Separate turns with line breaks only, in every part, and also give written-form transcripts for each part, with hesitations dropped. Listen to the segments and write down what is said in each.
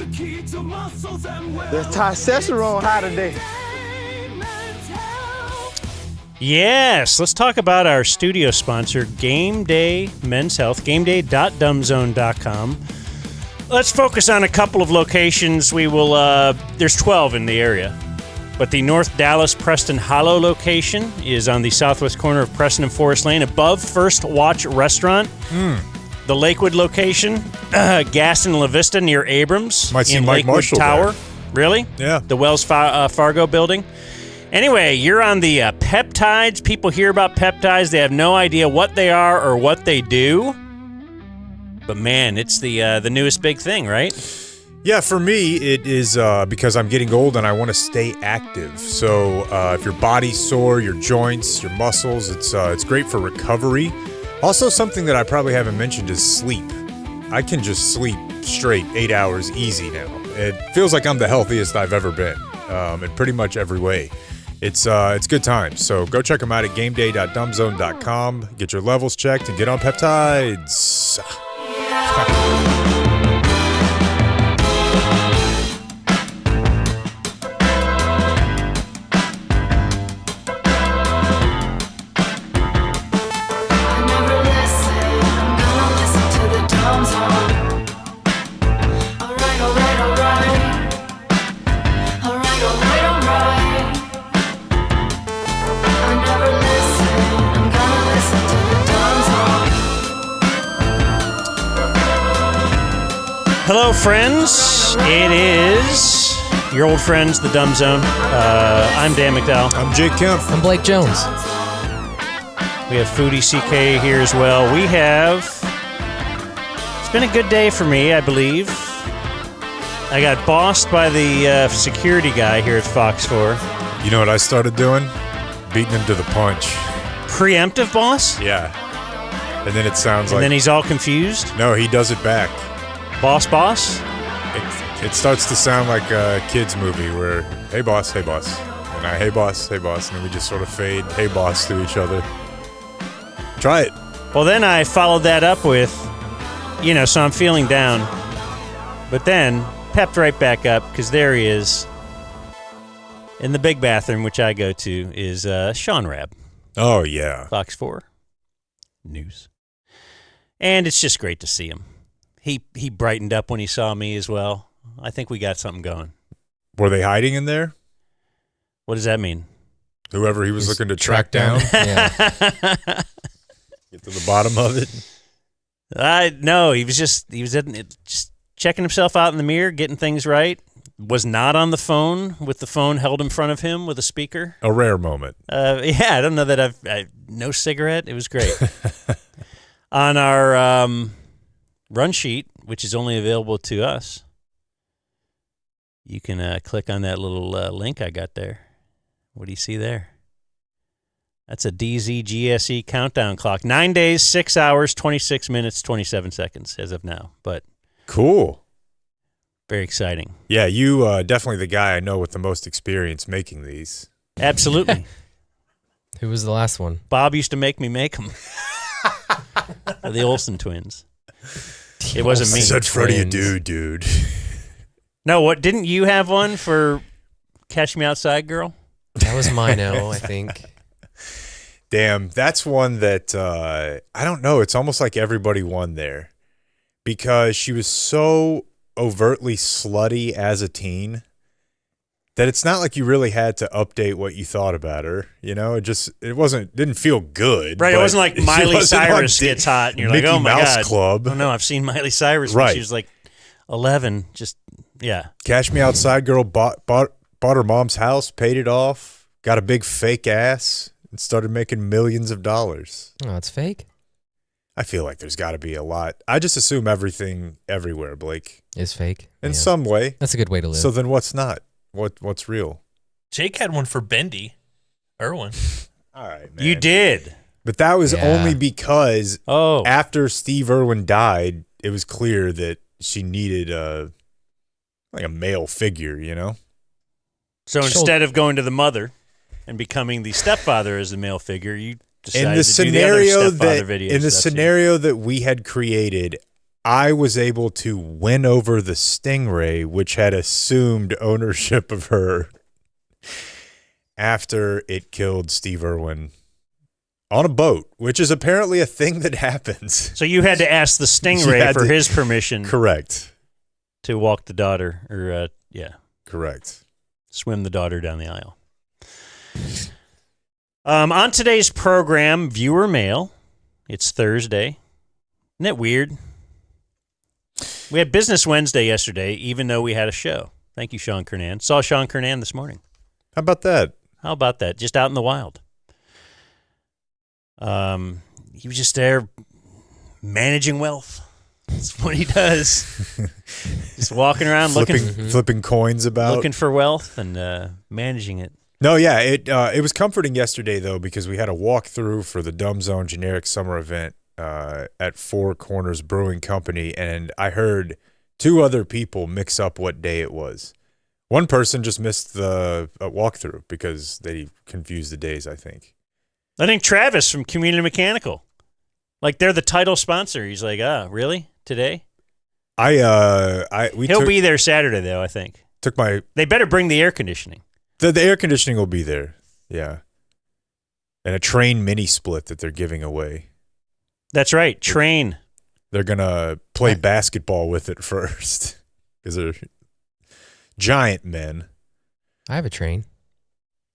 The testosterone high today.
Yes, let's talk about our studio sponsor, Game Day Men's Health, gameday.dumbzone.com. Let's focus on a couple of locations. There's 12 in the area, but the North Dallas Preston Hollow location is on the southwest corner of Preston and Forest Lane, above First Watch Restaurant. The Lakewood location, Gaston La Vista near Abrams.
Might see
in
Mike
Lakewood
Marshall
Tower.
there.
Really?
Yeah.
The Wells Fargo building. Anyway, you're on the peptides. People hear about peptides. They have no idea what they are or what they do. But man, it's the newest big thing, right?
Yeah, for me, it is because I'm getting old and I want to stay active. So if your body's sore, your joints, your muscles, it's great for recovery. Also, something that I probably haven't mentioned is sleep. I can just sleep straight 8 hours easy now. It feels like I'm the healthiest I've ever been in pretty much every way. It's good times. So go check them out at gameday.dumbzone.com. Get your levels checked and get on peptides.
Hello, friends. It is your old friends, the Dumb Zone. I'm Dan McDowell.
I'm Jake Kemp.
I'm Blake Jones.
We have Foodie CK here as well. It's been a good day for me, I believe. I got bossed by the security guy here at Fox 4.
You know what I started doing? Beating him to the punch.
Preemptive boss?
Yeah. And then it sounds
And then he's all confused?
No, he does it back.
Boss?
It starts to sound like a kid's movie where, hey boss, and I, hey boss, and then we just sort of fade, hey boss, to each other. Try it.
Well, then I followed that up with, so I'm feeling down. But then, pepped right back up, because there he is. In the big bathroom, which I go to, is Sean Rabb.
Oh, yeah.
Fox 4 News. And it's just great to see him. He brightened up when he saw me as well. I think we got something going.
Were they hiding in there?
What does that mean?
Whoever he was looking to track down?
Yeah.
Get to the bottom of it?
No, he was just checking himself out in the mirror, getting things right. Was not on the phone with the phone held in front of him with a speaker.
A rare moment.
Yeah, I don't know that I've no cigarette. It was great. On our run sheet, which is only available to us, you can click on that little link I got there. What do you see there? That's a DZGSE countdown clock. 9 days, 6 hours, 26 minutes, 27 seconds as of now. But
cool.
Very exciting.
Yeah, you definitely the guy I know with the most experience making these.
Absolutely.
Who was the last one?
Bob used to make them. The Olsen twins. It wasn't me.
Such Freddie a dude.
No, what didn't you have one for Catch Me Outside, Girl?
That was Mino, I think.
Damn, that's one that I don't know. It's almost like everybody won there because she was so overtly slutty as a teen that it's not like you really had to update what you thought about her. Didn't feel good.
Right, it wasn't like Miley Cyrus gets hot and you're
Mickey
like, oh my
Mouse
God.
Club.
Oh no, I've seen Miley Cyrus when
Right.
she was like 11. Just, yeah.
Cash Me Outside girl bought her mom's house, paid it off, got a big fake ass, and started making millions of dollars.
Oh, it's fake?
I feel like there's got to be a lot. I just assume everything everywhere, Blake.
Is fake?
In some way.
That's a good way to live.
So then what's not? What's real?
Jake had one for Bendy Irwin.
All right, man.
You did.
But that was only because
Oh.
after Steve Irwin died, it was clear that she needed a male figure,
So instead of going to the mother and becoming the stepfather as the male figure, you decided
in the
to
scenario
do the other stepfather videos.
that we had created, I was able to win over the Stingray, which had assumed ownership of her after it killed Steve Irwin on a boat, which is apparently a thing that happens.
So you had to ask the Stingray for his permission.
Correct.
To walk the daughter, or
Correct.
Swim the daughter down the aisle. On today's program, viewer mail. It's Thursday. Isn't that weird? We had Business Wednesday yesterday, even though we had a show. Thank you, Sean Kernan. Saw Sean Kernan this morning.
How about that?
How about that? Just out in the wild. He was just there managing wealth. That's what he does. Just walking around
flipping coins about.
Looking for wealth and managing it.
No, yeah, it was comforting yesterday, though, because we had a walkthrough for the Dumb Zone generic summer event at Four Corners Brewing Company, and I heard two other people mix up what day it was. One person just missed the walkthrough because they confused the days, I think.
I think Travis from Community Mechanical. Like, they're the title sponsor. He's like, really? Today? He'll be there Saturday, though, I think. They better bring the air conditioning.
The air conditioning will be there, yeah. And a Train mini split that they're giving away.
That's right, Train.
They're going to play basketball with it first because they're giant men.
I have a Train.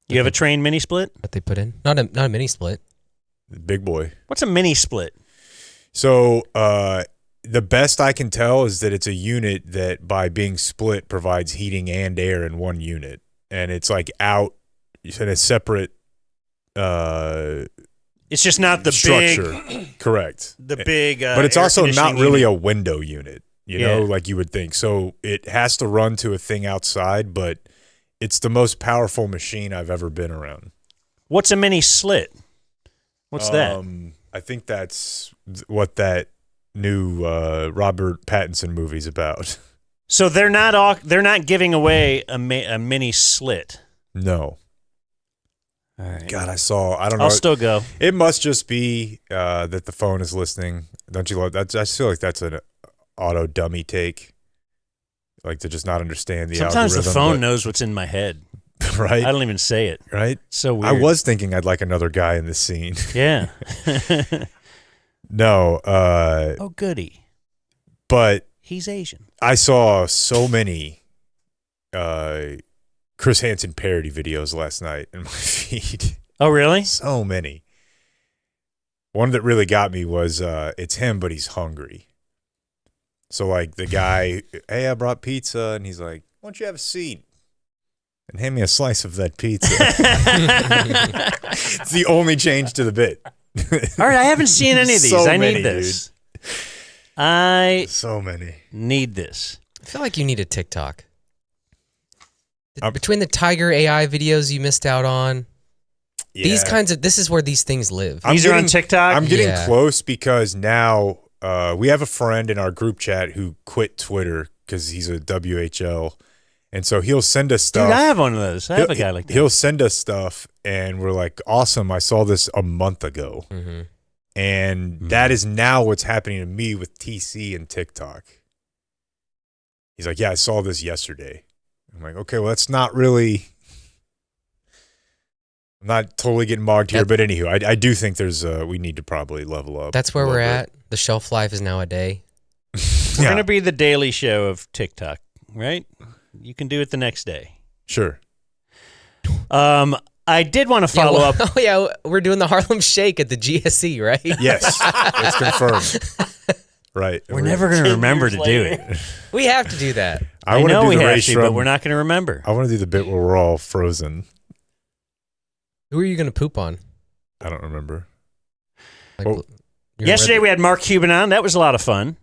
You have a Train mini split?
What they put in? Not a mini split.
Big boy.
What's a mini split?
So the best I can tell is that it's a unit that by being split provides heating and air in one unit. And it's like out in a separate
it's just not the
structure.
Big,
correct.
The big
but it's also not really
unit.
A window unit, you know, like you would think. So it has to run to a thing outside, but it's the most powerful machine I've ever been around.
What's a mini slit? What's that?
I think that's what that new Robert Pattinson movie's about.
So they're not giving away a mini slit.
No.
All right.
God, I don't know.
I'll still go.
It must just be that the phone is listening. Don't you love that? I just feel like that's an auto dummy take. Like to just not understand the
Sometimes
algorithm.
the phone knows what's in my head.
Right?
I don't even say it.
Right?
So weird.
I was thinking I'd like another guy in this scene.
Yeah.
No.
Oh, goody.
But
he's Asian.
I saw so many Chris Hansen parody videos last night in my feed.
Oh, really?
So many. One that really got me was it's him, but he's hungry. So, like, the guy, hey, I brought pizza, and he's like, why don't you have a seat? And hand me a slice of that pizza. It's the only change to the bit.
All right, I haven't seen any of these.
So
I
many,
need this.
Dude. So many.
Need this.
I feel like you need a TikTok. Between the Tiger AI videos you missed out on, this is where these things live.
These are on TikTok?
I'm getting close because now we have a friend in our group chat who quit Twitter because he's a WHL. And so he'll send us stuff.
Dude, I have one of those. I have a guy like that.
He'll send us stuff, and we're like, awesome, I saw this a month ago.
Mm-hmm.
And that is now what's happening to me with TC and TikTok. He's like, yeah, I saw this yesterday. I'm like, okay, well, that's not really... I'm not totally getting mogged here, but anywho, I do think there's we need to probably level up.
That's where we're at. The shelf life is now a day.
We're going to be the Daily Show of TikTok, right? You can do it the next day.
Sure.
I did want to follow up.
Oh, yeah, we're doing the Harlem Shake at the GSE, right?
Yes, it's confirmed. Right.
We're never going to remember to do it.
We have to do that.
I know we have to, but we're not going to remember.
I want to do the bit where we're all frozen.
Who are you going to poop on?
I don't remember.
Yesterday we had Mark Cuban on. That was a lot of fun.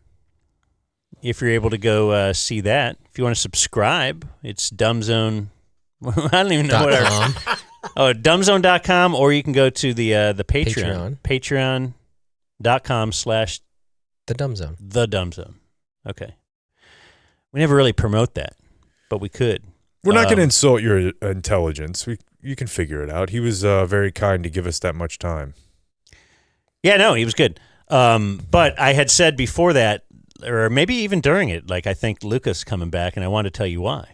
If you're able to go see that. If you want to subscribe, it's DumbZone. I don't even know what dumbzone.com, or you can go to the Patreon. Patreon.com/thedumbzone. The DumbZone. Okay. We never really promote that, but we could.
We're not going to insult your intelligence. You can figure it out. He was very kind to give us that much time.
Yeah, no, he was good. But I had said before that, or maybe even during it, like I think Luka's coming back, and I want to tell you why.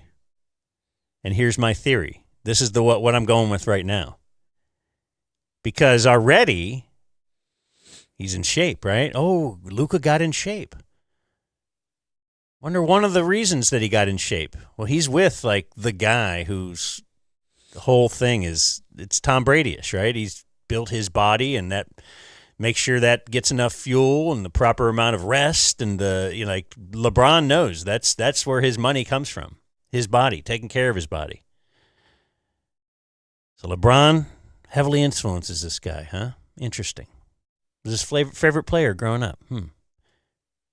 And here's my theory. This is what I'm going with right now. Because already he's in shape, right? Oh, Luka got in shape. Wonder one of the reasons that he got in shape. Well, he's with like the guy whose whole thing is it's Tom Brady-ish, right? He's built his body, and that makes sure that gets enough fuel and the proper amount of rest, and like LeBron knows that's where his money comes from. His body, taking care of his body. So LeBron heavily influences this guy, huh? Interesting. Was his favorite player growing up.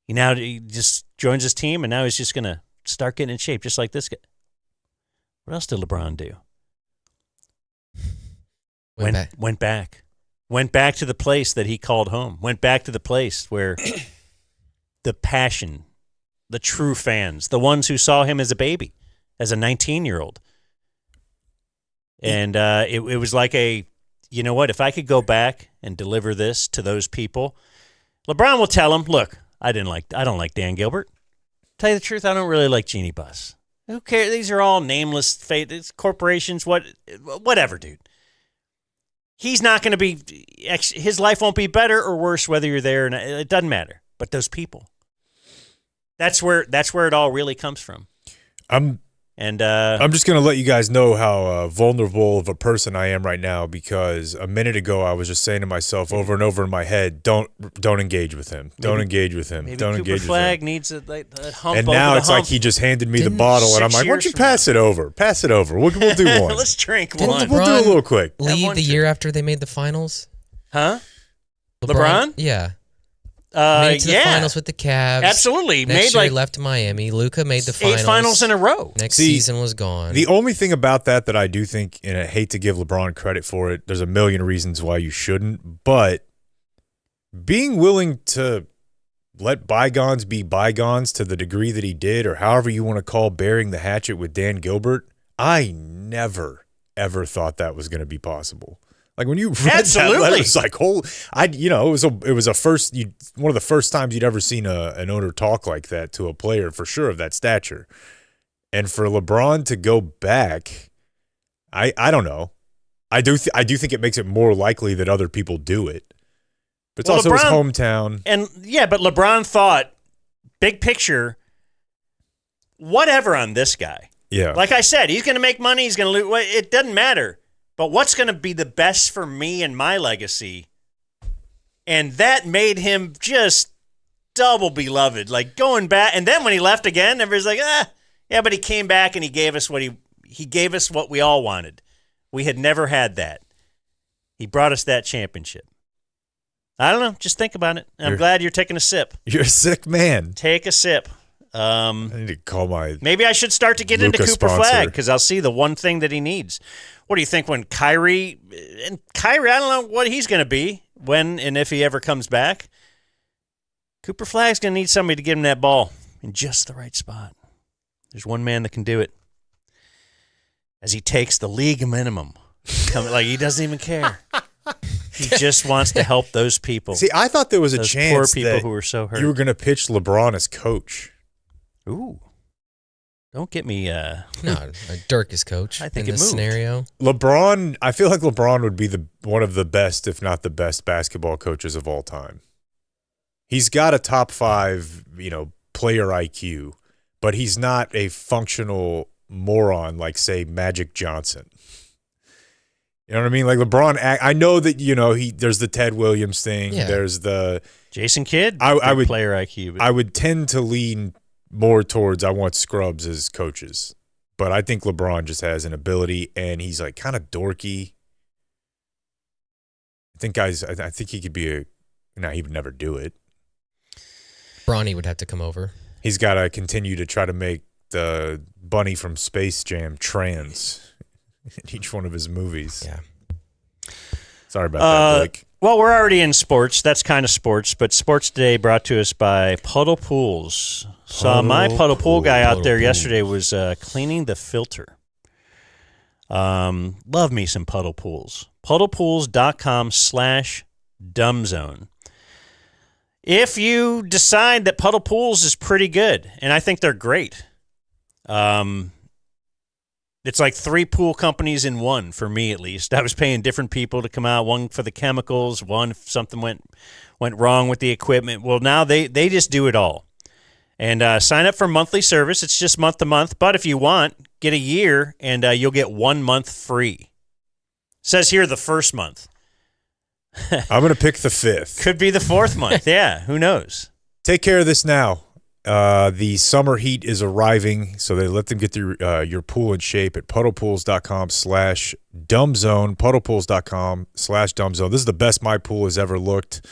He just joins his team, and now he's just going to start getting in shape, just like this guy. What else did LeBron do? Went back. Went back to the place that he called home. Went back to the place where the passion, the true fans, the ones who saw him as a baby, as a 19-year-old. And it was like you know what, if I could go back and deliver this to those people, LeBron will tell them, look, I don't like Dan Gilbert. Tell you the truth, I don't really like Jeannie Buss. Who cares? These are all nameless corporations, whatever, dude. He's not going to be, his life won't be better or worse whether you're there or not. It doesn't matter. But those people, that's where it all really comes from. I'm
just going to let you guys know how vulnerable of a person I am right now, because a minute ago I was just saying to myself over and over in my head, don't engage with him. Don't engage with him. Don't engage with him.
Flag needs a hump.
And now it's like he just handed me the bottle, and I'm like, why don't you pass it over? Pass it over. We'll do one.
Let's drink
Didn't
one.
We'll do a little quick.
Leave the year after they made the finals?
Huh? LeBron?
Yeah. Made it to the
yeah.
finals with the Cavs.
Absolutely.
Next year he left to Miami. Luka made the finals.
8 finals in a row.
Next season was gone.
The only thing about that I do think, and I hate to give LeBron credit for it, there's a million reasons why you shouldn't, but being willing to let bygones be bygones to the degree that he did, or however you want to call burying the hatchet with Dan Gilbert, I never, ever thought that was going to be possible. Like when you read that letter, it's like, it was one of the first times you'd ever seen an owner talk like that to a player, for sure, of that stature. And for LeBron to go back, I don't know. I do think it makes it more likely that other people do it. But it's also LeBron, his hometown.
And yeah, but LeBron thought, big picture, whatever on this guy.
Yeah.
Like I said, he's going to make money. He's going to lose. It doesn't matter. But what's going to be the best for me and my legacy? And that made him just double beloved. Like going back, and then when he left again, everybody's like, yeah, but he came back and he gave us he gave us what we all wanted. We had never had that. He brought us that championship. I don't know. Just think about it. I'm glad you're taking a sip.
You're a sick man.
Take a sip.
I need to call my
maybe I should start to get
Luka
into Cooper
sponsor.
Flag, because I'll see the one thing that he needs. What do you think when Kyrie, I don't know what he's going to be when and if he ever comes back. Cooper Flag's going to need somebody to give him that ball in just the right spot. There's one man that can do it. As he takes the league minimum. Like he doesn't even care. He just wants to help those people.
See, I thought there was a
those
chance
poor people
that
who were so hurt.
you were going to pitch LeBron as coach.
Ooh. Don't get me...
No, Dirk is coach
I think
in this scenario.
LeBron, I feel like LeBron would be one of the best, if not the best, basketball coaches of all time. He's got a top 5, player IQ, but he's not a functional moron like, say, Magic Johnson. You know what I mean? Like LeBron, I know that, there's the Ted Williams thing. Yeah. There's the...
Jason Kidd,
I would
player IQ. But...
I would tend to lean more towards I want scrubs as coaches. But I think LeBron just has an ability, and he's like kind of dorky. I think he could be he would never do it.
Bronny would have to come over.
He's got to continue to try to make the bunny from Space Jam trans in each one of his movies.
Yeah.
Sorry about that, Blake.
Well, we're already in sports. That's kind of sports. But Sports Today brought to us by Puddle Pools. Saw my Puddle Pool guy out there yesterday was cleaning the filter. Love me some Puddle Pools. Puddlepools.com/dumbzone. if you decide that Puddle Pools is pretty good, and I think they're great, it's like 3 pool companies in one for me at least. I was paying different people to come out, one for the chemicals, one if something went wrong with the equipment. Well, now they just do it all. And sign up for monthly service. It's just month to month. But if you want, get a year, and you'll get 1 month free. It says here the first month.
I'm going to pick the 5th.
Could be the 4th month. Yeah, who knows?
Take care of this now. The summer heat is arriving, so they let them get your pool in shape at puddlepools.com/dumbzone, puddlepools.com/dumbzone. This is the best my pool has ever looked.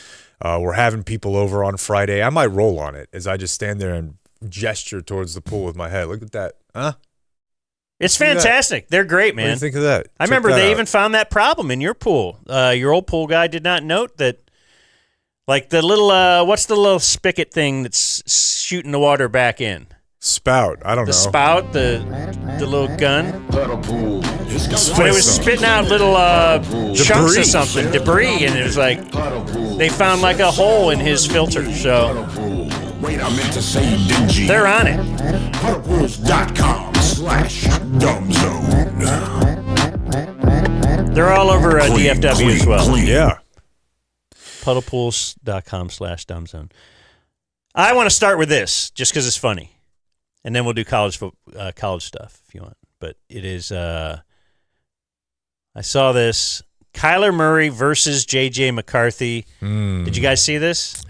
We're having people over on Friday. I might roll on it as I just stand there and gesture towards the pool with my head. Look at that. Huh?
It's fantastic. They're great, man.
What do you think of that?
I remember they even found that problem in your pool. Your old pool guy did not note that. Like the little, what's the little spigot thing that's shooting the water back in?
Spout. I don't know.
The spout, the little gun. But it was spitting out little chunks of something, debris, and it was like they found like a hole in his filter. So they're on it. Puddlepools.com/dumbzone. They're all over DFW as well.
Yeah.
Puddlepools.com/dumbzone. I want to start with this just because it's funny, and then we'll do college stuff if you want. But it is. I saw this: Kyler Murray versus J.J. McCarthy. Did you guys see this?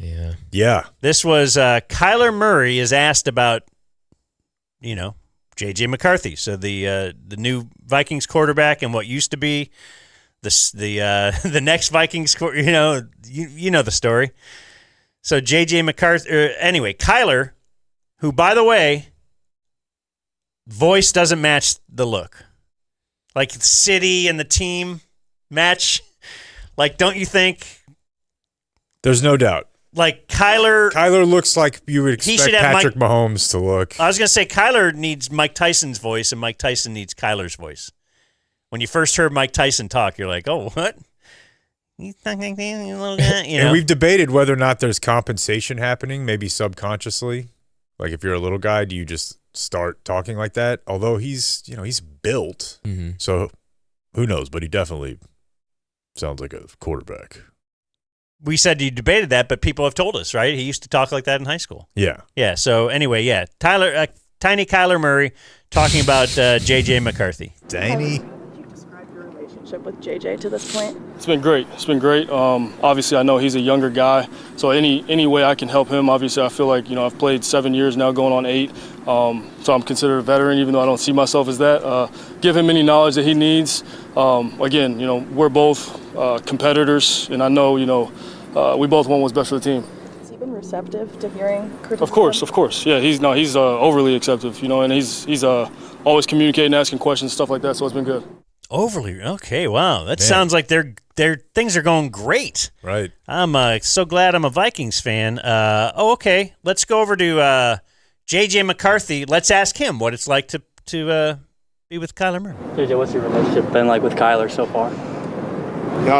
Yeah.
This was Kyler Murray is asked about, J.J. McCarthy, so the new Vikings quarterback and what used to be the next Vikings, you know the story. So J.J. McCarthy, anyway, Kyler, who, by the way, voice doesn't match the look. Like the city and the team match. Like, don't you think?
There's no doubt.
Like Kyler
looks like you would expect Patrick Mahomes to look.
I was going to say Kyler needs Mike Tyson's voice, and Mike Tyson needs Kyler's voice. When you first heard Mike Tyson talk, you're like, oh, what? He's talking like that, you little guy.
And we've debated whether or not there's compensation happening, maybe subconsciously. Like if you're a little guy, do you just start talking like that? Although he's built, so who knows? But he definitely sounds like a quarterback.
We said you debated that, but people have told us, right? He used to talk like that in high school.
Yeah.
Yeah. So anyway, tiny Kyler Murray talking about J.J. McCarthy.
Tiny.
With JJ to this point?
It's been great. Obviously, I know he's a younger guy, so any way I can help him. Obviously, I feel like I've played 7 years now, going on 8. So I'm considered a veteran, even though I don't see myself as that. Give him any knowledge that he needs. Again, we're both competitors, and I know we both want what's best for the team.
Has he been receptive to hearing criticism?
Of course. Yeah, he's overly acceptive, and he's always communicating, asking questions, stuff like that. So it's been good.
Overly okay, wow. That sounds like their things are going great.
Right.
I'm so glad I'm a Vikings fan. Okay. Let's go over to J.J. McCarthy. Let's ask him what it's like to be with Kyler Murray.
JJ, what's your relationship been like with Kyler so far?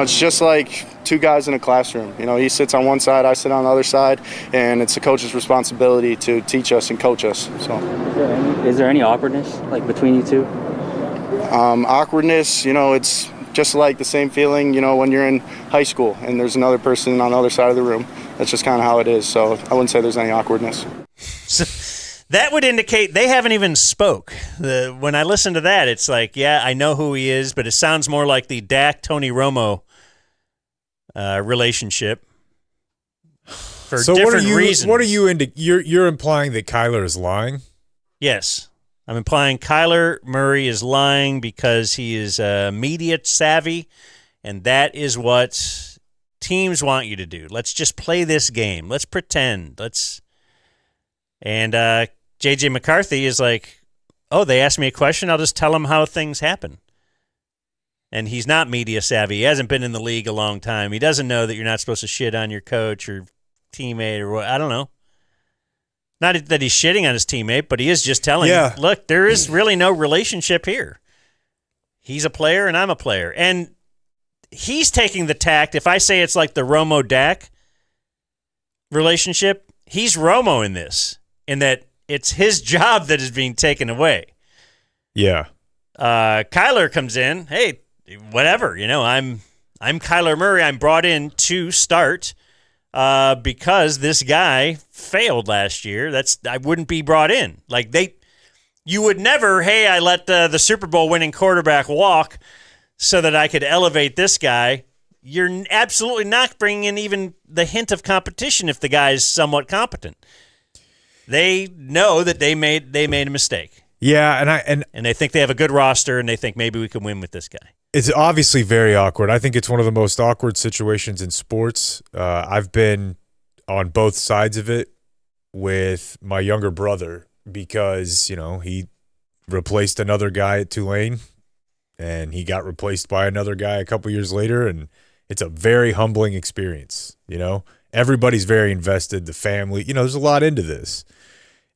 It's just like two guys in a classroom. He sits on one side, I sit on the other side, and it's the coach's responsibility to teach us and coach us. So,
is there any awkwardness like between you two?
Awkwardness, it's just like the same feeling, when you're in high school and there's another person on the other side of the room. That's just kind of how it is. So I wouldn't say there's any awkwardness.
So that would indicate they haven't even spoke. When I listen to that, it's like, yeah, I know who he is, but it sounds more like the Dak-Tony Romo relationship for different reasons.
What are you into? You're implying that Kyler is lying?
Yes. I'm implying Kyler Murray is lying because he is media savvy, and that is what teams want you to do. Let's just play this game. Let's pretend. And J.J. McCarthy is like, oh, they asked me a question. I'll just tell them how things happen. And he's not media savvy. He hasn't been in the league a long time. He doesn't know that you're not supposed to shit on your coach or teammate or what. I don't know. Not that he's shitting on his teammate, but he is just telling him, look, there is really no relationship here. He's a player and I'm a player. And he's taking the tact, if I say it's like the Romo Dak relationship, he's Romo in this, in that it's his job that is being taken away.
Yeah.
Kyler comes in, hey, whatever, I'm Kyler Murray. I'm brought in to start because this guy failed last year. I wouldn't be brought in. You would never, hey, I let the Super Bowl winning quarterback walk so that I could elevate this guy. You're absolutely not bringing in even the hint of competition if the guy is somewhat competent. They know that they made a mistake.
Yeah, and
they think they have a good roster, and they think maybe we can win with this guy.
It's obviously very awkward. I think it's one of the most awkward situations in sports. I've been on both sides of it with my younger brother because, he replaced another guy at Tulane, and he got replaced by another guy a couple years later, and it's a very humbling experience, Everybody's very invested, the family. There's a lot into this.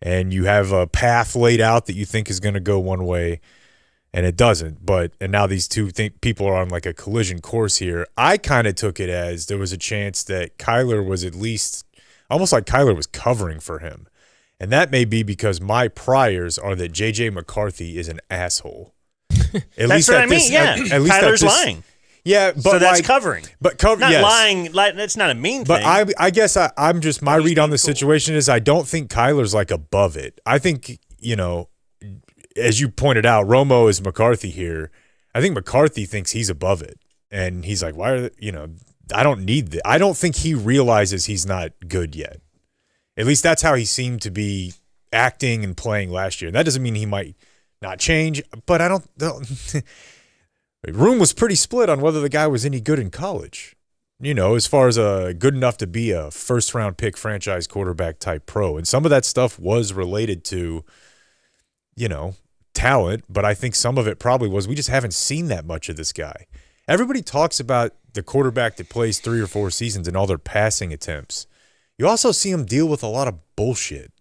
And you have a path laid out that you think is going to go one way, and it doesn't. And now these two people are on like a collision course here. I kind of took it as there was a chance that Kyler was at least almost like Kyler was covering for him. And that may be because my priors are that J.J. McCarthy is an asshole.
That's what I mean, yeah. At least Kyler's lying.
Yeah, but
so that's covering.
But
not
yes.
lying. That's not a mean thing.
But I guess I'm just my read on the situation is I don't think Kyler's like above it. I think as you pointed out, Romo is McCarthy here. I think McCarthy thinks he's above it, and he's like, why are I don't need this. I don't think he realizes he's not good yet. At least that's how he seemed to be acting and playing last year. And that doesn't mean he might not change, but I don't. The room was pretty split on whether the guy was any good in college, as far as good enough to be a first-round pick franchise quarterback type pro. And some of that stuff was related to, talent, but I think some of it probably was we just haven't seen that much of this guy. Everybody talks about the quarterback that plays 3 or 4 seasons and all their passing attempts. You also see him deal with a lot of bullshit,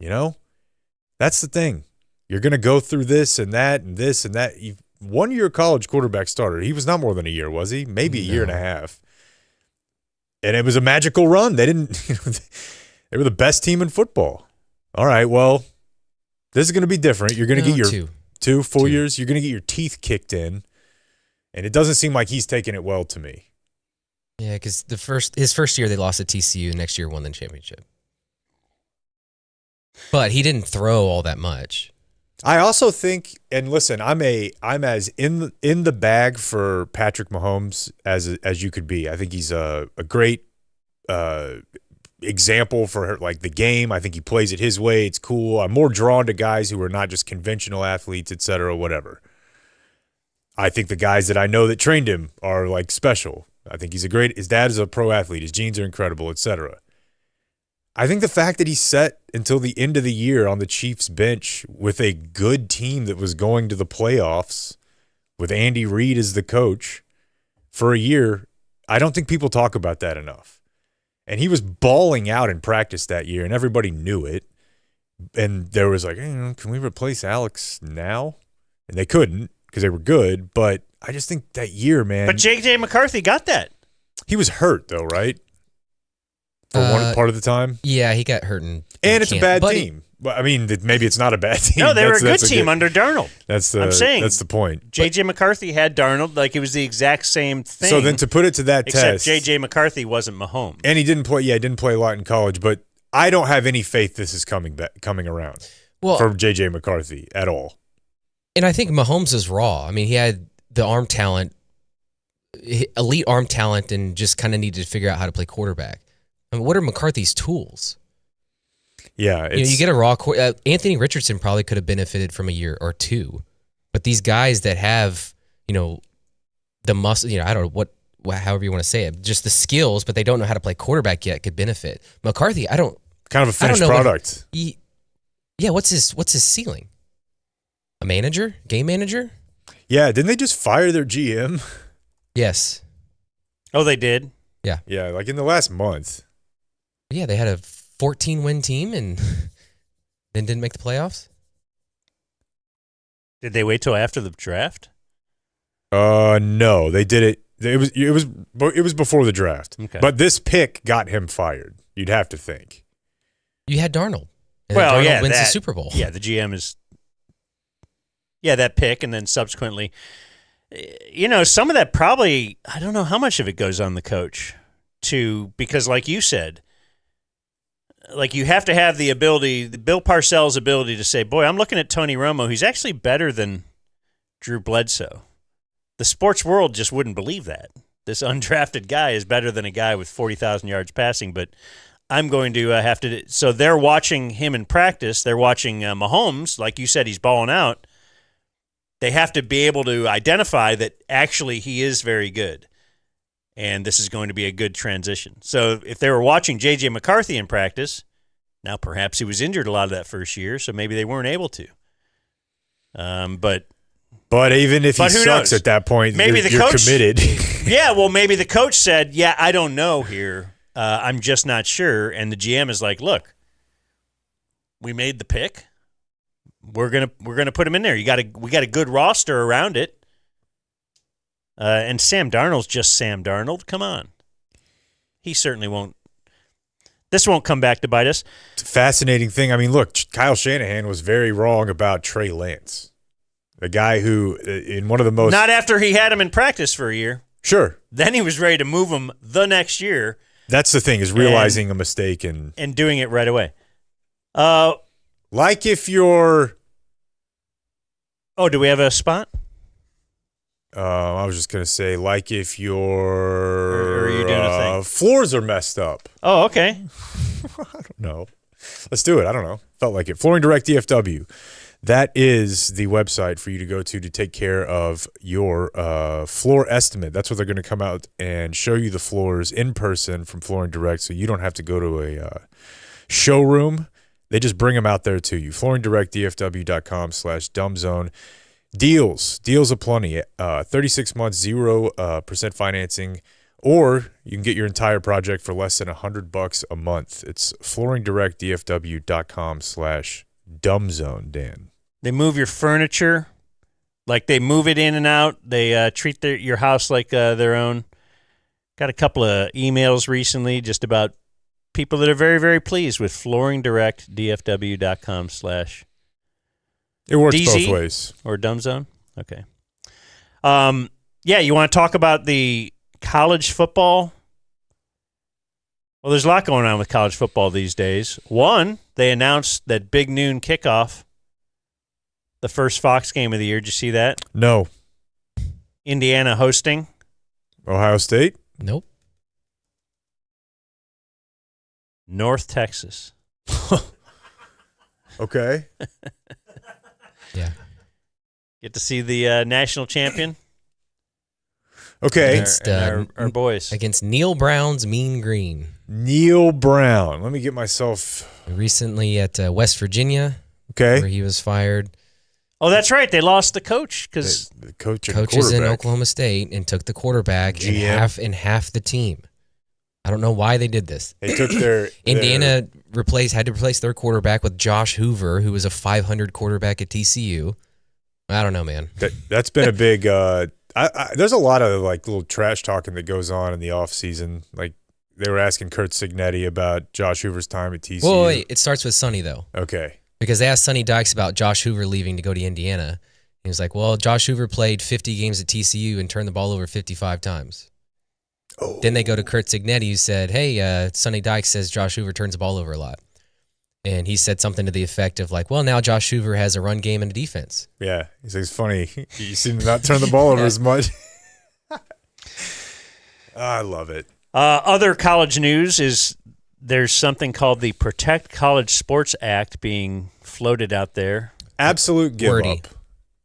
That's the thing. You're going to go through this and that and this and that. 1 year college quarterback starter. He was not more than a year, was he? Maybe a year and a half. And it was a magical run. They didn't. They were the best team in football. All right, well, this is going to be different. You're going to get your 4 years. You're going to get your teeth kicked in, and it doesn't seem like he's taking it well to me.
Yeah, because his first year they lost at TCU. Next year won the championship. But he didn't throw all that much.
I also think, and listen, I'm as in the bag for Patrick Mahomes as you could be. I think he's a great example for like the game. I think he plays it his way. It's cool. I'm more drawn to guys who are not just conventional athletes, et cetera, whatever. I think the guys that I know that trained him are like special. I think his dad is a pro athlete. His genes are incredible, et cetera. I think the fact that he sat until the end of the year on the Chiefs bench with a good team that was going to the playoffs with Andy Reid as the coach for a year, I don't think people talk about that enough. And he was balling out in practice that year, and everybody knew it. And there was like, can we replace Alex now? And they couldn't because they were good. But I just think that year, man.
But J.J. McCarthy got that.
He was hurt, though, right? For one part of the time?
Yeah, he got hurt. And
it's a bad team. Well, I mean, maybe it's not a bad team.
No, they were a good team under Darnold.
I'm saying. That's the point.
J.J. McCarthy had Darnold like it was the exact same thing.
So then to put it to that
except
test.
J.J. McCarthy wasn't Mahomes.
And he didn't play. Yeah, he didn't play a lot in college. But I don't have any faith this is coming around for J.J. McCarthy at all.
And I think Mahomes is raw. I mean, he had the arm talent, elite arm talent, and just kind of needed to figure out how to play quarterback. I mean, what are McCarthy's tools?
Yeah,
you get a raw. Anthony Richardson probably could have benefited from a year or two, but these guys that have, the muscle, I don't know however you want to say it, just the skills, but they don't know how to play quarterback yet could benefit. McCarthy, kind
of a finished product.
What's his ceiling? A manager, game manager?
Yeah, didn't they just fire their GM?
Yes.
Oh, they did.
Yeah.
Yeah, like in the last month.
Yeah, they had a 14-win team and then didn't make the playoffs.
Did they wait till after the draft?
No, they did it. It was before the draft.
Okay.
But this pick got him fired. You'd have to think.
You had Darnold. And
Well,
Darnold
yeah,
wins the
that-
Super Bowl.
Yeah, the GM is. Yeah, that pick, and then subsequently, some of that probably, I don't know how much of it goes on the coach because like you said, like you have to have the ability, Bill Parcells' ability to say, boy, I'm looking at Tony Romo. He's actually better than Drew Bledsoe. The sports world just wouldn't believe that. This undrafted guy is better than a guy with 40,000 yards passing, but I'm going to have to. So they're watching him in practice. They're watching Mahomes. Like you said, he's balling out. They have to be able to identify that actually he is very good, and this is going to be a good transition. So if they were watching J.J. McCarthy in practice, now perhaps he was injured a lot of that first year, so maybe they weren't able to.
But even if he
who
sucks
knows?
at that point,
Maybe
you're
the coach-
committed.
Yeah, well, maybe the coach said, yeah, I don't know here. I'm just not sure. And the GM is like, look, we made the pick. We're gonna put him in there. We got a good roster around it. And Sam Darnold's just Sam Darnold. Come on. He certainly won't. This won't come back to bite us.
It's a fascinating thing. I mean, look, Kyle Shanahan was very wrong about Trey Lance, the guy who, in one of the most.
Not after he had him in practice for a year.
Sure.
Then he was ready to move him the next year.
That's the thing, is realizing a mistake and
doing it right away.
Like if you're.
Oh, do we have a spot?
I was just gonna say, like if your
Or are you doing a thing?
floors are messed up.
Oh, okay.
I don't know. Let's do it. I don't know. Felt like it. Flooring Direct DFW. That is the website for you to go to take care of your floor estimate. That's what they're going to come out and show you the floors in person from Flooring Direct, so you don't have to go to a showroom. They just bring them out there to you. FlooringDirectDFW.com/dumbzone. Deals aplenty. 36 months, 0% financing, or you can get your entire project for less than $100 a month. It's FlooringDirectDFW.com/dumbzone, Dan.
They move your furniture, like they move it in and out. They treat your house like their own. Got a couple of emails recently just about people that are very, very pleased with FlooringDirectDFW.com/
It works
DZ
both ways.
or dumbzone. Okay. Yeah, you want to talk about the college football? Well, there's a lot going on with college football these days. One, they announced that big noon kickoff, the first Fox game of the year. Did you see that?
No.
Indiana hosting.
Ohio State?
Nope.
North Texas.
Okay.
Yeah.
Get to see the national champion.
Okay.
Against,
our boys.
Against Neil Brown's Mean Green.
Neil Brown. Let me get myself.
Recently at West Virginia,
Okay.
where he was fired.
Oh, that's right. They lost the coach because
The coach and
Coaches in
quarterback.
Oklahoma State and took the quarterback and
GM.
half the team. I don't know why they did this.
They took their
Indiana had to replace their quarterback with Josh Hoover, who was a 500 quarterback at TCU. I don't know, man.
That's been a big. There's a lot of like little trash talking that goes on in the off season. Like they were asking Kurt Signetti about Josh Hoover's time at TCU.
Well, wait, it starts with Sonny though,
Okay.
because they asked Sonny Dykes about Josh Hoover leaving to go to Indiana. He was like, "Well, Josh Hoover played 50 games at TCU and turned the ball over 55 times."
Oh.
Then they go to Kurt Signetti, who said, "Hey, Sonny Dykes says Josh Hoover turns the ball over a lot." And he said something to the effect of like, well, now Josh Hoover has a run game and a defense.
Yeah. He's like, it's funny. You seem to not turn the ball over as much. I love it.
Other college news is there's something called the Protect College Sports Act being floated out there.
Absolute give
Wordy.
up.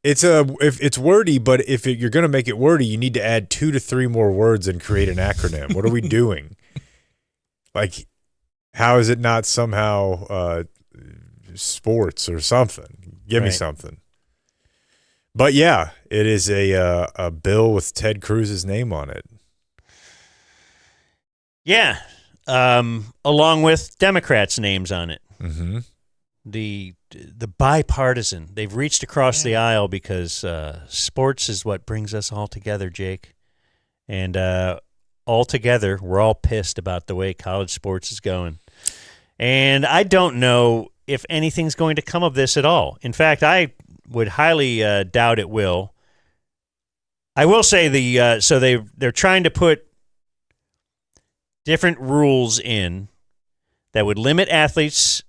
It's wordy, but if you're going to make it wordy, you need to add 2 to 3 more words and create an acronym. What are we doing? Like, how is it not somehow sports or something? Give me
Right.
something. But yeah, it is a bill with Ted Cruz's name on it.
Yeah, along with Democrats' names on it.
Mm-hmm.
The bipartisan. They've reached across the aisle because sports is what brings us all together, Jake. And all together, we're all pissed about the way college sports is going. And I don't know if anything's going to come of this at all. In fact, I would highly doubt it will. I will say they're trying to put different rules in that would limit athletes.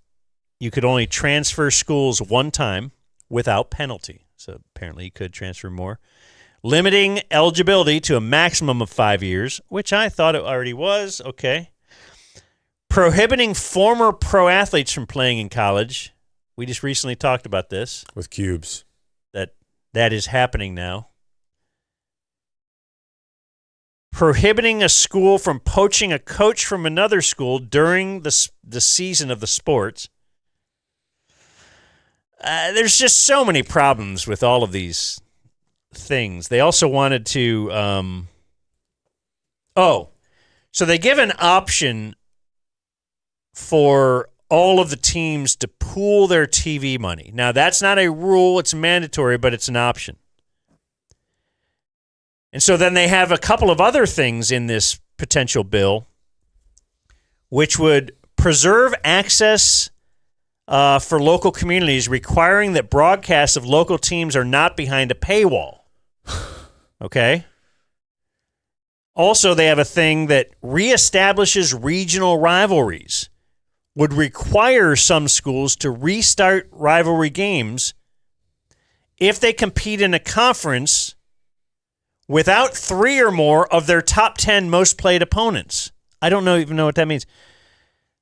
You could only transfer schools one time without penalty. So apparently you could transfer more. Limiting eligibility to a maximum of 5 years, which I thought it already was. Okay. Prohibiting former pro athletes from playing in college. We just recently talked about this.
With cubes.
That is happening now. Prohibiting a school from poaching a coach from another school during the season of the sports. There's just so many problems with all of these things. They also wanted to so they give an option for all of the teams to pool their TV money. Now, that's not a rule, it's mandatory, but it's an option. And so then they have a couple of other things in this potential bill which would preserve access for local communities, requiring that broadcasts of local teams are not behind a paywall. Okay? Also, they have a thing that reestablishes regional rivalries, would require some schools to restart rivalry games if they compete in a conference without 3 or more of their top 10 most played opponents. I don't even know what that means.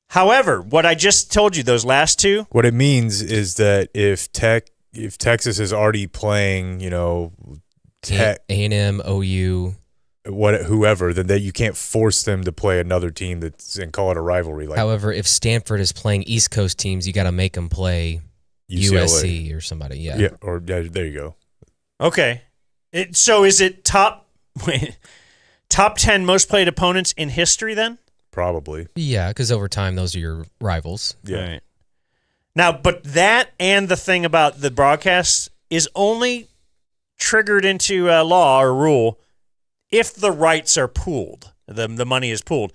However, what I just told you, those last two.
What it means is that if Texas is already playing,
A&M, OU,
whoever, then you can't force them to play another team and call it a rivalry.
However, if Stanford is playing East Coast teams, you got to make them play
UCLA.
USC or somebody. Yeah.
Yeah. There you go.
Okay. So is it top 10 most played opponents in history then?
Probably.
Yeah, because over time, those are your rivals.
Yeah.
Right. Now, but that and the thing about the broadcasts is only triggered into law or rule if the rights are pooled, the money is pooled.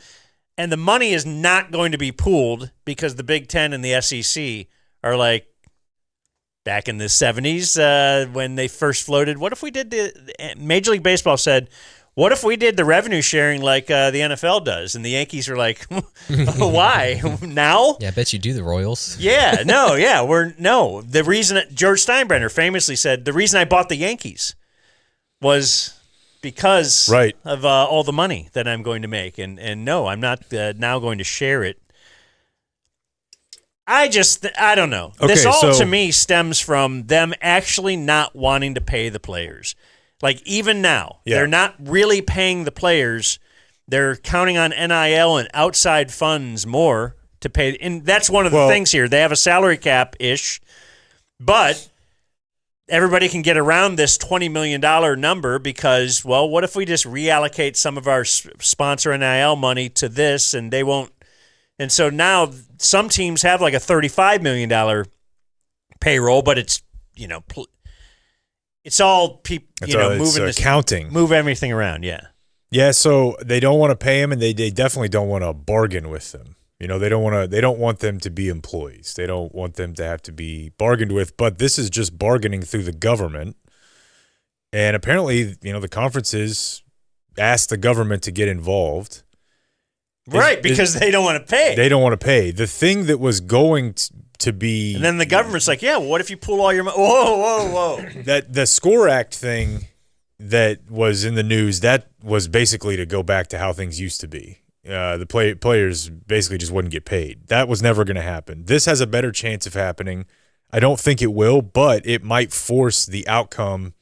And the money is not going to be pooled because the Big Ten and the SEC are like, back in the 70s when they first floated, what if we did Major League Baseball said, what if we did the revenue sharing like the NFL does? And the Yankees are like, why? Now?
Yeah, I bet you do the Royals.
Yeah, the reason George Steinbrenner famously said, the reason I bought the Yankees was because of all the money that I'm going to make. And no, I'm not now going to share it. I don't know.
Okay,
this all
so,
to me stems from them actually not wanting to pay the players. Like even now, they're not really paying the players. They're counting on NIL and outside funds more to pay. And that's one of the things here. They have a salary cap-ish, but everybody can get around this $20 million number because, well, what if we just reallocate some of our sponsor NIL money to this and they won't? And so now some teams have like a $35 million payroll, but it's, it's all moving this
accounting,
move everything around. Yeah.
Yeah. So they don't want to pay them, and they definitely don't want to bargain with them. They don't want them to be employees. They don't want them to have to be bargained with. But this is just bargaining through the government. And apparently, the conferences asked the government to get involved.
Right, because they don't want to pay.
They don't want to pay. The thing that was going to be...
And then the government's like, yeah, well, what if you pull all your money? Whoa.
That the SCORE Act thing that was in the news, that was basically to go back to how things used to be. The players basically just wouldn't get paid. That was never going to happen. This has a better chance of happening. I don't think it will, but it might force the outcome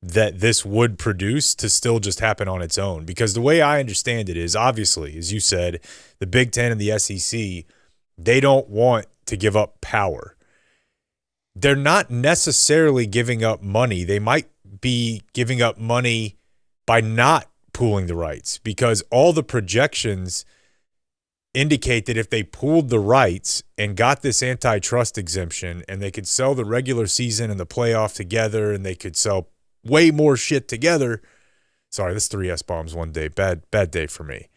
that this would produce to still just happen on its own. Because the way I understand it is, obviously, as you said, the Big Ten and the SEC, they don't want to give up power. They're not necessarily giving up money. They might be giving up money by not pooling the rights, because all the projections indicate that if they pooled the rights and got this antitrust exemption and they could sell the regular season and the playoff together and they could sell way more shit together, Sorry, this 3 S-bombs one day. Bad day for me.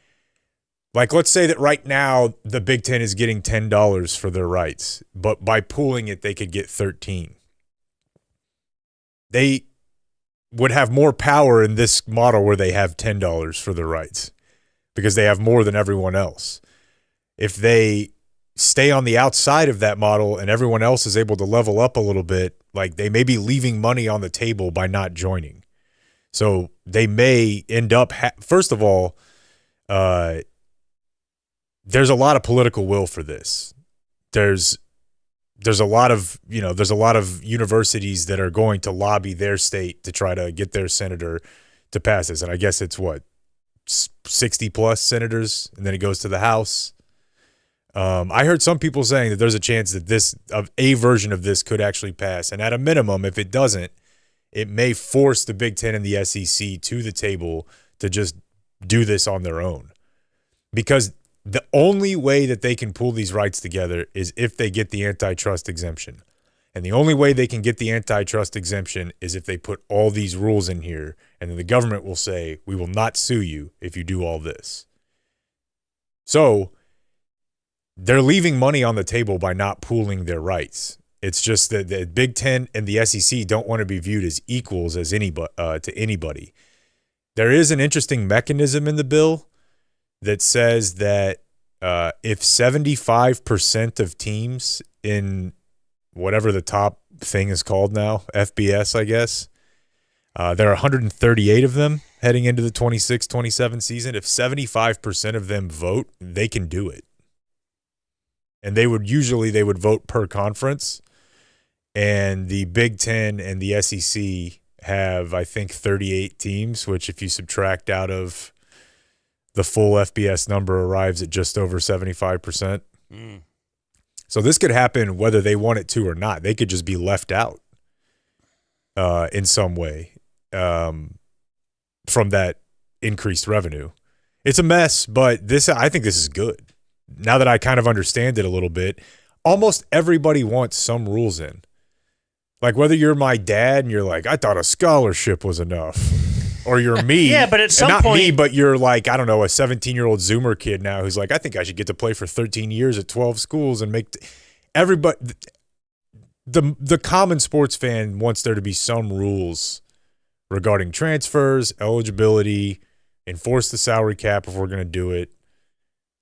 Like, let's say that right now the Big Ten is getting $10 for their rights, but by pooling it, they could get 13. They would have more power in this model where they have $10 for their rights because they have more than everyone else. If they stay on the outside of that model and everyone else is able to level up a little bit, like they may be leaving money on the table by not joining. So they may end up, first of all, there's a lot of political will for this. There's a lot of universities that are going to lobby their state to try to get their senator to pass this. And I guess it's 60 plus senators, and then it goes to the House. I heard some people saying that there's a chance that a version of this could actually pass. And at a minimum, if it doesn't, it may force the Big Ten and the SEC to the table to just do this on their own. Because the only way that they can pull these rights together is if they get the antitrust exemption. And the only way they can get the antitrust exemption is if they put all these rules in here, and then the government will say, we will not sue you if you do all this. So they're leaving money on the table by not pooling their rights. It's just that the Big Ten and the SEC don't want to be viewed as equals as to anybody. There is an interesting mechanism in the bill that says that if 75% of teams in whatever the top thing is called now, FBS, I guess, there are 138 of them heading into the 26-27 season. If 75% of them vote, they can do it. And they would vote per conference. And the Big Ten and the SEC have, I think, 38 teams, which if you subtract out of the full FBS number arrives at just over 75%. So this could happen whether they want it to or not. They could just be left out in some way from that increased revenue. It's a mess, but I think this is good. Now that I kind of understand it a little bit, almost everybody wants some rules in. Like whether you're my dad and you're like, I thought a scholarship was enough. Or you're me.
Yeah, but at some
not
point,
me, but you're like, I don't know, a 17-year-old Zoomer kid now who's like, I think I should get to play for 13 years at 12 schools and make everybody. The common sports fan wants there to be some rules regarding transfers, eligibility, enforce the salary cap if we're going to do it,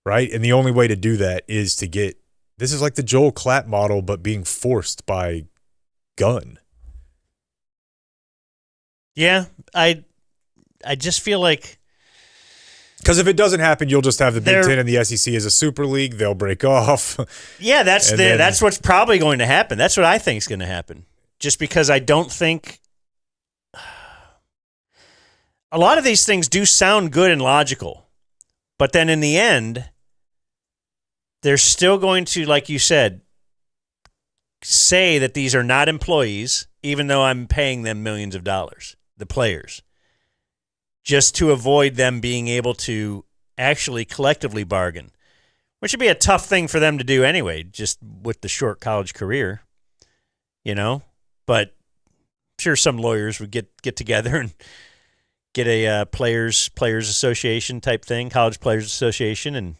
right? And the only way to do that is to get this is like the Joel Klatt model, but being forced by gun.
Yeah, I just feel like
because if it doesn't happen, you'll just have the Big Ten and the SEC as a super league. They'll break off.
Yeah, that's what's probably going to happen. That's what I think is going to happen. Just because I don't think a lot of these things do sound good and logical, but then in the end, they're still going to, like you said, say that these are not employees, even though I'm paying them millions of dollars, the players, just to avoid them being able to actually collectively bargain, which would be a tough thing for them to do anyway, just with the short college career, But I'm sure some lawyers would get together and get a players association type thing, college players association, and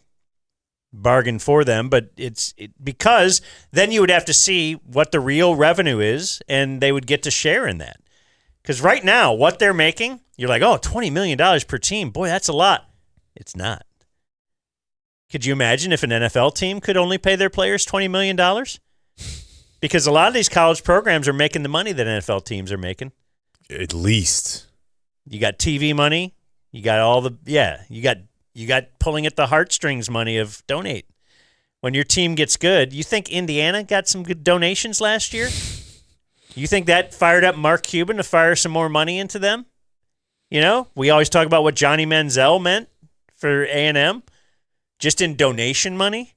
bargain for them. But because then you would have to see what the real revenue is, and they would get to share in that. Because right now, what they're making, you're like, oh, $20 million per team. Boy, that's a lot. It's not. Could you imagine if an NFL team could only pay their players $20 million? Because a lot of these college programs are making the money that NFL teams are making.
At least.
You got TV money. You got you got pulling at the heartstrings money of donate. When your team gets good, you think Indiana got some good donations last year? You think that fired up Mark Cuban to fire some more money into them? We always talk about what Johnny Manziel meant for A&M, just in donation money.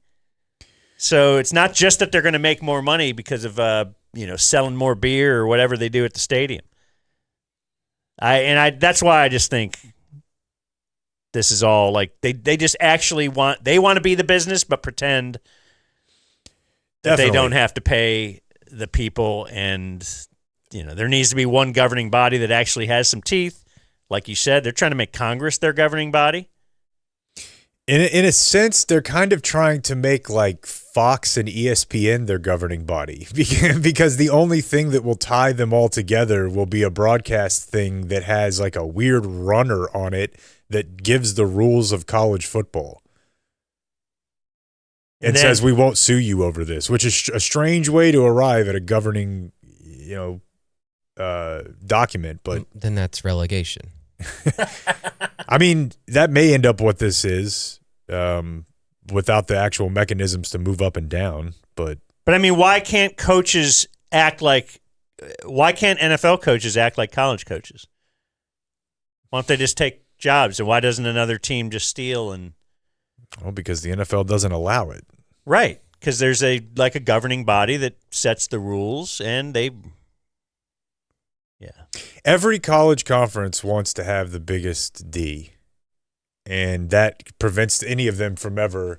So it's not just that they're going to make more money because of selling more beer or whatever they do at the stadium. That's why I just think this is all like they just actually want to be the business, but pretend that they don't have to pay the people, and there needs to be one governing body that actually has some teeth, Like you said, they're trying to make Congress their governing body.
In a sense, they're kind of trying to make like Fox and ESPN their governing body because the only thing that will tie them all together will be a broadcast thing that has like a weird runner on it that gives the rules of college football and says we won't sue you over this, which is a strange way to arrive at a governing, document. But
then that's relegation.
I mean, that may end up what this is without the actual mechanisms to move up and down. But
I mean, why can't NFL coaches act like college coaches? Why don't they just take jobs? And why doesn't another team just steal?
Well, because the NFL doesn't allow it.
Right, because there's a governing body that sets the rules, and they. Yeah.
Every college conference wants to have the biggest D, and that prevents any of them from ever,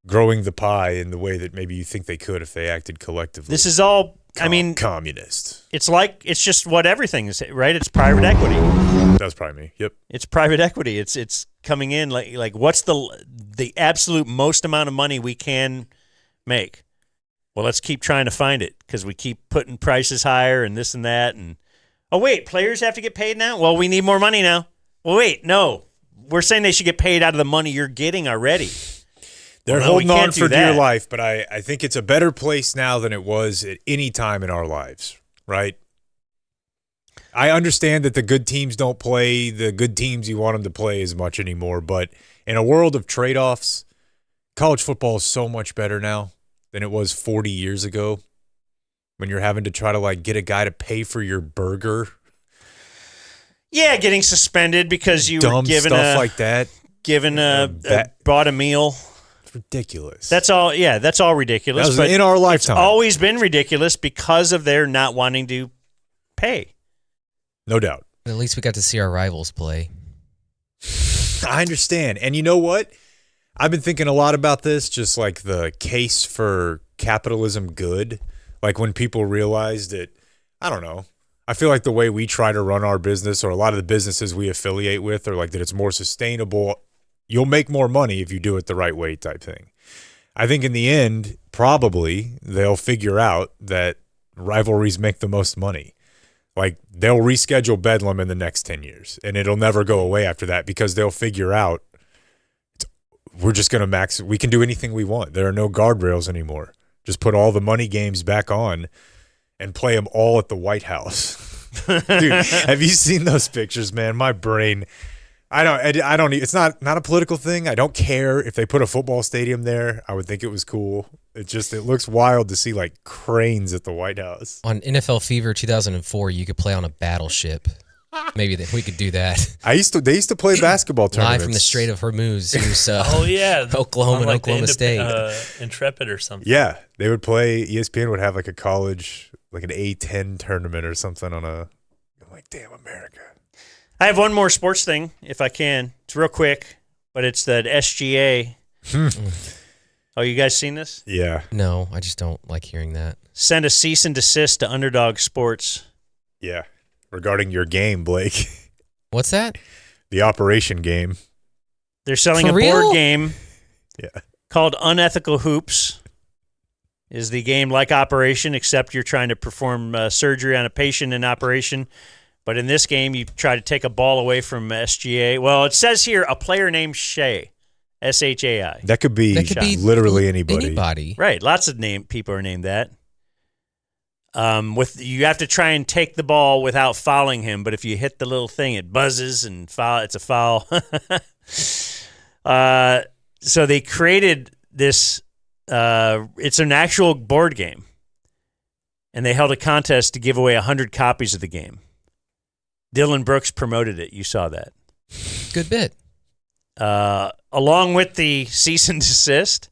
growing the pie in the way that maybe you think they could if they acted collectively.
This is all,
communist.
It's just what everything is, right? It's private equity.
That's probably me. Yep.
It's private equity. It's coming in like what's the absolute most amount of money we can make? Well, let's keep trying to find it because we keep putting prices higher and this and that. And oh, wait, players have to get paid now? Well, we need more money now. Well, wait, no. We're saying they should get paid out of the money you're getting already.
They're holding on for dear life, but I think it's a better place now than it was at any time in our lives, right? I understand that the good teams don't play the good teams you want them to play as much anymore, but in a world of trade-offs, college football is so much better now than it was 40 years ago when you're having to try to get a guy to pay for your burger.
Yeah, getting suspended because you were given
stuff like that.
Bought a meal.
It's ridiculous.
That's all. Yeah, that's all ridiculous.
That was in our lifetime.
It's always been ridiculous because of their not wanting to pay.
No doubt.
At least we got to see our rivals play.
I understand. And you know what? I've been thinking a lot about this, just like the case for capitalism good. Like when people realize that, I don't know, I feel like the way we try to run our business or a lot of the businesses we affiliate with are like that it's more sustainable. You'll make more money if you do it the right way type thing. I think in the end, probably they'll figure out that rivalries make the most money. Like they'll reschedule Bedlam in the next 10 years and it'll never go away after that because they'll figure out we're just going to we can do anything we want. There are no guardrails anymore. Just put all the money games back on and play them all at the White House. Dude, have you seen those pictures, man? My brain, I don't, it's not a political thing. I don't care if they put a football stadium there. I would think it was cool. It looks wild to see like cranes at the White House.
On NFL Fever 2004, you could play on a battleship. Maybe we could do that.
They used to play basketball tournaments.
Live from the Strait of Hormuz.
Oh, yeah.
Oklahoma and Oklahoma State.
Intrepid or something.
Yeah. They would play, ESPN would have like a college, like an A-10 tournament or something I'm like, damn, America.
I have one more sports thing, if I can. It's real quick, but it's that SGA. Oh, you guys seen this?
Yeah.
No, I just don't like hearing that.
Send a cease and desist to Underdog Sports.
Yeah. Regarding your game, Blake.
What's that?
The Operation game.
They're selling
For
a
real?
board game
Yeah.
called Unethical Hoops. Is the game like Operation, except you're trying to perform surgery on a patient in Operation. But in this game, you try to take a ball away from SGA. Well, it says here a player named Shea, S-H-A-I.
That could be literally anybody.
Right. Lots of people are named that. You have to try and take the ball without fouling him, but if you hit the little thing, it buzzes and it's a foul. So they created this. It's an actual board game, and they held a contest to give away 100 copies of the game. Dylan Brooks promoted it. You saw that.
Good bit.
Along with the cease and desist,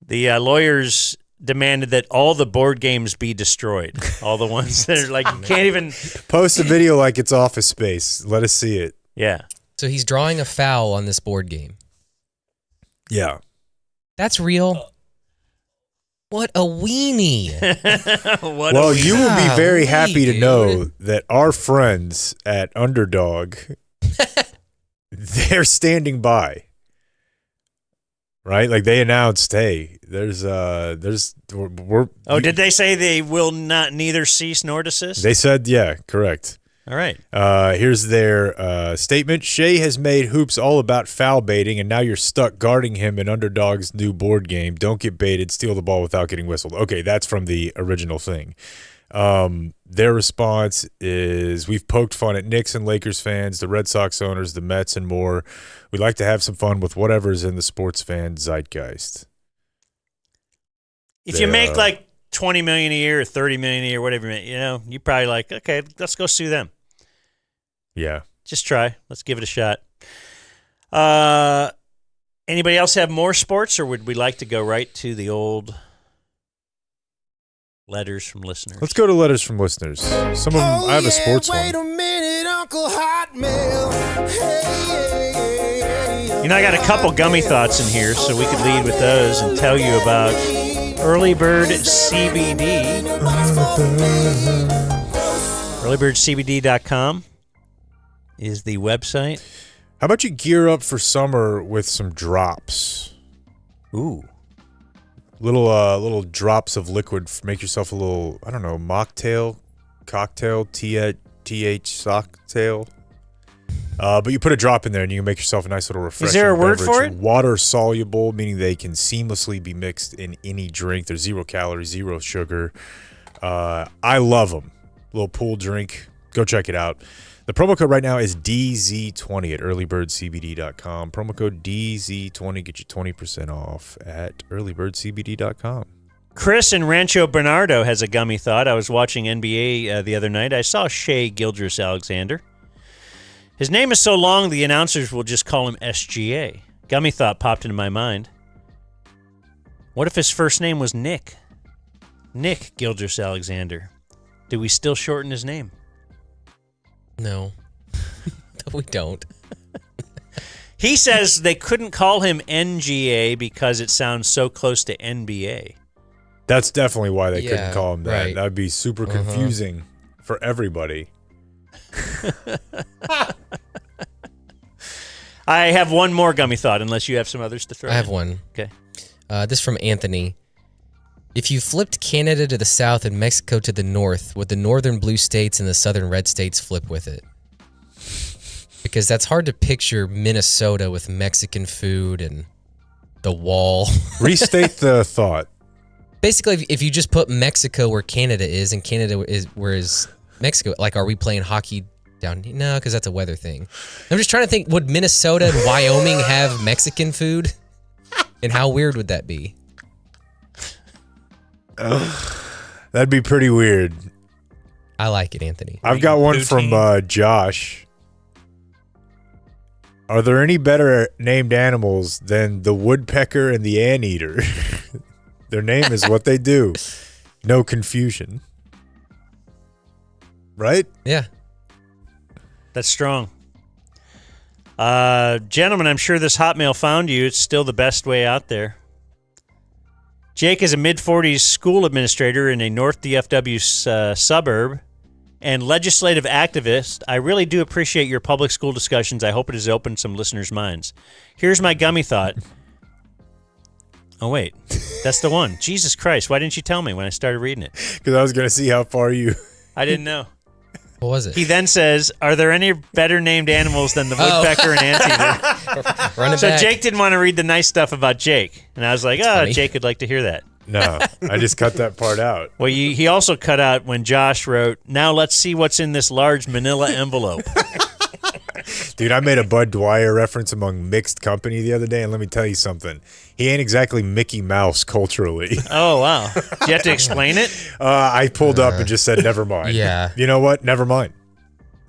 the lawyers demanded that all the board games be destroyed. All the ones that are like, you can't even...
Post a video like it's Office Space. Let us see it.
Yeah.
So he's drawing a foul on this board game.
Yeah.
That's real. What a weenie.
Well, you will be very happy to
dude.
know that our friends at Underdog, they're standing by. Right? Like they announced, hey, we're
did they say they will neither cease nor desist?
They said, yeah, correct.
All right.
Here's their statement. Shea has made hoops all about foul baiting, and now you're stuck guarding him in Underdog's new board game. Don't get baited. Steal the ball without getting whistled. Okay, that's from the original thing. Their response is, we've poked fun at Knicks and Lakers fans, the Red Sox owners, the Mets, and more. We'd like to have some fun with whatever's in the sports fan zeitgeist.
If you make like $20 million a year or $30 million a year, whatever, you're probably like, okay, let's go sue them.
Yeah.
Just try. Let's give it a shot. Anybody else have more sports, or would we like to go right to the old letters from listeners?
Let's go to letters from listeners. Some of them, I have a sports one.
Wait a minute, Uncle Hotmail.
I got a couple gummy thoughts in here, so we could lead with those and tell you about Early Bird CBD. EarlyBirdCBD.com is the website.
How about you gear up for summer with some drops?
Ooh.
Little drops of liquid. Make yourself a little, I don't know, mocktail, cocktail, TH socktail. But you put a drop in there and you can make yourself a nice little refreshing
Is there a word
beverage.
for it?
Water soluble, meaning they can seamlessly be mixed in any drink. There's 0 calories, 0 sugar. I love them. Little pool drink. Go check it out. The promo code right now is DZ20 at earlybirdcbd.com. Promo code DZ20 get you 20% off at earlybirdcbd.com.
Chris in Rancho Bernardo has a gummy thought. I was watching NBA the other night. I saw Shea Gilgeous-Alexander. His name is so long, the announcers will just call him SGA. Gummy thought popped into my mind. What if his first name was Nick? Nick Gilgeous-Alexander. Do we still shorten his name?
No. We don't.
He says they couldn't call him NGA because it sounds so close to NBA.
That's definitely why they couldn't call him that.
Right.
That would be super confusing for everybody.
I have one more gummy thought, unless you have some others to throw
I have
in.
one.
Okay.
This from Anthony. If you flipped Canada to the south and Mexico to the north, would the northern blue states and the southern red states flip with it? Because that's hard to picture Minnesota with Mexican food and the wall.
Restate the thought.
Basically, if you just put Mexico where Canada is and Canada is where is Mexico, like, are we playing hockey down here? No, because that's a weather thing. I'm just trying to think, would Minnesota and Wyoming have Mexican food? And how weird would that be?
That'd be pretty weird.
I like it, Anthony.
I've got one from Josh. Are there any better named animals than the woodpecker and the anteater? Their name is what they do. No confusion. Right?
Yeah.
That's strong. Gentlemen, I'm sure this Hotmail found you. It's still the best way out there. Jake is a mid-40s school administrator in a North DFW suburb and legislative activist. I really do appreciate your public school discussions. I hope it has opened some listeners' minds. Here's my gummy thought. Oh, wait. That's the one. Jesus Christ. Why didn't you tell me when I started reading it?
Because I was going to see how far you...
I didn't know.
What was it?
He then says, are there any better named animals than the woodpecker and anteater?
Run it
So
back.
Jake didn't want to read the nice stuff about Jake. And I was like,
funny.
Jake would like to hear that.
No, I just cut that part out.
Well, he also cut out when Josh wrote, now let's see what's in this large manila envelope.
Dude, I made a Bud Dwyer reference among mixed company the other day, and let me tell you something. He ain't exactly Mickey Mouse culturally.
Oh, wow. Do you have to explain it?
I pulled up and just said, never mind.
Yeah.
You know what? Never mind.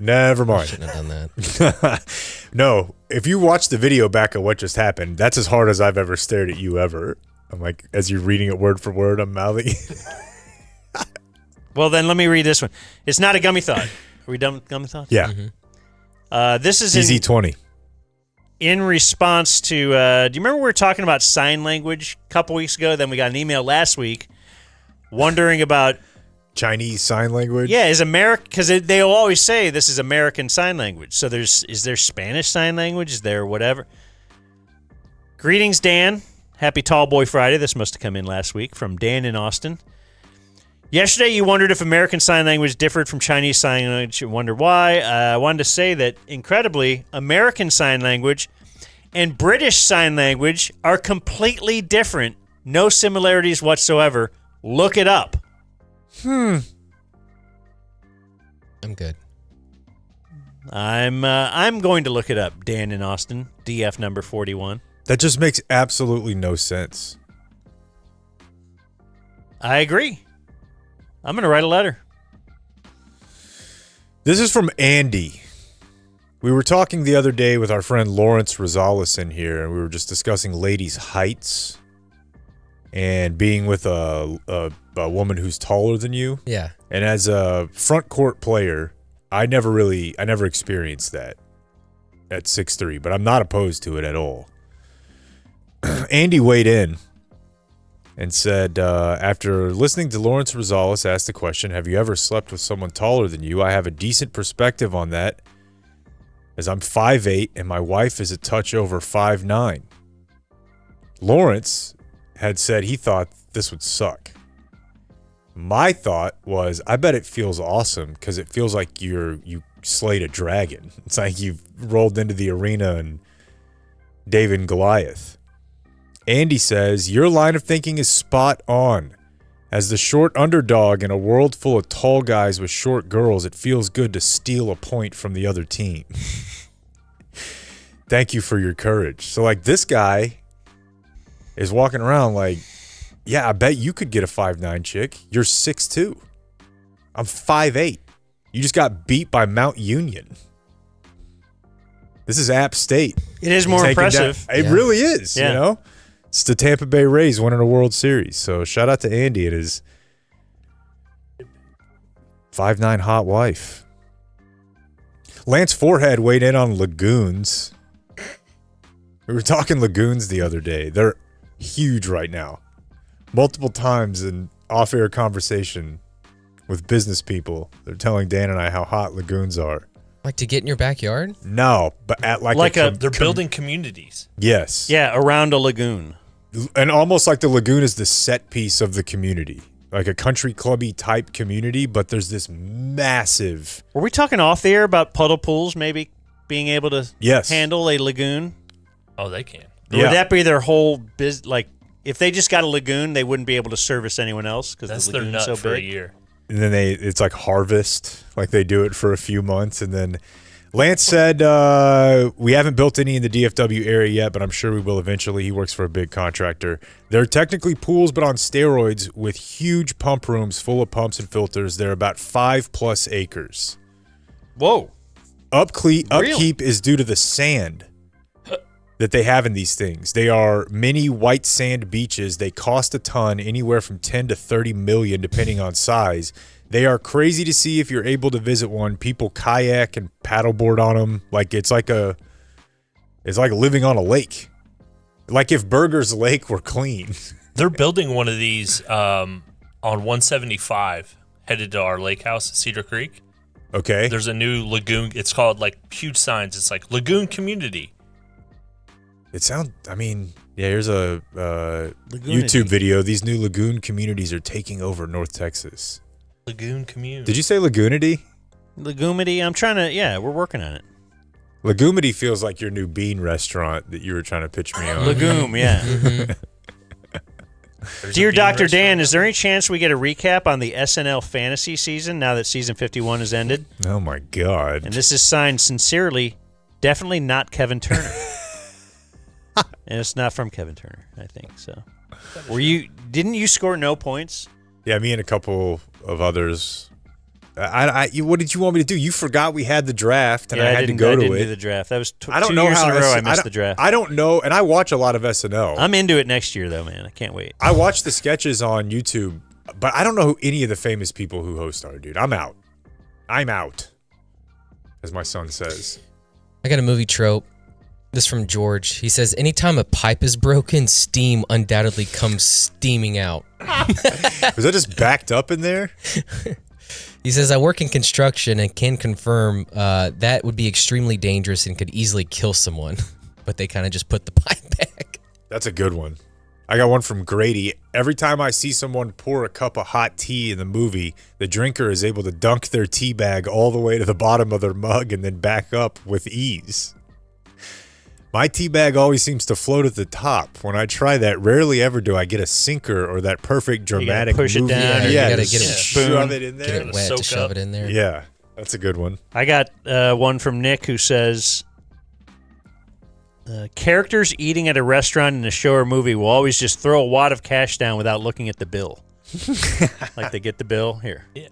Never mind.
Shouldn't have done that.
No, if you watch the video back of what just happened, that's as hard as I've ever stared at you ever. I'm like, as you're reading it word for word, I'm mouthing it.
Well, then let me read this one. It's not a gummy thought. Are we done with gummy thoughts?
Yeah.
This is
DZ20.
in response to, do you remember we were talking about sign language a couple weeks ago? Then we got an email last week wondering about
Chinese Sign Language.
Yeah, is America, because they'll always say this is American Sign Language. So is there Spanish Sign Language? Is there whatever? Greetings, Dan. Happy Tall Boy Friday. This must have come in last week from Dan in Austin. Yesterday, you wondered if American Sign Language differed from Chinese Sign Language. You wonder why. I wanted to say that, incredibly, American Sign Language and British Sign Language are completely different. No similarities whatsoever. Look it up.
I'm good.
I'm going to look it up. Dan in Austin, DF number 41.
That just makes absolutely no sense.
I agree. I'm going to write a letter.
This is from Andy. We were talking the other day with our friend Lawrence Rosales in here, and we were just discussing ladies' heights and being with a woman who's taller than you.
Yeah.
And as a front court player, I never experienced that at 6'3", but I'm not opposed to it at all. Andy weighed in and said, after listening to Lawrence Rosales ask the question, have you ever slept with someone taller than you? I have a decent perspective on that, as I'm 5'8", and my wife is a touch over 5'9". Lawrence had said he thought this would suck. My thought was, I bet it feels awesome, because it feels like you slayed a dragon. It's like you've rolled into the arena and David and Goliath. Andy says, your line of thinking is spot on. As the short underdog in a world full of tall guys with short girls, it feels good to steal a point from the other team. Thank you for your courage. So, like, this guy is walking around like, yeah, I bet you could get a 5'9" chick. You're 6'2". I'm 5'8". You just got beat by Mount Union. This is App State.
It is more impressive.
It really is, you know? It's the Tampa Bay Rays winning a World Series. So shout out to Andy and his 5'9" hot wife. Lance Forehead weighed in on lagoons. We were talking lagoons the other day. They're huge right now. Multiple times in off-air conversation with business people, they're telling Dan and I how hot lagoons are.
Like to get in your backyard?
No, but at
they're building communities.
Yes.
Yeah, around a lagoon.
And almost like the lagoon is the set piece of the community. Like a country clubby type community, but there's this massive...
Were we talking off the air about puddle pools maybe being able to handle a lagoon?
Oh, they can.
Would that be their whole business? Like, if they just got a lagoon, they wouldn't be able to service anyone else because the lagoon's so big.
For a year.
And then it's like harvest, like they do it for a few months. And then Lance said, we haven't built any in the DFW area yet, but I'm sure we will eventually. He works for a big contractor. They're technically pools, but on steroids with huge pump rooms full of pumps and filters. They're about 5+ acres.
Whoa.
Upkeep is due to the sand that they have in these things. They are mini white sand beaches. They cost a ton, anywhere from 10 to 30 million, depending on size. They are crazy to see if you're able to visit one. People kayak and paddleboard on them. Like it's like living on a lake. Like if Burger's Lake were clean.
They're building one of these on 175 headed to our lake house at Cedar Creek.
Okay.
There's a new lagoon. It's called like huge signs. It's like Lagoon Community.
Here's a YouTube video. These new lagoon communities are taking over North Texas.
Lagoon Community.
Did you say Lagoonity?
Lagoomity. I'm trying to, we're working on it.
Lagoomity feels like your new bean restaurant that you were trying to pitch me on.
Lagoon, yeah. Dear Dr. Dan, is there any chance we get a recap on the SNL fantasy season now that season 51 has ended?
Oh, my God.
And this is signed sincerely, definitely not Kevin Turner. And it's not from Kevin Turner, I think. So, didn't you score no points?
Yeah, me and a couple of others. What did you want me to do? You forgot we had the draft, and I had to go to it. I didn't
do the draft. That was
I don't
2
know
years
how
in a row I missed the draft.
I don't know, and I watch a lot of SNL.
I'm into it next year, though, man. I can't wait.
I watch the sketches on YouTube, but I don't know who any of the famous people who host are, dude. I'm out, as my son says.
I got a movie trope. This from George. He says, anytime a pipe is broken, steam undoubtedly comes steaming out.
Was that just backed up in there?
He says, I work in construction and can confirm that would be extremely dangerous and could easily kill someone. But they kind of just put the pipe back.
That's a good one. I got one from Grady. Every time I see someone pour a cup of hot tea in the movie, the drinker is able to dunk their tea bag all the way to the bottom of their mug and then back up with ease. My tea bag always seems to float at the top. When I try that, rarely ever do I get a sinker or that perfect dramatic
push it
movie.
down.
Yeah, you gotta
just
get it
shove it in there.
Get it wet to shove it in there.
Yeah, that's a good one.
I got one from Nick who says, characters eating at a restaurant in a show or movie will always just throw a wad of cash down without looking at the bill. Like they get the bill here.
Yeah.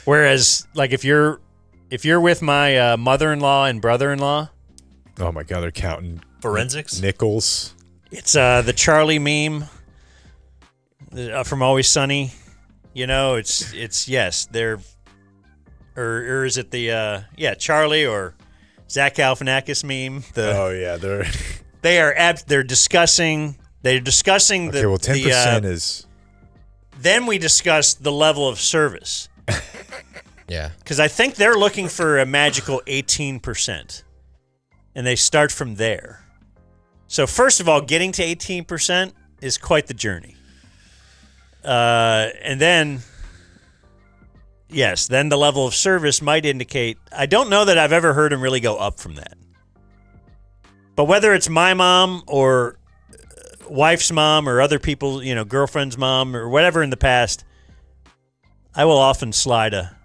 Whereas, like if you're with my mother-in-law and brother-in-law,
Oh my God, they're counting
Forensics?
nickels.
it's the Charlie meme from Always Sunny. You know, it's yes, they're or is it the Charlie or Zach Galifianakis meme?
Oh yeah, they're
They're discussing
okay. Well, 10% is.
Then we discuss the level of service.
Yeah.
Because I think they're looking for a magical 18%. And they start from there. So first of all, getting to 18% is quite the journey. And then, yes, then the level of service might indicate, I don't know that I've ever heard them really go up from that. But whether it's my mom or wife's mom or other people, girlfriend's mom or whatever in the past, I will often slide a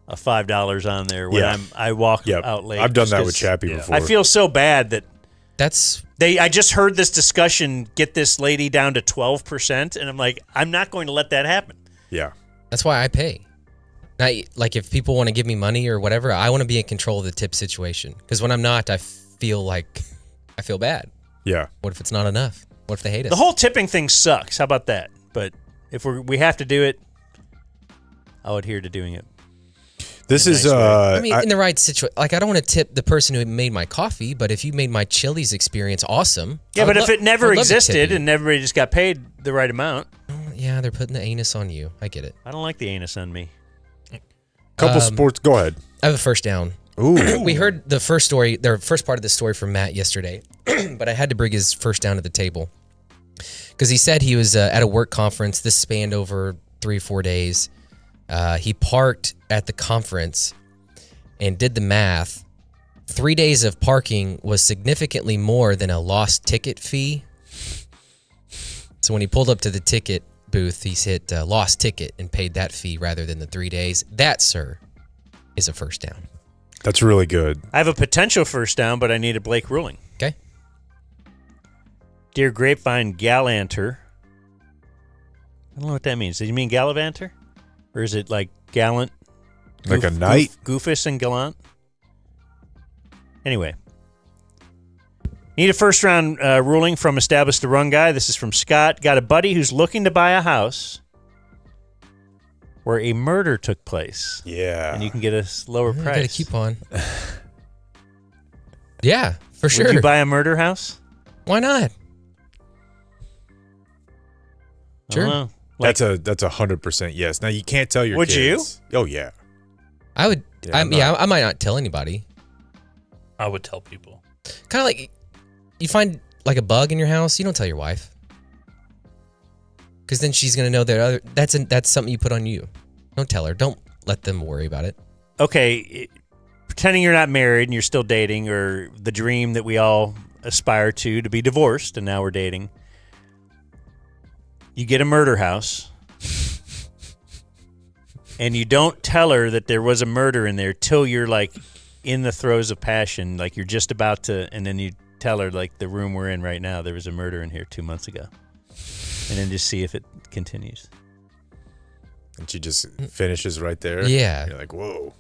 $5 on there when I walk out late.
I've done that with Chappie before.
I feel so bad that
That's
I just heard this discussion get this lady down to 12%, and I'm like, I'm not going to let that happen.
Yeah.
That's why I pay. Now, like if people want to give me money or whatever, I want to be in control of the tip situation. Because when I'm not, I feel bad.
Yeah.
What if it's not enough? What if they hate us?
The whole tipping thing sucks. How about that? But if we have to do it, I'll adhere to doing it.
This is
I mean, in the right situation. Like, I don't want to tip the person who made my coffee, but if you made my Chili's experience awesome.
Yeah, but if it never existed and everybody just got paid the right amount.
Yeah, they're putting the anus on you. I get it.
I don't like the anus on me.
Couple sports. Go ahead.
I have a first down.
Ooh.
We heard the first part of the story from Matt yesterday, but I had to bring his first down to the table because he said he was at a work conference. This spanned over 3 or 4 days. He parked at the conference and did the math. 3 days of parking was significantly more than a lost ticket fee. So when he pulled up to the ticket booth, he hit lost ticket and paid that fee rather than the 3 days. That, sir, is a first down.
That's really good.
I have a potential first down, but I need a Blake ruling.
Okay.
Dear Grapevine Gallanter. I don't know what that means. Did you mean Gallivanter? Or is it like gallant?
Like a knight?
Goofus and gallant? Anyway. Need a first round ruling from Established the Run Guy. This is from Scott. Got a buddy who's looking to buy a house where a murder took place.
Yeah.
And you can get a lower price.
Got a coupon. Yeah, for sure.
Would you buy a murder house?
Why not? Sure.
I don't know.
That's a 100% yes. Now you can't tell your
Would
kids. Oh yeah.
I would.
Yeah,
I might not tell anybody.
I would tell people.
Kind of like you find like a bug in your house, you don't tell your wife, because then she's gonna know that that's something you put on you. Don't tell her. Don't let them worry about it.
Okay, pretending you're not married and you're still dating, or the dream that we all aspire to be divorced, and now we're dating. You get a murder house, and you don't tell her that there was a murder in there till you're like in the throes of passion, like you're just about to, and then you tell her like the room we're in right now, there was a murder in here 2 months ago, and then just see if it continues.
And she just finishes right there.
Yeah.
You're like, whoa.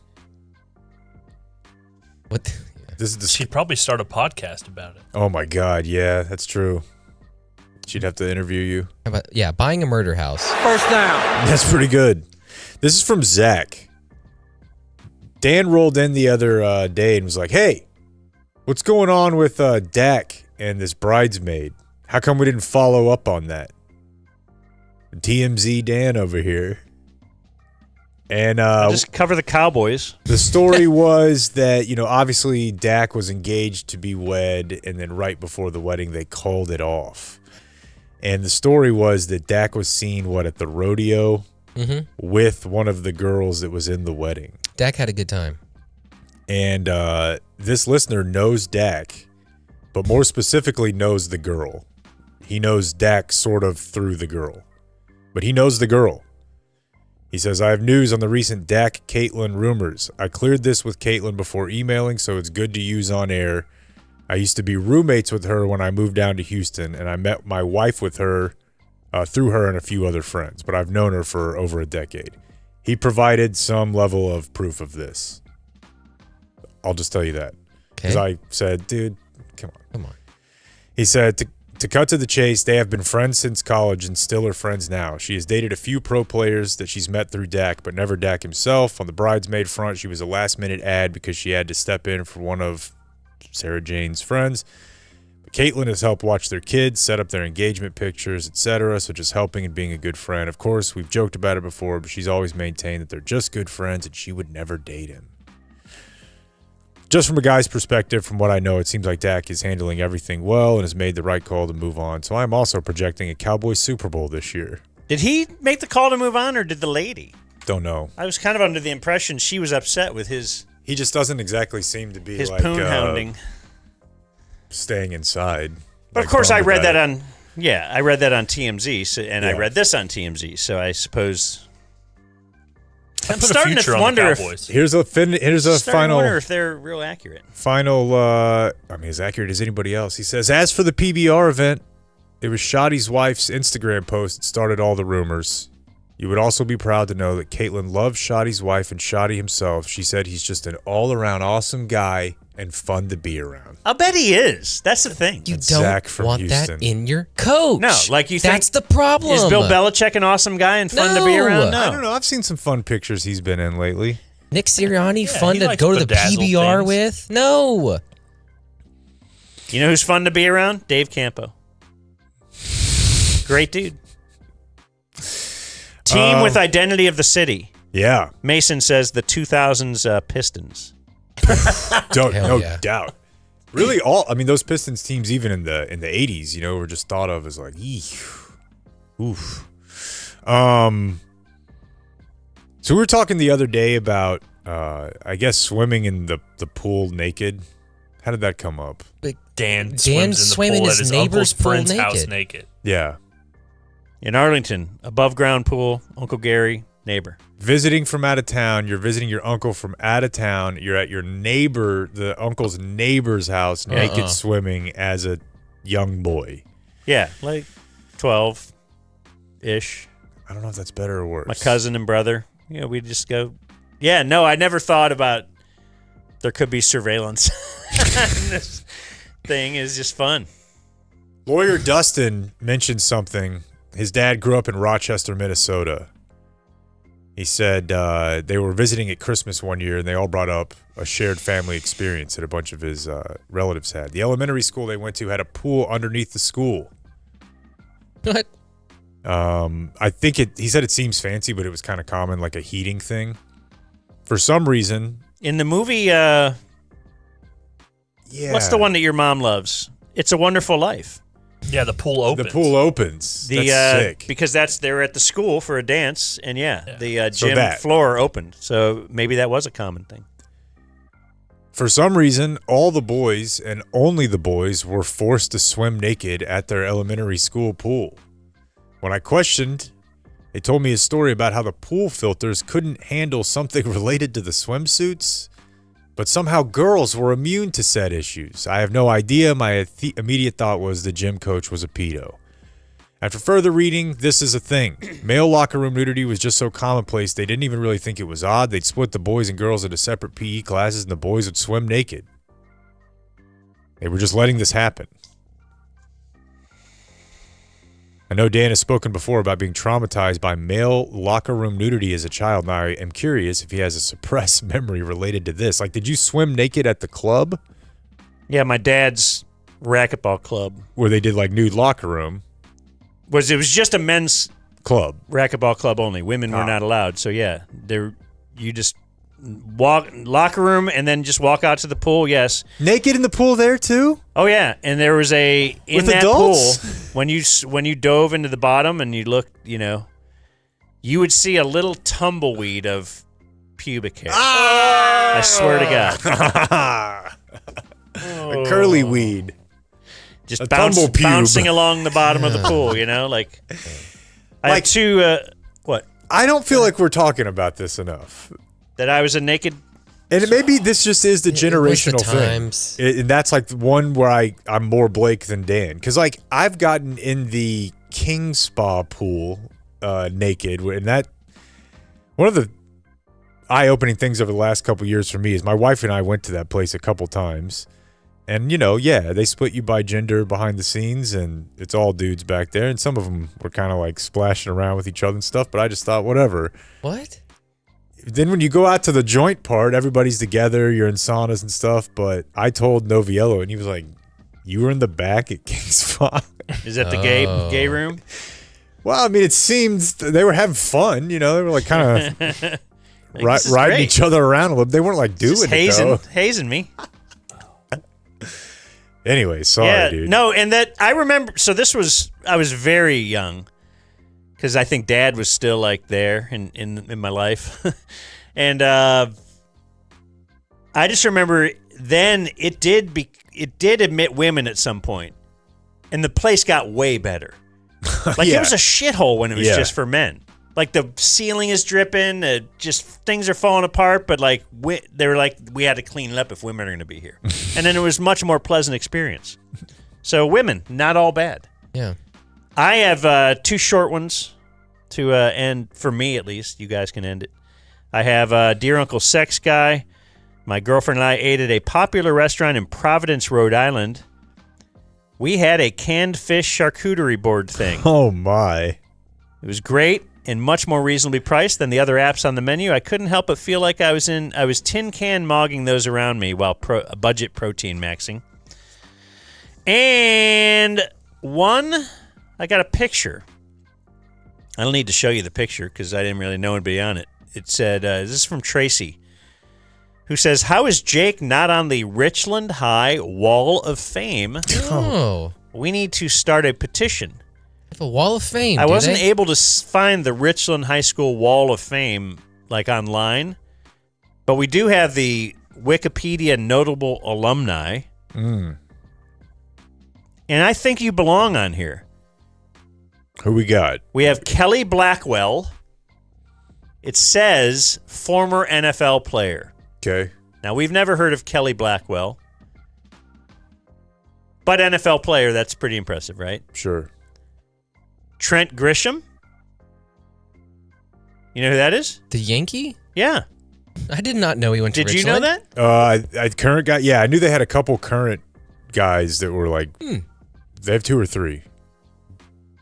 What?
This is
She'd probably start a podcast about it.
Oh my God, yeah, that's true. She'd have to interview you.
How about buying a murder house?
First down.
That's pretty good. This is from Zach. Dan rolled in the other day and was like, hey, What's going on with Dak and this bridesmaid? How come we didn't follow up on that? TMZ Dan over here. And
just cover the Cowboys.
the story was that, obviously Dak was engaged to be wed, and then right before the wedding, they called it off. And the story was that Dak was seen, at the rodeo with one of the girls that was in the wedding.
Dak had a good time.
And this listener knows Dak, but more specifically knows the girl. He knows Dak sort of through the girl, but he knows the girl. He says, I have news on the recent Dak-Caitlyn rumors. I cleared this with Caitlyn before emailing, so it's good to use on air. I used to be roommates with her when I moved down to Houston, and I met my wife with her through her and a few other friends, but I've known her for over a decade. He provided some level of proof of this. I'll just tell you that. Because I said, dude, come on. He said, to cut to the chase, they have been friends since college and still are friends now. She has dated a few pro players that she's met through Dak, but never Dak himself. On the bridesmaid front, she was a last-minute ad because she had to step in for one of Sarah Jane's friends. But Caitlyn has helped watch their kids, set up their engagement pictures, etc., so just helping and being a good friend. Of course, we've joked about it before, but she's always maintained that they're just good friends and she would never date him. Just from a guy's perspective, from what I know, it seems like Dak is handling everything well and has made the right call to move on. So I'm also projecting a Cowboys Super Bowl this year.
Did he make the call to move on, or did the lady?
Don't know.
I was kind of under the impression she was upset with his...
He just doesn't exactly seem to be
his
like
poon hounding.
Staying inside.
But of course, I read that on... Yeah, I read that on TMZ, I read this on TMZ, so I suppose... I'm starting to wonder if
here's a final.
Wonder if they're real accurate.
Final. As accurate as anybody else. He says, as for the PBR event, it was Shoddy's wife's Instagram post that started all the rumors. You would also be proud to know that Caitlyn loves Shoddy's wife and Shoddy himself. She said he's just an all-around awesome guy and fun to be around.
I'll bet he is. That's the thing.
You don't want
Houston.
That in your coach.
No, like you think.
That's the problem.
Is Bill Belichick an awesome guy and fun to be around? No.
I don't know. I've seen some fun pictures he's been in lately.
Nick Sirianni, fun to go to the PBR with? No.
You know who's fun to be around? Dave Campo. Great dude. Team with identity of the city.
Yeah.
Mason says the 2000s Pistons.
No doubt. Really, those Pistons teams, even in the 80s, were just thought of as like, oof. So we were talking the other day about, I guess, swimming in the pool naked. How did that come up?
Dan swims in the pool at his uncle's friend's house naked.
Yeah.
In Arlington, above ground pool, Uncle Gary, neighbor.
Visiting from out of town, you're visiting your uncle from out of town. You're at your neighbor, the uncle's neighbor's house, naked swimming as a young boy.
Yeah, like 12-ish.
I don't know if that's better or worse.
My cousin and brother. We just go. Yeah, no, I never thought about there could be surveillance. This thing is just fun.
Lawyer Dustin mentioned something. His dad grew up in Rochester, Minnesota. He said they were visiting at Christmas one year, and they all brought up a shared family experience that a bunch of his relatives had. The elementary school they went to had a pool underneath the school.
What?
I think he said it seems fancy, but it was kind of common, like a heating thing. For some reason.
In the movie, what's the one that your mom loves? It's a Wonderful Life.
Yeah, the pool opens.
The pool opens. That's sick.
Because they're at the school for a dance, and the gym floor opened. So maybe that was a common thing.
For some reason, all the boys and only the boys were forced to swim naked at their elementary school pool. When I questioned, they told me a story about how the pool filters couldn't handle something related to the swimsuits, but somehow girls were immune to said issues. I have no idea. My immediate thought was the gym coach was a pedo. After further reading, this is a thing. Male locker room nudity was just so commonplace they didn't even really think it was odd. They'd split the boys and girls into separate PE classes and the boys would swim naked. They were just letting this happen. I know Dan has spoken before about being traumatized by male locker room nudity as a child. Now, I am curious if he has a suppressed memory related to this. Like, did you swim naked at the club?
Yeah, my dad's racquetball club
where they did like nude locker room
was just a men's
club.
racquetball club only. Women were not allowed. So yeah, you just walk locker room and then just walk out to the pool. Yes,
Naked in the pool there too?
oh yeah, and there was in
With
that
adults?
pool when you dove into the bottom and you looked, you would see a little tumbleweed of pubic hair. I swear to God.
A curly weed.
Just
A tumble pube.
bouncing along the bottom of the pool, like I have two what?
I don't feel like we're talking about this enough.
That I was a naked.
And maybe this just is the
It was the
generational
times.
thing. And that's like the one where I'm more Blake than Dan. Because like I've gotten in the King Spa pool naked. And that, one of the eye-opening things over the last couple years for me is my wife and I went to that place a couple times. And, they split you by gender behind the scenes, and it's all dudes back there. And some of them were kind of like splashing around with each other and stuff, but I just thought, whatever.
What?
Then when you go out to the joint part, everybody's together, you're in saunas and stuff, but I told Noviello, and he was like, you were in the back at King's Spa?
Is that the gay room?
Well, I mean, it seems they were having fun, they were like kind of riding
great.
each other around a little. They weren't like doing
Just
it, though.
hazing me.
Anyway, sorry, dude.
No, and that I remember. So I was very young because I think Dad was still like there in my life, and I just remember then it did admit women at some point, and the place got way better. Like it was a shithole when it was just for men. Like the ceiling is dripping, just things are falling apart. But like they were like, we had to clean it up if women are going to be here, and then it was much more pleasant experience. So women, not all bad.
Yeah.
I have two short ones to end for me at least. You guys can end it. I have Dear Uncle Sex Guy. My girlfriend and I ate at a popular restaurant in Providence, Rhode Island. We had a canned fish charcuterie board thing.
Oh my!
It was great and much more reasonably priced than the other apps on the menu. I couldn't help but feel like I was tin can mogging those around me while budget protein maxing. And I got a picture. I don't need to show you the picture because I didn't really know anybody on it. It said, this is from Tracy, who says, how is Jake not on the Richland High Wall of Fame?
Oh.
We need to start a petition.
A Wall of Fame.
I wasn't able to find the Richland High School Wall of Fame like online, but we do have the Wikipedia notable alumni. And I think you belong on here.
Who we got?
We have Kelly Blackwell. It says former NFL player.
Okay.
Now, we've never heard of Kelly Blackwell, but NFL player, that's pretty impressive, right?
Sure.
Trent Grisham. You know who that is?
The Yankee?
Yeah.
I did not know he went to
Did you know
Richland.
that?
Current guy. Yeah, I knew they had a couple current guys that were like, they have 2 or 3,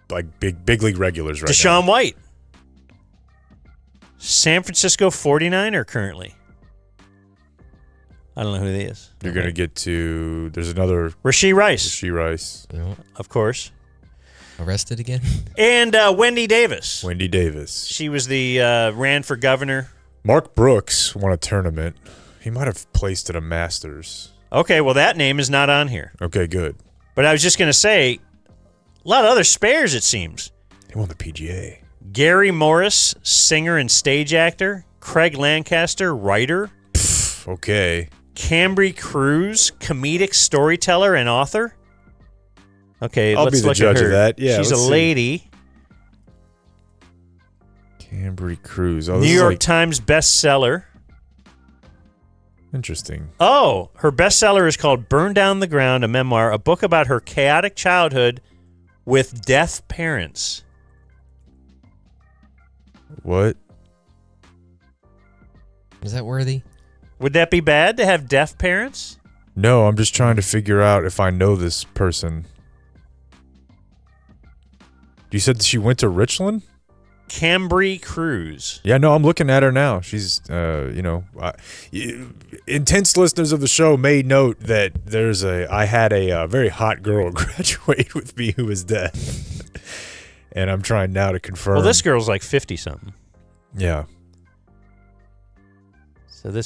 like big league regulars right now.
Deshaun White. San Francisco 49er currently. I don't know who he is.
You're going to get to, there's another.
Rasheed Rice.
Rasheed Rice.
No.
Of course.
Arrested again?
And Wendy Davis.
Wendy Davis.
She was the ran for governor.
Mark Brooks won a tournament. He might have placed at a Masters.
Okay, well, that name is not on here.
Okay, good.
But I was just going to say, a lot of other spares, it seems.
He won the PGA.
Gary Morris, singer and stage actor. Craig Lancaster, writer.
Okay.
Cambry Cruz, comedic storyteller and author. Okay,
I'll
let's
be the
look
judge
at her.
of that. Yeah,
She's a
let's see.
lady.
Cambry Cruz. Oh,
New York Times bestseller.
Interesting.
Oh, her bestseller is called Burn Down the Ground, a memoir, a book about her chaotic childhood with deaf parents.
What?
Is that worthy?
Would that be bad to have deaf parents?
No, I'm just trying to figure out if I know this person. You said she went to Richland?
Cambry Cruz.
Yeah, no, I'm looking at her now. She's, intense listeners of the show may note that I had a very hot girl graduate with me who was deaf. And I'm trying now to confirm.
Well, this girl's like 50-something.
Yeah.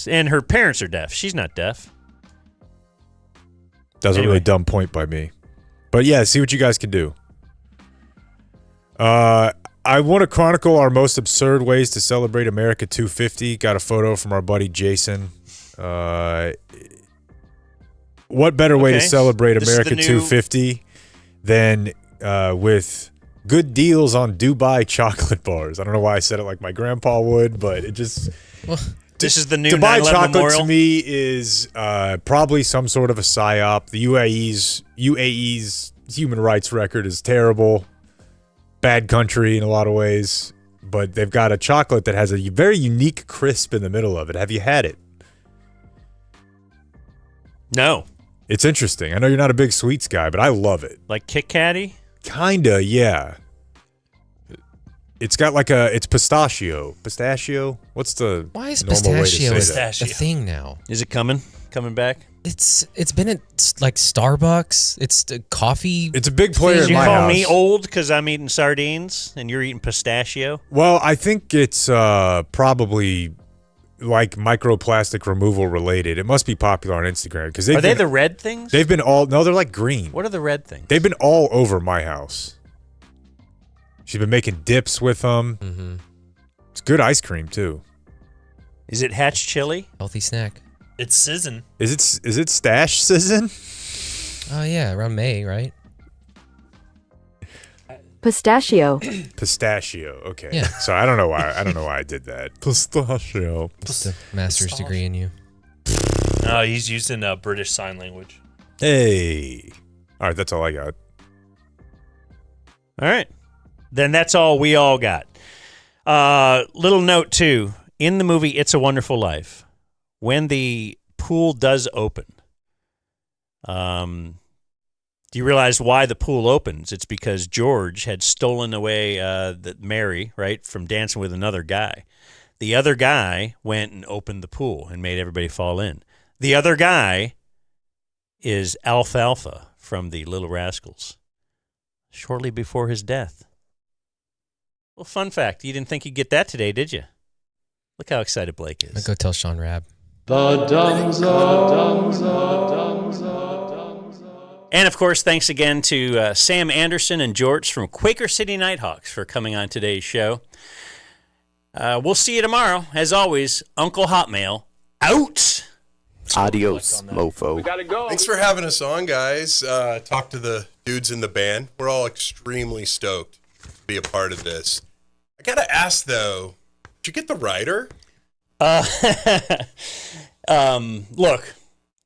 And her parents are deaf. She's not deaf.
That was a really dumb point by me. But yeah, see what you guys can do. I want to chronicle our most absurd ways to celebrate America 250. Got a photo from our buddy Jason. What better way to celebrate America 250 than with good deals on Dubai chocolate bars? I don't know why I said it like my grandpa would, but it just...
This is the new
Dubai
9/11
chocolate
memorial?
to me is probably some sort of a psyop. The UAE's human rights record is terrible. Bad country in a lot of ways. But they've got a chocolate that has a very unique crisp in the middle of it. Have you had it?
No.
It's interesting. I know you're not a big sweets guy, but I love it.
Like Kit Kat-y?
Kinda, yeah. It's got like it's pistachio. Pistachio? What's the
Why is
normal way to
pistachio
say that?
a thing now?
Is it coming back?
It's been at like Starbucks. It's coffee.
It's a big player in
You
my
call
house.
me old because I'm eating sardines and you're eating pistachio?
Well, I think it's probably like microplastic removal related. It must be popular on Instagram because
Are they the red things?
They've been they're like green.
What are the red things?
They've been all over my house. She's been making dips with them.
Mm-hmm.
It's good ice cream too.
Is it Hatch chili?
Healthy snack.
It's sizzin'.
Is it stash season?
Oh yeah, around May, right?
Pistachio.
Pistachio. Okay.
Yeah.
So I don't know why I did that. Pistachio.
Just a master's degree in you.
No, he's using British Sign Language.
Hey. All right, that's all I got.
All right. Then that's all we all got. Little note, too. In the movie It's a Wonderful Life, when the pool does open, do you realize why the pool opens? It's because George had stolen away Mary, right, from dancing with another guy. The other guy went and opened the pool and made everybody fall in. The other guy is Alfalfa from the Little Rascals, shortly before his death. Well, fun fact. You didn't think you'd get that today, did you? Look how excited Blake is.
I'll go tell Sean Rabb.
The Dumb Zone.
And, of course, thanks again to Sam Anderson and George from Quaker City Nighthawks for coming on today's show. We'll see you tomorrow. As always, Uncle Hotmail out.
Adios, mofo.
We gotta go.
Thanks for having us on, guys. Talk to the dudes in the band. We're all extremely stoked to be a part of this. I gotta ask, though, did you get the writer?
Look,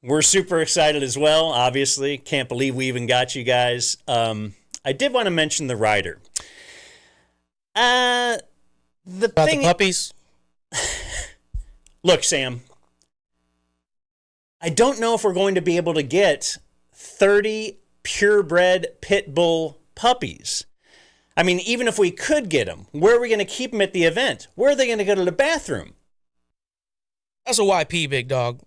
we're super excited as well, obviously. Can't believe we even got you guys. I did want to mention the writer.
About the puppies?
Look, Sam, I don't know if we're going to be able to get 30 purebred pit bull puppies. I mean, even if we could get them, where are we going to keep them at the event? Where are they going to go to the bathroom?
That's a YP, big dog.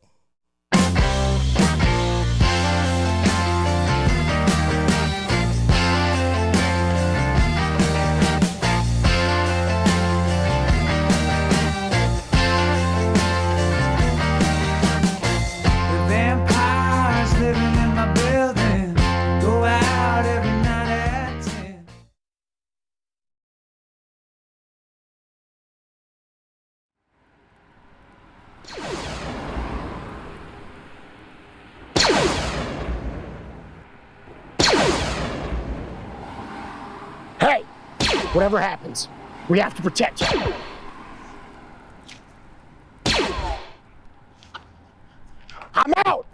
Hey, whatever happens, we have to protect you. I'm out.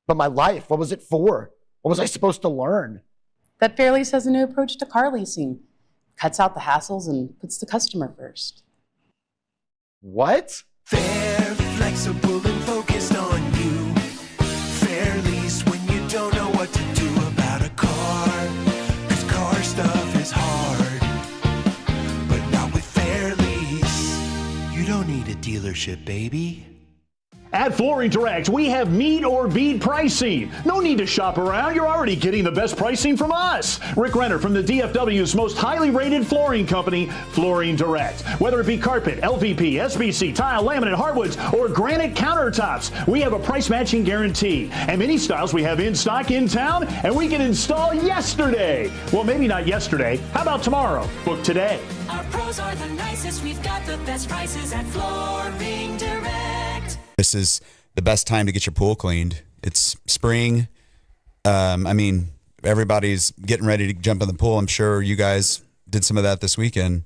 But my life, what was it for? What was I supposed to learn?
That Fairlease has a new approach to car leasing. Cuts out the hassles and puts the customer first.
What?
Fair, flexible, and focused on you. Fairlease when you don't know what to do about a car. 'Cause car stuff is hard. But not with Fairlease. You don't need a dealership, baby.
At Flooring Direct, we have meet or beat pricing. No need to shop around. You're already getting the best pricing from us. Rick Renner from the DFW's most highly rated flooring company, Flooring Direct. Whether it be carpet, LVP, SBC, tile, laminate, hardwoods, or granite countertops, we have a price matching guarantee. And many styles we have in stock in town, and we can install yesterday. Well, maybe not yesterday. How about tomorrow? Book today.
Our pros are the nicest. We've got the best prices at Flooring Direct.
This is the best time to get your pool cleaned. It's spring. I mean, everybody's getting ready to jump in the pool. I'm sure you guys did some of that this weekend.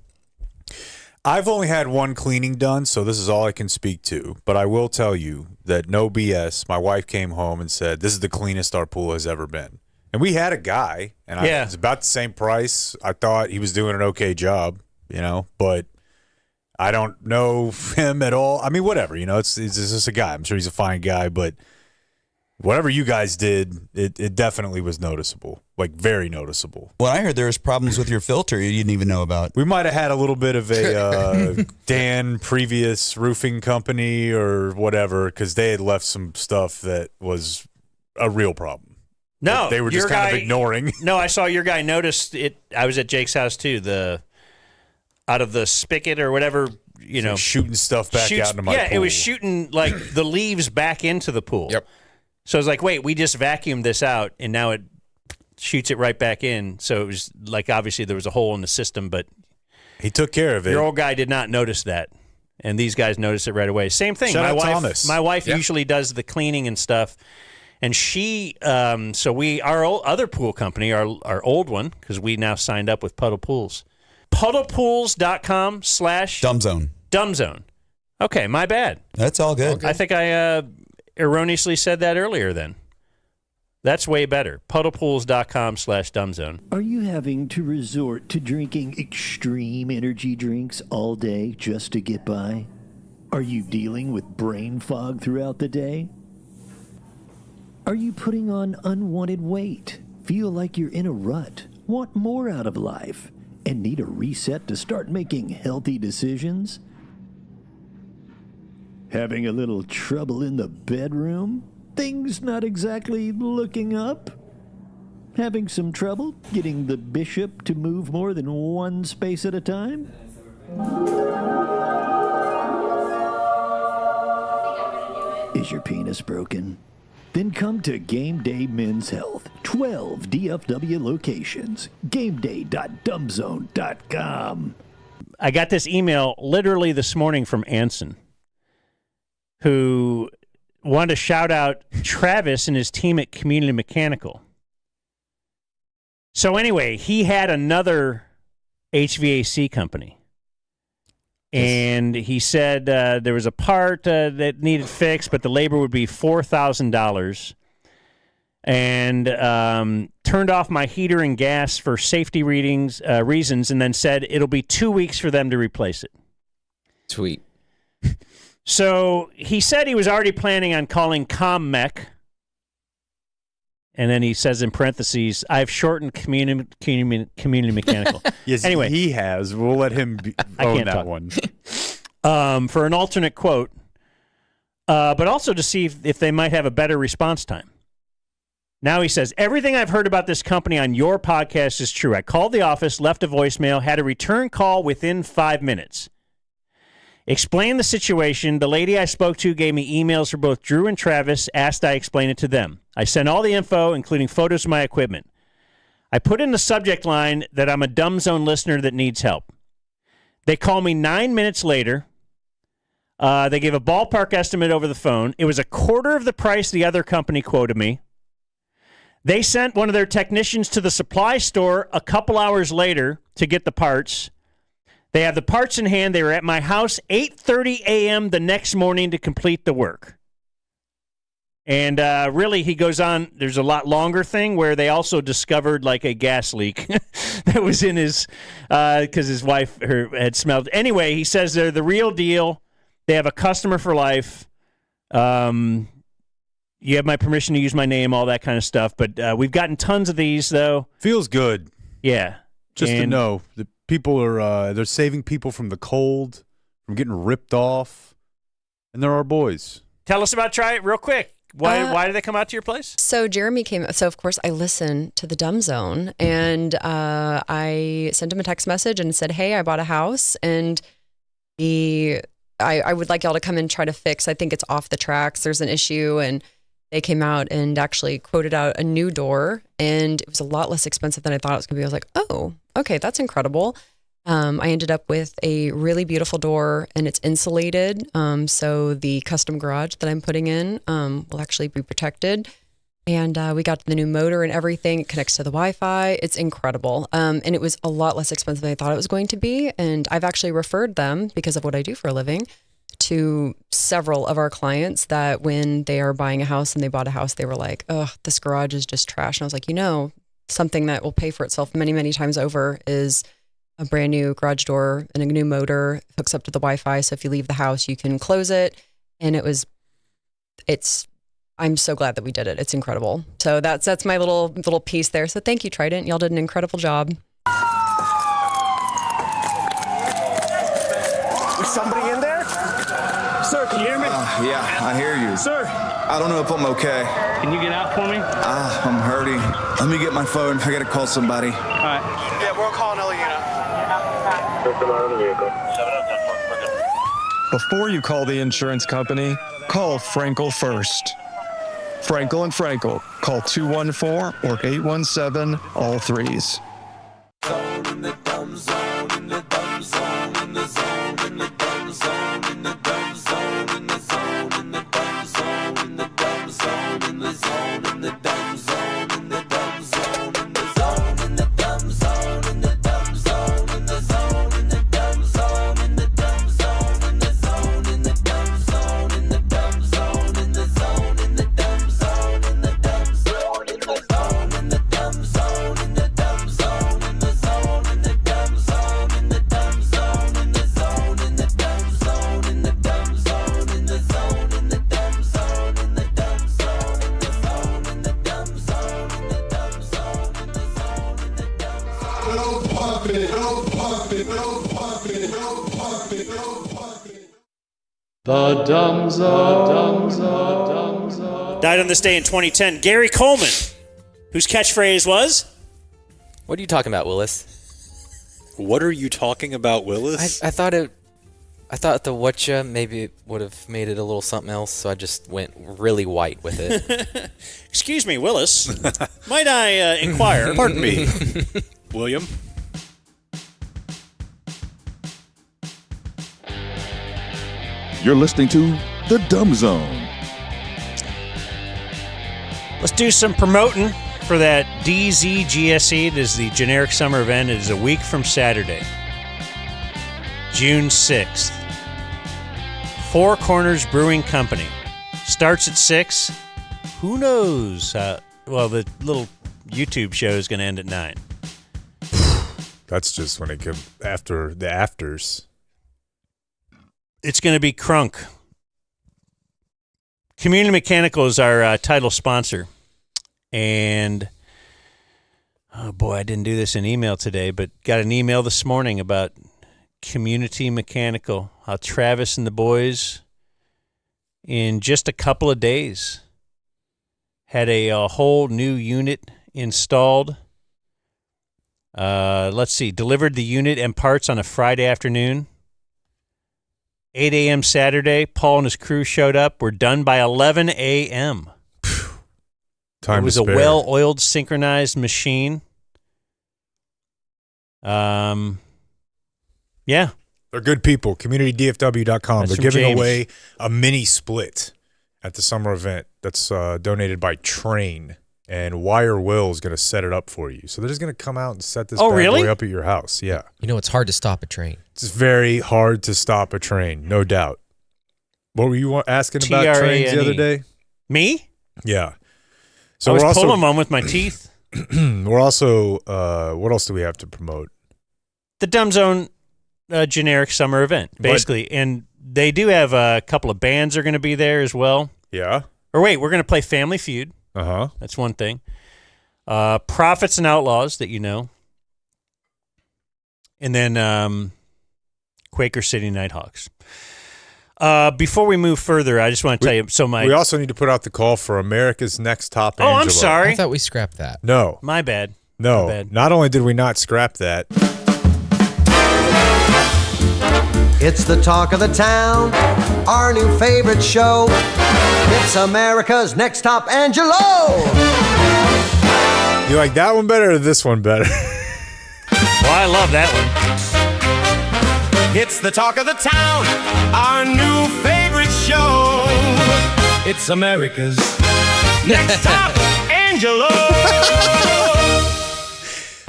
I've only had one cleaning done, so this is all I can speak to. But I will tell you that no BS. My wife came home and said, this is the cleanest our pool has ever been. And we had a guy, and it was about the same price. I thought he was doing an okay job, but I don't know him at all. I mean, whatever, it's just a guy. I'm sure he's a fine guy, but whatever you guys did, it definitely was noticeable, like very noticeable.
Well, I heard there was problems with your filter you didn't even know about.
We might have had a little bit of a previous roofing company or whatever, because they had left some stuff that was a real problem.
No,
they were just kind of ignoring.
No, I saw your guy noticed it. I was at Jake's house too. Out of the spigot or whatever,
shooting stuff back out into my pool.
Yeah, it was shooting like the leaves back into the pool.
Yep.
So I was like, wait, we just vacuumed this out and now it shoots it right back in. So it was like, obviously there was a hole in the system, but
he took care of it.
Your old guy did not notice that. And these guys noticed it right away. Same thing.
Shout out Thomas.
My wife usually does the cleaning and stuff. And she, our other pool company, our old one, because we now signed up with Puddle Pools. puddlepools.com/dumbzone. Dumbzone. Okay, my bad.
That's all good.
I think I erroneously said that earlier then. That's way better. puddlepools.com/dumbzone.
Are you having to resort to drinking extreme energy drinks all day just to get by? Are you dealing with brain fog throughout the day? Are you putting on unwanted weight? Feel like you're in a rut? Want more out of life? And need a reset to start making healthy decisions? Having a little trouble in the bedroom? Things not exactly looking up? Having some trouble getting the bishop to move more than one space at a time? Is your penis broken? Then come to Game Day Men's Health. 12 DFW locations. GameDay.dumbzone.com.
I got this email literally this morning from Anson, who wanted to shout out Travis and his team at Community Mechanical. So anyway, he had another HVAC company. And he said there was a part that needed fixed, but the labor would be $4,000. And turned off my heater and gas for safety reasons, and then said it'll be 2 weeks for them to replace it.
Sweet.
So he said he was already planning on calling CommMech. And then he says in parentheses, I've shortened community mechanical.
Yes,
anyway,
he has. We'll let him own that one.
For an alternate quote, but also to see if they might have a better response time. Now he says, everything I've heard about this company on your podcast is true. I called the office, left a voicemail, had a return call within 5 minutes. Explained the situation. The lady I spoke to gave me emails for both Drew and Travis, asked I explain it to them. I sent all the info, including photos of my equipment. I put in the subject line that I'm a Dumb Zone listener that needs help. They call me 9 minutes later. They gave a ballpark estimate over the phone. It was a quarter of the price the other company quoted me. They sent one of their technicians to the supply store a couple hours later to get the parts. They have the parts in hand. They were at my house 8:30 a.m. the next morning to complete the work. And really, he goes on, there's a lot longer thing where they also discovered like a gas leak that was in his, because his wife had smelled. Anyway, he says they're the real deal. They have a customer for life. You have my permission to use my name, all that kind of stuff. But we've gotten tons of these, though.
Feels good.
Yeah.
Just to know that people are they're saving people from the cold, from getting ripped off, and they're our boys.
Tell us about Try It real quick. Why did they come out to your place?
So Jeremy came. So of course I listened to the Dumb Zone, and I sent him a text message and said, "Hey, I bought a house, and I would like y'all to come and try to fix. I think it's off the tracks. There's an issue." And they came out and actually quoted out a new door, and it was a lot less expensive than I thought it was going to be. I was like, "Oh, okay, that's incredible." I ended up with a really beautiful door, and it's insulated. So the custom garage that I'm putting in will actually be protected. And we got the new motor and everything. It connects to the Wi-Fi. It's incredible. And it was a lot less expensive than I thought it was going to be. And I've actually referred them, because of what I do for a living, to several of our clients that when they are buying a house and they bought a house, they were like, "Oh, this garage is just trash." And I was like, something that will pay for itself many, many times over is a brand new garage door and a new motor. It hooks up to the Wi-Fi. So if you leave the house, you can close it. And I'm so glad that we did it. It's incredible. So that's my little piece there. So thank you, Trident. Y'all did an incredible job.
Is somebody in there? Sir, can you hear me?
Yeah, I hear you.
Sir.
I don't know if I'm okay.
Can you get out for me?
I'm hurting. Let me get my phone. I gotta call somebody.
All right. Yeah, we're calling Elena.
Before you call the insurance company, call Frankel first. Frankel and Frankel. Call 214 or 817 all threes.
The Dumb Zone.
Died on this day in 2010. Gary Coleman, whose catchphrase was,
What are you talking about, Willis?
What are you talking about, Willis?
I thought the whatcha maybe it would have made it a little something else, so I just went really white with it.
Excuse me, Willis. Might I inquire?
Pardon me, William.
You're listening to The Dumb Zone.
Let's do some promoting for that DZGSE. It is the generic summer event. It is a week from Saturday, June 6th. Four Corners Brewing Company. Starts at 6. Who knows? The little YouTube show is going to end at 9.
That's just when it comes after the afters.
It's going to be crunk. Community Mechanical is our title sponsor. And, oh boy, I didn't do this in email today, but got an email this morning about Community Mechanical. How Travis and the boys, in just a couple of days, had a whole new unit installed. Let's see, delivered the unit and parts on a Friday afternoon. 8 a.m. Saturday, Paul and his crew showed up. We're done by 11 a.m.
Time
it was
to
a
spare.
well-oiled, synchronized machine. Yeah.
They're good people. CommunityDFW.com.
That's
They're
from
giving
James.
away a mini split at the summer event that's donated by Train. And Wire Will is going to set it up for you. So they're just going to come out and set this bad boy up at your house. Yeah.
You know, it's hard to stop a train.
It's very hard to stop a train, no doubt. What were you asking about trains the other day?
Me?
Yeah.
I was pulling one with my teeth.
We're also, what else do we have to promote?
The Dumb Zone generic summer event, basically. And they do have a couple of bands are going to be there as well.
Yeah.
Or wait, we're going to play Family Feud.
Uh-huh.
That's one thing. Prophets and Outlaws that you know. And then Quaker City Nighthawks. Before we move further, I just want to tell you. So
we also need to put out the call for America's Next Top
Oh,
Angelo.
I'm sorry.
I thought we scrapped that.
No.
My bad.
No.
My bad.
Not only did we not scrap that.
It's the talk of the town, our new favorite show. It's America's Next Top Angelo.
You like that one better or this one better?
Well, I love that one.
It's the talk of the town, our new favorite show. It's America's Next Top Angelo.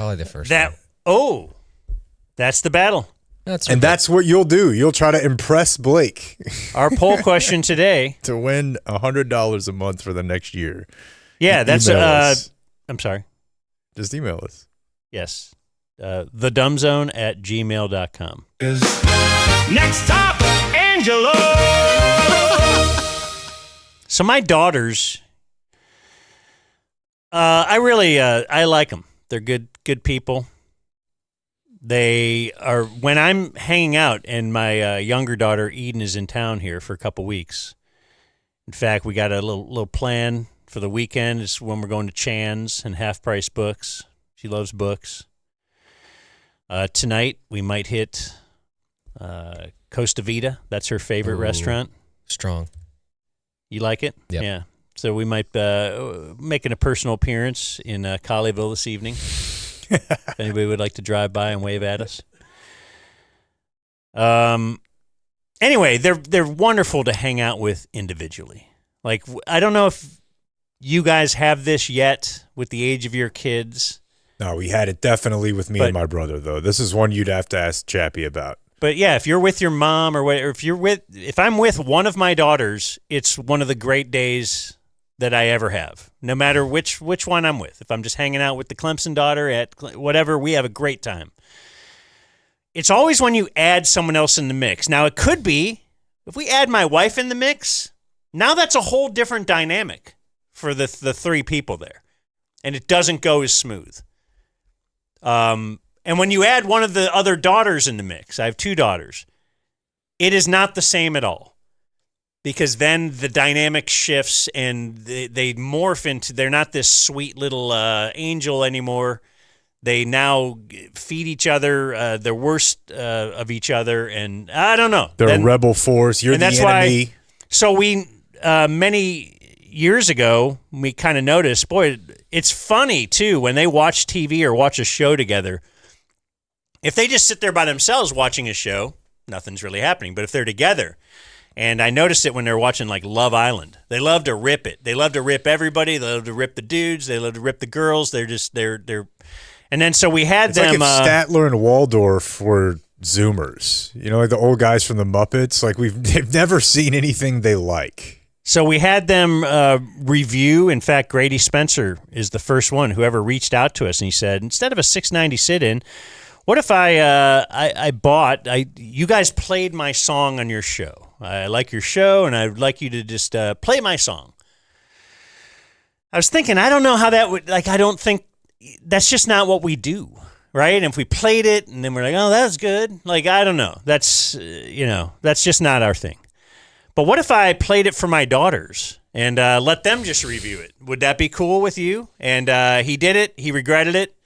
I like the first
one. Oh, that's the battle.
That's what you'll do. You'll try to impress Blake.
Our poll question today.
To win $100 a month for the next year.
Yeah, that's
Email us.
I'm sorry.
Just email us.
Yes. thedumbzone@gmail.com.
Next Top Angelo.
So my daughters, I really I like them. They're good people. They are, when I'm hanging out and my younger daughter Eden is in town here for a couple weeks. In fact, we got a little plan for the weekend. It's when we're going to Chan's and Half Price Books. She loves books. Tonight we might hit Costa Vida. That's her favorite restaurant.
Strong.
You like it?
Yep.
Yeah. So we might making a personal appearance in Colleyville this evening. If anybody would like to drive by and wave at us. Anyway, they're wonderful to hang out with individually. Like, I don't know if you guys have this yet with the age of your kids.
No, we had it definitely with me and my brother, though. This is one you'd have to ask Chappie about.
But yeah, if you're with your mom or if I'm with one of my daughters, it's one of the great days that I ever have, no matter which one I'm with. If I'm just hanging out with the Clemson daughter at whatever, we have a great time. It's always when you add someone else in the mix. Now, it could be, if we add my wife in the mix, now that's a whole different dynamic for the three people there. And it doesn't go as smooth. And when you add one of the other daughters in the mix, I have two daughters, it is not the same at all. Because then the dynamic shifts and they morph into, they're not this sweet little angel anymore. They now feed each other the worst of each other, and I don't know.
They're a rebel force. You're the enemy.
So we, many years ago, we kind of noticed, boy, it's funny, too, when they watch TV or watch a show together. If they just sit there by themselves watching a show, nothing's really happening. But if they're together, and I noticed it when they're watching like Love Island. They love to rip it. They love to rip everybody. They love to rip the dudes. They love to rip the girls. They're and then so we had
it's
them.
Like if Statler and Waldorf were Zoomers, you know, like the old guys from the Muppets. Like they've never seen anything they like.
So we had them review. In fact, Grady Spencer is the first one who ever reached out to us, and he said, instead of a $6.90 sit-in, what if you guys played my song on your show? I like your show, and I'd like you to just play my song. I was thinking, I don't know how that would, I don't think, that's just not what we do, right? And if we played it, and then we're like, oh, that was good. I don't know. That's, that's just not our thing. But what if I played it for my daughters and let them just review it? Would that be cool with you? And he did it. He regretted it.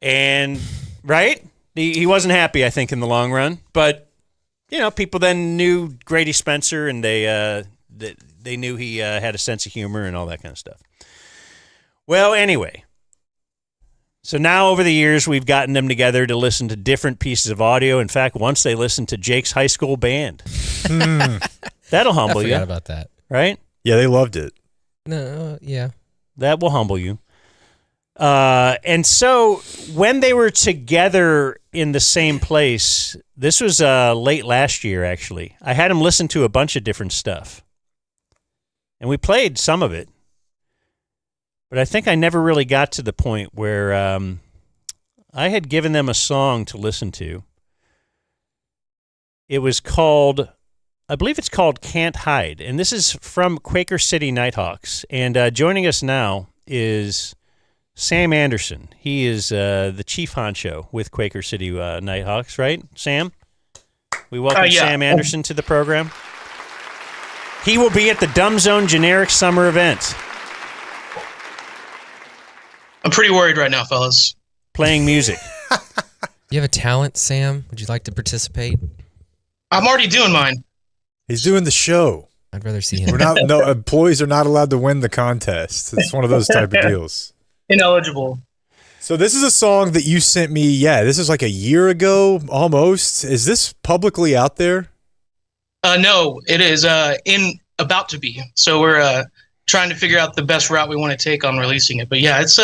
And, right? He wasn't happy, I think, in the long run. But, people then knew Grady Spencer, and they knew he had a sense of humor and all that kind of stuff. Well, anyway. So now over the years, we've gotten them together to listen to different pieces of audio. In fact, once they listened to Jake's high school band. That'll humble you.
I forgot about that.
Right?
Yeah, they loved it.
No, yeah.
That will humble you. And so when they were together in the same place, this was late last year, actually. I had them listen to a bunch of different stuff. And we played some of it. but I think I never really got to the point where I had given them a song to listen to. It was called, I believe it's called Can't Hide, and this is from Quaker City Nighthawks. And joining us now is Sam Anderson. He is the chief honcho with Quaker City Nighthawks, right, Sam? We welcome Sam Anderson to the program. He will be at the Dumb Zone Generic Summer Event.
I'm pretty worried right now, fellas.
Playing music.
You have a talent, Sam? Would you like to participate?
I'm already doing mine.
He's doing the show.
I'd rather see him.
Employees are not allowed to win the contest. It's one of those type of deals.
Ineligible.
So this is a song that you sent me. Yeah, this is like a year ago, almost. Is this publicly out there?
No, it is about to be. So we're trying to figure out the best route we want to take on releasing it. But yeah, it's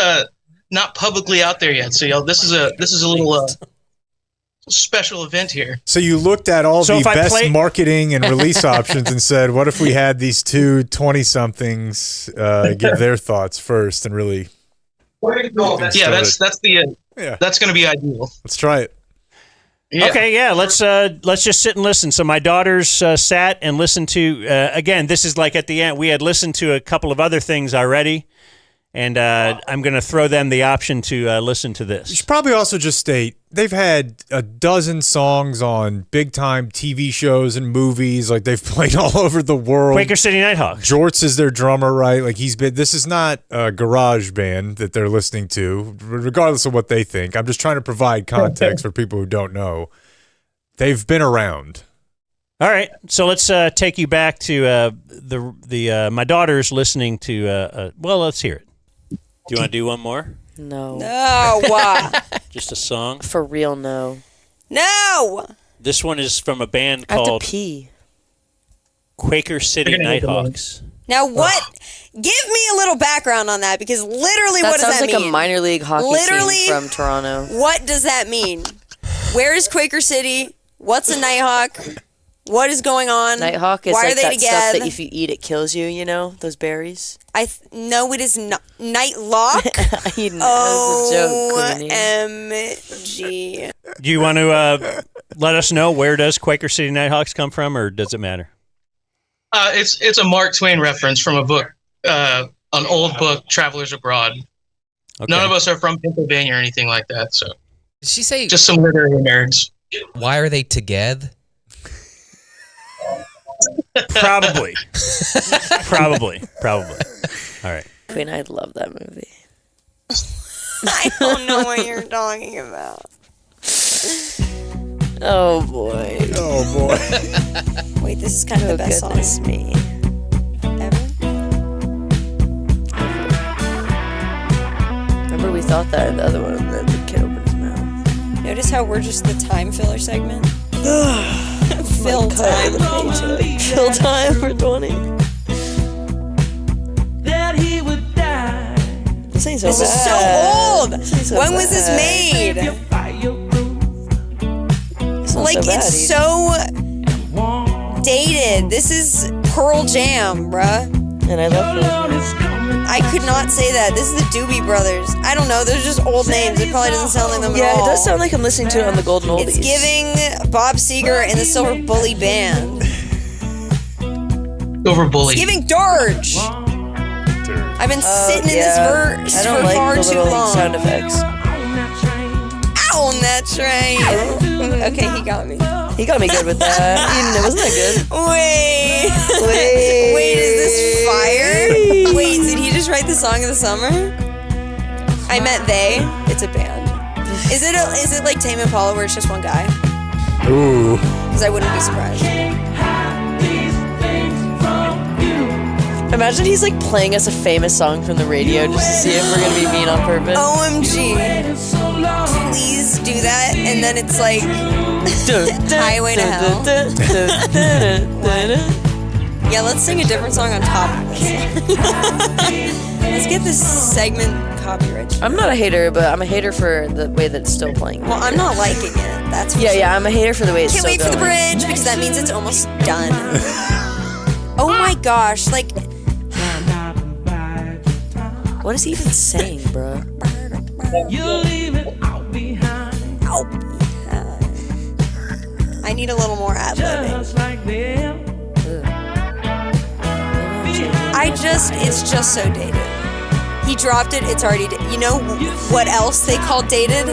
not publicly out there yet. So this is a little special event here.
So you looked at all the best marketing and release options and said, what if we had these two 20-somethings give their thoughts first and really...
Yeah, that's going to be ideal.
Let's try it.
Yeah.
Okay, yeah, let's just sit and listen. So my daughters sat and listened to, again, this is like at the end, we had listened to a couple of other things already, and I'm going to throw them the option to listen to this.
You should probably also just state, they've had a dozen songs on big-time TV shows and movies. Like, they've played all over the world.
Quaker City Nighthawks.
Jorts is their drummer, right? Like, this is not a garage band that they're listening to, regardless of what they think. I'm just trying to provide context for people who don't know. They've been around.
All right, so let's take you back to my daughters listening to, well, let's hear it. Do you want to do one more?
No.
No.
Just a song?
For real, no.
No.
This one is from a band
I have
called
to pee.
Quaker City Nighthawks.
Now what? Give me a little background on that, because literally,
That
what does that
sounds like
mean?
a minor league hockey
Literally,
team from Toronto.
What does that mean? Where is Quaker City? What's a Nighthawk? What is going on?
Nighthawk is
Why
like
are they
that
together?
stuff that if you eat, it kills you, you know? Those berries.
No, it is not. Nightlock? OMG.
Do you want to let us know, where does Quaker City Nighthawks come from, or does it matter?
It's a Mark Twain reference from a book, an old book, Travelers Abroad.
Okay.
None of us are from Pennsylvania or anything like that. So
did she say
just some literary nerds?
Why are they together?
Probably. Probably. All right.
Queen, I love that movie.
I don't know what you're talking about.
Oh boy.
Oh boy.
Wait, this is kind of the best
goodness
song
me.
ever.
Remember we thought that in the other one, that the kid opened his mouth.
Notice how we're just the time filler segment? Fill time.
Fill time for 20. This ain't so
This is so old. When was this made? Like, it's so dated. This is Pearl Jam, bruh.
And I love her.
I could not say that. This is the Doobie Brothers. I don't know. They're just old names. It probably doesn't sound like them at all.
Yeah, it does sound like I'm listening to it on the Golden Oldies.
It's giving Bob Seger and the Silver Bully Band.
Silver Bully.
It's giving Dirge. I've been sitting in this verse
I don't
for
like
far
the
too
little
long.
sound effects.
On that train. Okay, he got me.
He got me good with that. Wasn't that good?
Wait, is this fire? Wait, did he just write the song of the summer? I meant they. It's a band. Is it like Tame Impala where it's just one guy?
Ooh.
Because I wouldn't be surprised.
Imagine he's like playing us a famous song from the radio just to see if we're gonna be mean on purpose.
OMG. Please do that, and then it's like Highway to Hell. Yeah, let's sing a different song on top of this. Let's get this segment copyright.
I'm not a hater, but I'm a hater for the way that it's still playing.
Well, I'm not liking it. That's for sure.
Yeah, I'm a hater for the way it's
Can't
still
wait for the
going.
bridge, because that means it's almost done. Oh my gosh, like...
What is he even saying, bro?
You'll leave it all behind.
I need a little more ad-libbing.
Just like them.
It's just so dated. He dropped it, it's already, you know what else they call dated?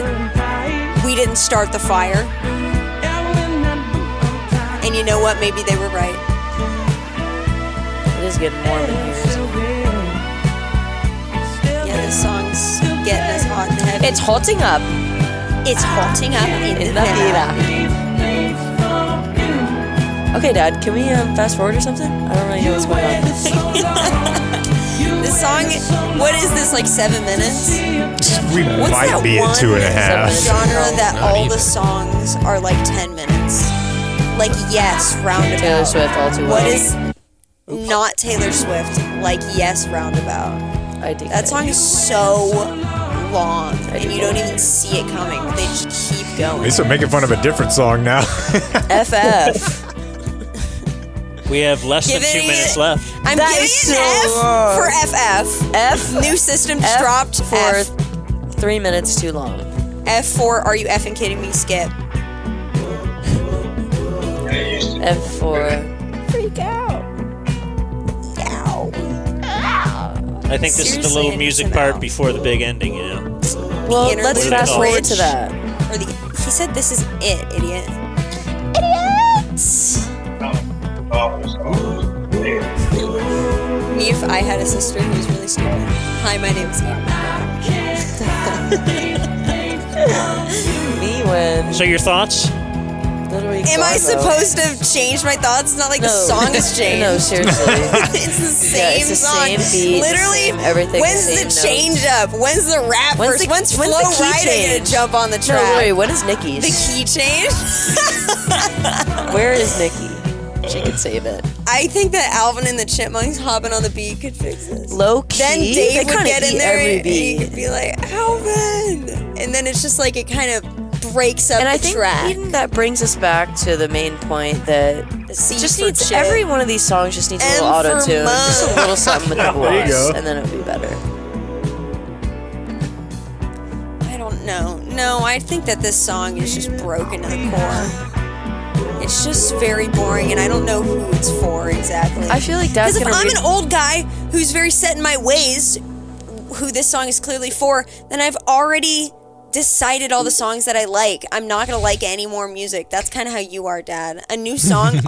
We didn't start the fire. And you know what? Maybe they were right.
It is getting warm in here.
Yeah, this song's getting us hot and heavy.
It's hotting up.
It's hotting up in the
vida. Okay, Dad, can we fast forward or something? I don't really know what's going on.
This song, what is this, like 7 minutes?
We might be at 2.5.
Genre that all the songs are like 10 minutes. Like Yes, Roundabout.
Taylor Swift, All Too Well.
What is not Taylor Swift, like Yes, Roundabout?
I think
that song is so long, and you don't even see it coming. They just keep going.
At least they're making fun of a different song now.
FF.
We have less than 2 minutes left.
I'm
That
giving
is
it an
so
F
long.
for FF.
F.
New system
F
dropped
for
F.
3 minutes too long.
F for Are you effing kidding me? Skip.
F for
Freak out. Ow.
I think this is the
Seriously,
little
I need
music
some
part
out.
before the big ending, you know?
Well,
interlude
let's fast forward to
bridge.
that.
Or the, he said this is it, idiot. Idiots! Me if I had a sister who was really stupid. Hi, my name's
Me when
So your thoughts?
literally.
Am I
Garbo.
supposed to have changed my thoughts? It's not like the song has changed.
No, seriously.
It's the same
it's the
song.
same beat,
Literally,
the same everything,
when's
the
the
same
change
notes.
up? When's the rap
When's
verse?
the-
When's
when's
Flo
the key
Rida gonna
change?
jump on the
No,
track?
wait, when is Nikki's?
The key change?
Where is Nikki? She could save it.
I think that Alvin and the Chipmunks hopping on the beat could fix this.
Low key.
Then
They
Dave would
kinda
get in
eat
there
every
and he
beat.
could be like, Alvin! And then it's just like it kind of breaks up
And
the
I think
track.
even that brings us back to the main point that
C
just
for
needs
chip.
every one of these songs just needs a little
M for
auto tune,
mug.
just a little something with the
There you
voice,
go.
and then it'll be better.
I don't know. No, I think that this song is just broken to the core. It's just very boring, and I don't know who it's for exactly.
I feel like that's
Because if
gonna
I'm
read-
an old guy who's very set in my ways, who this song is clearly for, then I've already decided all the songs that I like. I'm not gonna like any more music. That's kind of how you are, Dad. A new song,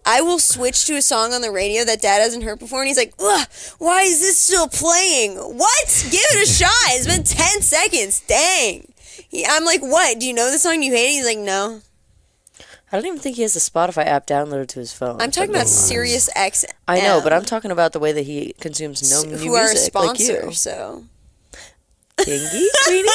I will switch to a song on the radio that Dad hasn't heard before, and he's like, ugh, why is this still playing? What? Give it a shot. It's been 10 seconds. Dang. I'm like, what? Do you know the song you hate? He's like, no.
I don't even think he has the Spotify app downloaded to his phone.
I'm talking about Sirius XM.
I know, but I'm talking about the way that he consumes no new
who are a
music, like
sponsor,
you.
so
Kingy, sweetie?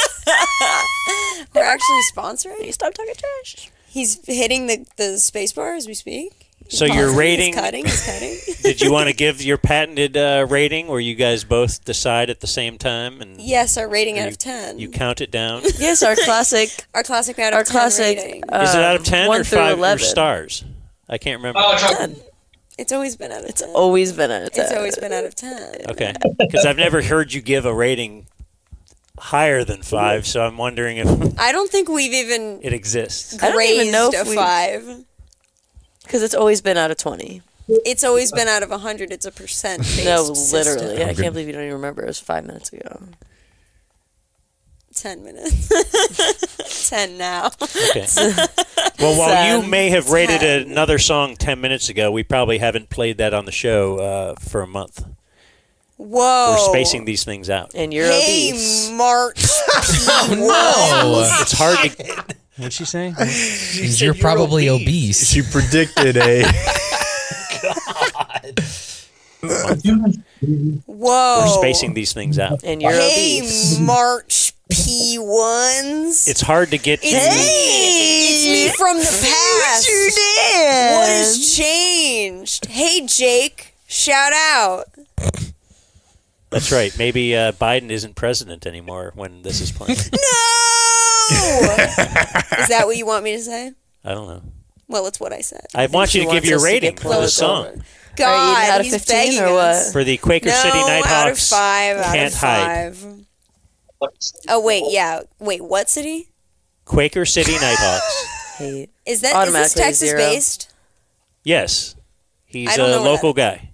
we're actually sponsoring.
Stop talking trash.
He's hitting the space bar as we speak.
So your rating,
He's cutting.
did you want to give your patented rating where you guys both decide at the same time? And
Yes, our rating
or
out
you-
of 10.
You count it down?
Yes, our classic.
Our classic out
Our
of 10
classic.
rating.
Is it out of 10
1
or
through
5 or
11.
stars? I can't remember.
10.
It's always been out of 10.
Always been out of 10.
It's always been out of 10.
Okay. Because I've never heard you give a rating higher than 5, so I'm wondering if
I don't think we've even
it exists.
I don't even know
raised
if
a
we-
5.
Because it's always been out of 20.
It's always been out of 100. It's a percent based
No,
system.
literally. I can't believe you don't even remember. It was 5 minutes ago.
10 minutes. 10 now.
Okay. Well, while you
10.
may have rated another song 10 minutes ago, we probably haven't played that on the show for a month.
Whoa.
We're spacing these things out.
And you're
Hey,
obese.
March.
It's hard to... What's she saying?
You're probably obese.
She predicted a.
Whoa.
We're spacing these things out.
And you're
Hey,
obese.
March P1s.
It's hard to get
It's
to...
me. It's me from the past. What has changed? Hey, Jake. Shout out.
That's right. Maybe Biden isn't president anymore when this is playing.
No! Is that what you want me to say?
I don't know.
Well, it's what I said.
I want you to give your rating for the song.
God,
out of
he's
15
begging
or what?
us.
For the Quaker
No,
City Nighthawks.
out of 5. Out
Can't
of
hide.
5. Oh wait, yeah. Wait, what city?
Quaker City Nighthawks.
Hate.
Is this
Automatically
Texas
0.
based?
Yes. He's
I don't know
a
where
local guy.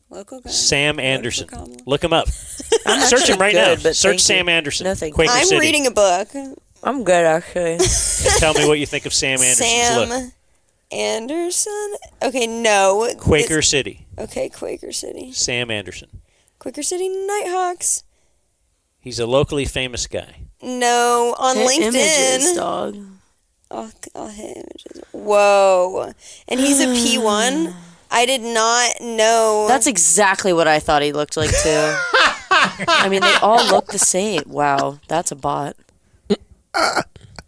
Local guy.
Sam Anderson. Look him up.
I'm
Search him
actually
right
good,
now.
but
Search
thank you.
Sam Anderson.
No, thank you.
Quaker
I'm
City.
reading a book.
I'm good, actually.
And tell me what you think of Sam Anderson's look.
Sam Anderson? Okay, no.
Quaker City.
Okay, Quaker City.
Sam Anderson.
Quaker City Nighthawks.
He's a locally famous guy.
No, on
Hit
LinkedIn.
Images, dog.
I'll hit images. Whoa. And he's a P1? I did not know.
That's exactly what I thought he looked like, too. I mean, they all look the same. Wow, that's a bot.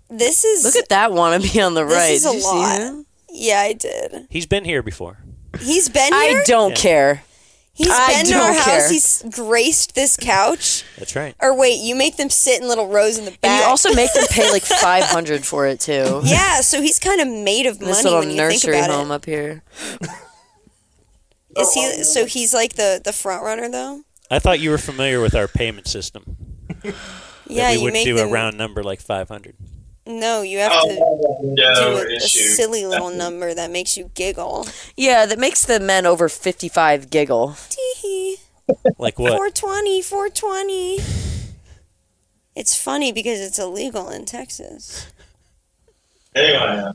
This is.
Look at that wannabe on the right.
This is
Did
a
you see
lot.
him?
Yeah, I did.
He's been here before.
He's been here?
I don't care.
He's
I
been in our
don't
house.
care.
He's graced this couch.
That's right.
Or wait, you make them sit in little rows in the back.
And you also make them pay like $500 for it, too.
Yeah, so he's kind of made of
This
money
little
when you think
nursery
about
home
it.
up here.
Is he? So he's like the front runner though.
I thought you were familiar with our payment system.
Yeah,
that we
you
wouldn't
make
do
them.
a round number like 500.
No, you have to do a silly little number that makes you giggle.
Yeah, that makes the men over 55 giggle.
Tee-hee.
Like what?
420. It's funny because it's illegal in Texas.
Anyway.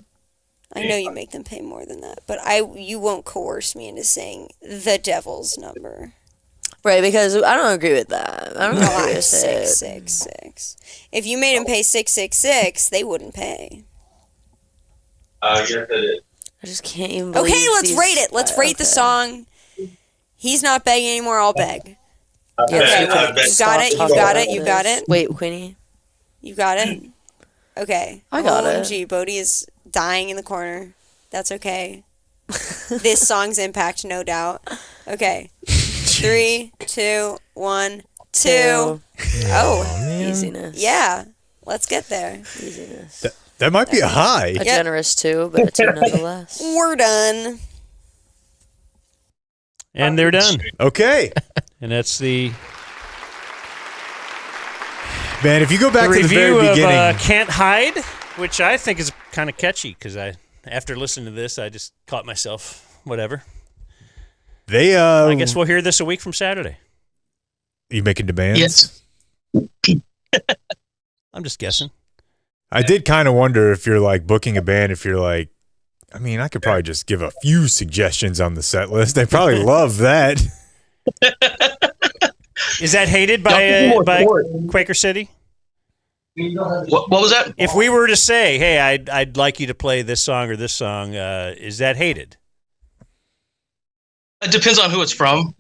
I know you make them pay more than that, but you won't coerce me into saying the devil's number.
Right, because I don't agree with that. I don't agree with it.
666. If you made them pay 666, they wouldn't pay.
Yes, it is.
I just can't even believe
Okay, let's
these-
rate it. Let's rate the song. He's not begging anymore. I'll beg. Okay,
bet.
you got it. You got it. You got it.
Wait, Queenie.
You got it. Okay.
I got it.
OMG, Bodhi is dying in the corner. That's okay. This song's impact, no doubt. Okay. 3, 2, 1, 2. Oh,
easiness.
Yeah. Let's get there.
Easiness.
That might be a high.
A generous 2, but a 2 nonetheless.
We're done.
And they're done.
Okay.
And that's the
Man, if you go back to the
review
very
of
beginning.
Can't Hide, which I think is kind of catchy because after listening to this, I just caught myself, whatever. I guess we'll hear this a week from Saturday.
You making demands?
Yes.
I'm just guessing.
I did kind of wonder if you're like booking a band, if you're like, I mean, I could probably just give a few suggestions on the set list. They probably love that.
Is that hated by Quaker City?
What was that?
If we were to say, hey, I'd like you to play this song or this song, is that hated?
It depends on who it's from.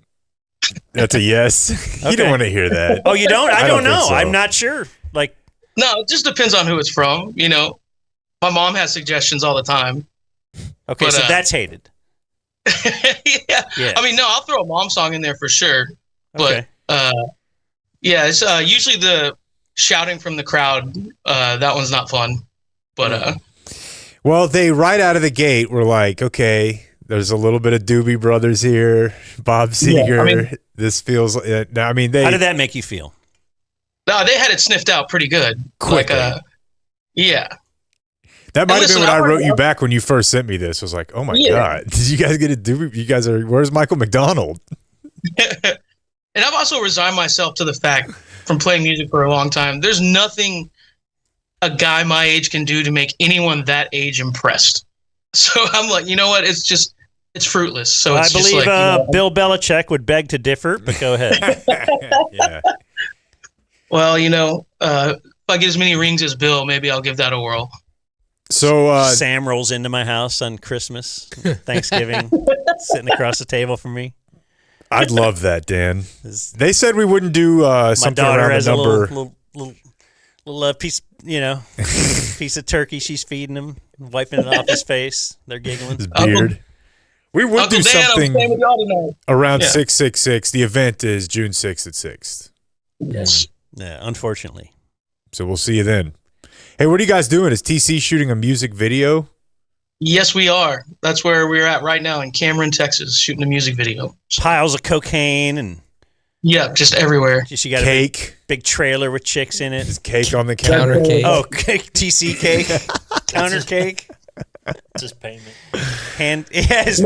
That's a yes. You
Okay.
don't want to hear that.
Oh, you don't? I don't know.
think so.
I'm not sure. Like,
No, it just depends on who it's from. You know, my mom has suggestions all the time.
okay,
But,
so that's hated.
Yeah.
Yeah.
I mean, no, I'll throw a mom song in there for sure. But
Okay.
yeah, it's usually the shouting from the crowd. That one's not fun. But
Well, they right out of the gate were like, okay, there's a little bit of Doobie Brothers here, Bob Seger.
I mean-
This feels. I mean, they.
How did that make you feel?
no, they had it sniffed out pretty good.
Quickly.
Yeah.
That might have
listen,
been when I
I've
wrote
heard-
you back when you first sent me this. I was like, oh my
Yeah.
god, did you guys get a Doobie? You guys are. Where's Michael McDonald?
And I've also resigned myself to the fact from playing music for a long time, there's nothing a guy my age can do to make anyone that age impressed. So I'm like, you know what? It's fruitless. So
I
it's just
believe
like,
Bill Belichick would beg to differ, but go ahead.
Yeah.
well, if I get as many rings as Bill, maybe I'll give that a whirl.
So
Sam rolls into my house on Christmas, Thanksgiving, sitting across the table from me.
I'd love that, Dan. They said we wouldn't do
My
something
daughter
around
has
the
a
number.
little piece, piece of turkey. She's feeding him, wiping it off his face. They're giggling.
His beard. We would
Uncle
do
Dan, I'm
something
staying with y'all tonight.
around
Yeah.
666. The event is June 6th at 6th.
Yes.
Yeah, unfortunately.
So we'll see you then. Hey, what are you guys doing? Is TC shooting a music video?
Yes, we are. That's where we're at right now in Cameron, Texas, shooting a music video.
Piles of cocaine and
yeah, just everywhere.
Just you got
cake,
a big trailer with chicks in it.
Just cake on the counter.
Cake.
Oh, cake, TC cake, counter cake.
Just payment.
His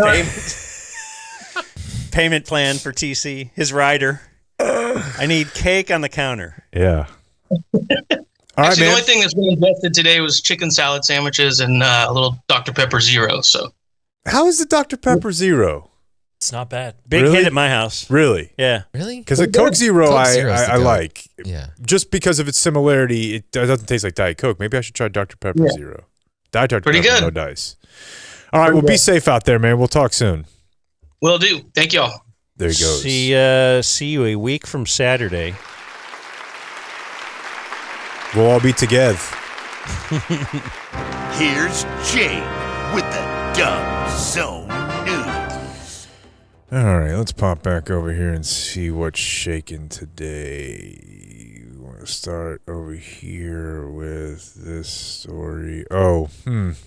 payment plan for TC. His rider. I need cake on the counter.
Yeah. All right,
Actually,
man.
the only thing that's been invested today was chicken salad sandwiches and a little Dr. Pepper Zero. So,
How is the Dr. Pepper Zero?
It's not bad.
Big
Really?
hit at my house.
Really?
Yeah.
Really?
Because a Coke Zero,
Coke Zero's the
I
goat.
like.
Yeah.
Just because of its similarity, it doesn't taste like Diet Coke. Maybe I should try Dr. Pepper Zero. Diet Dr.
Pretty
Pepper,
good.
no dice. All right, well, be safe out there, man. We'll talk soon.
will do. Thank y'all.
There he goes.
See you a week from Saturday.
We'll all be together.
Here's Jake with the Dumb Zone News.
All right, let's pop back over here and see what's shaking today. We want to start over here with this story.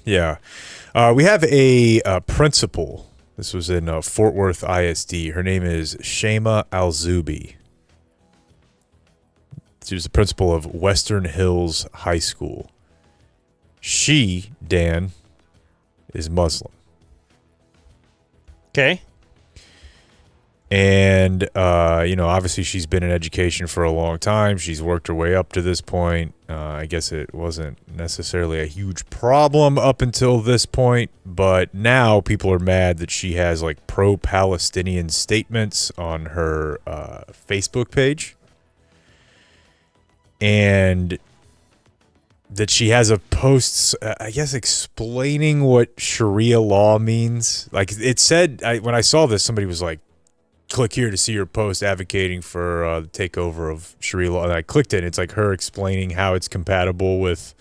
Yeah. We have a principal. This was in Fort Worth ISD. Her name is Shema Al-Zubi. She was the principal of Western Hills High School. She, Dan, is Muslim.
Okay.
And, obviously she's been in education for a long time. She's worked her way up to this point. I guess it wasn't necessarily a huge problem up until this point, but now people are mad that she has like pro-Palestinian statements on her Facebook page. And that she has a post, I guess, explaining what Sharia law means. Like it said, when I saw this, somebody was like, click here to see your post advocating for the takeover of Sharia law. And I clicked it, and it's like her explaining how it's compatible with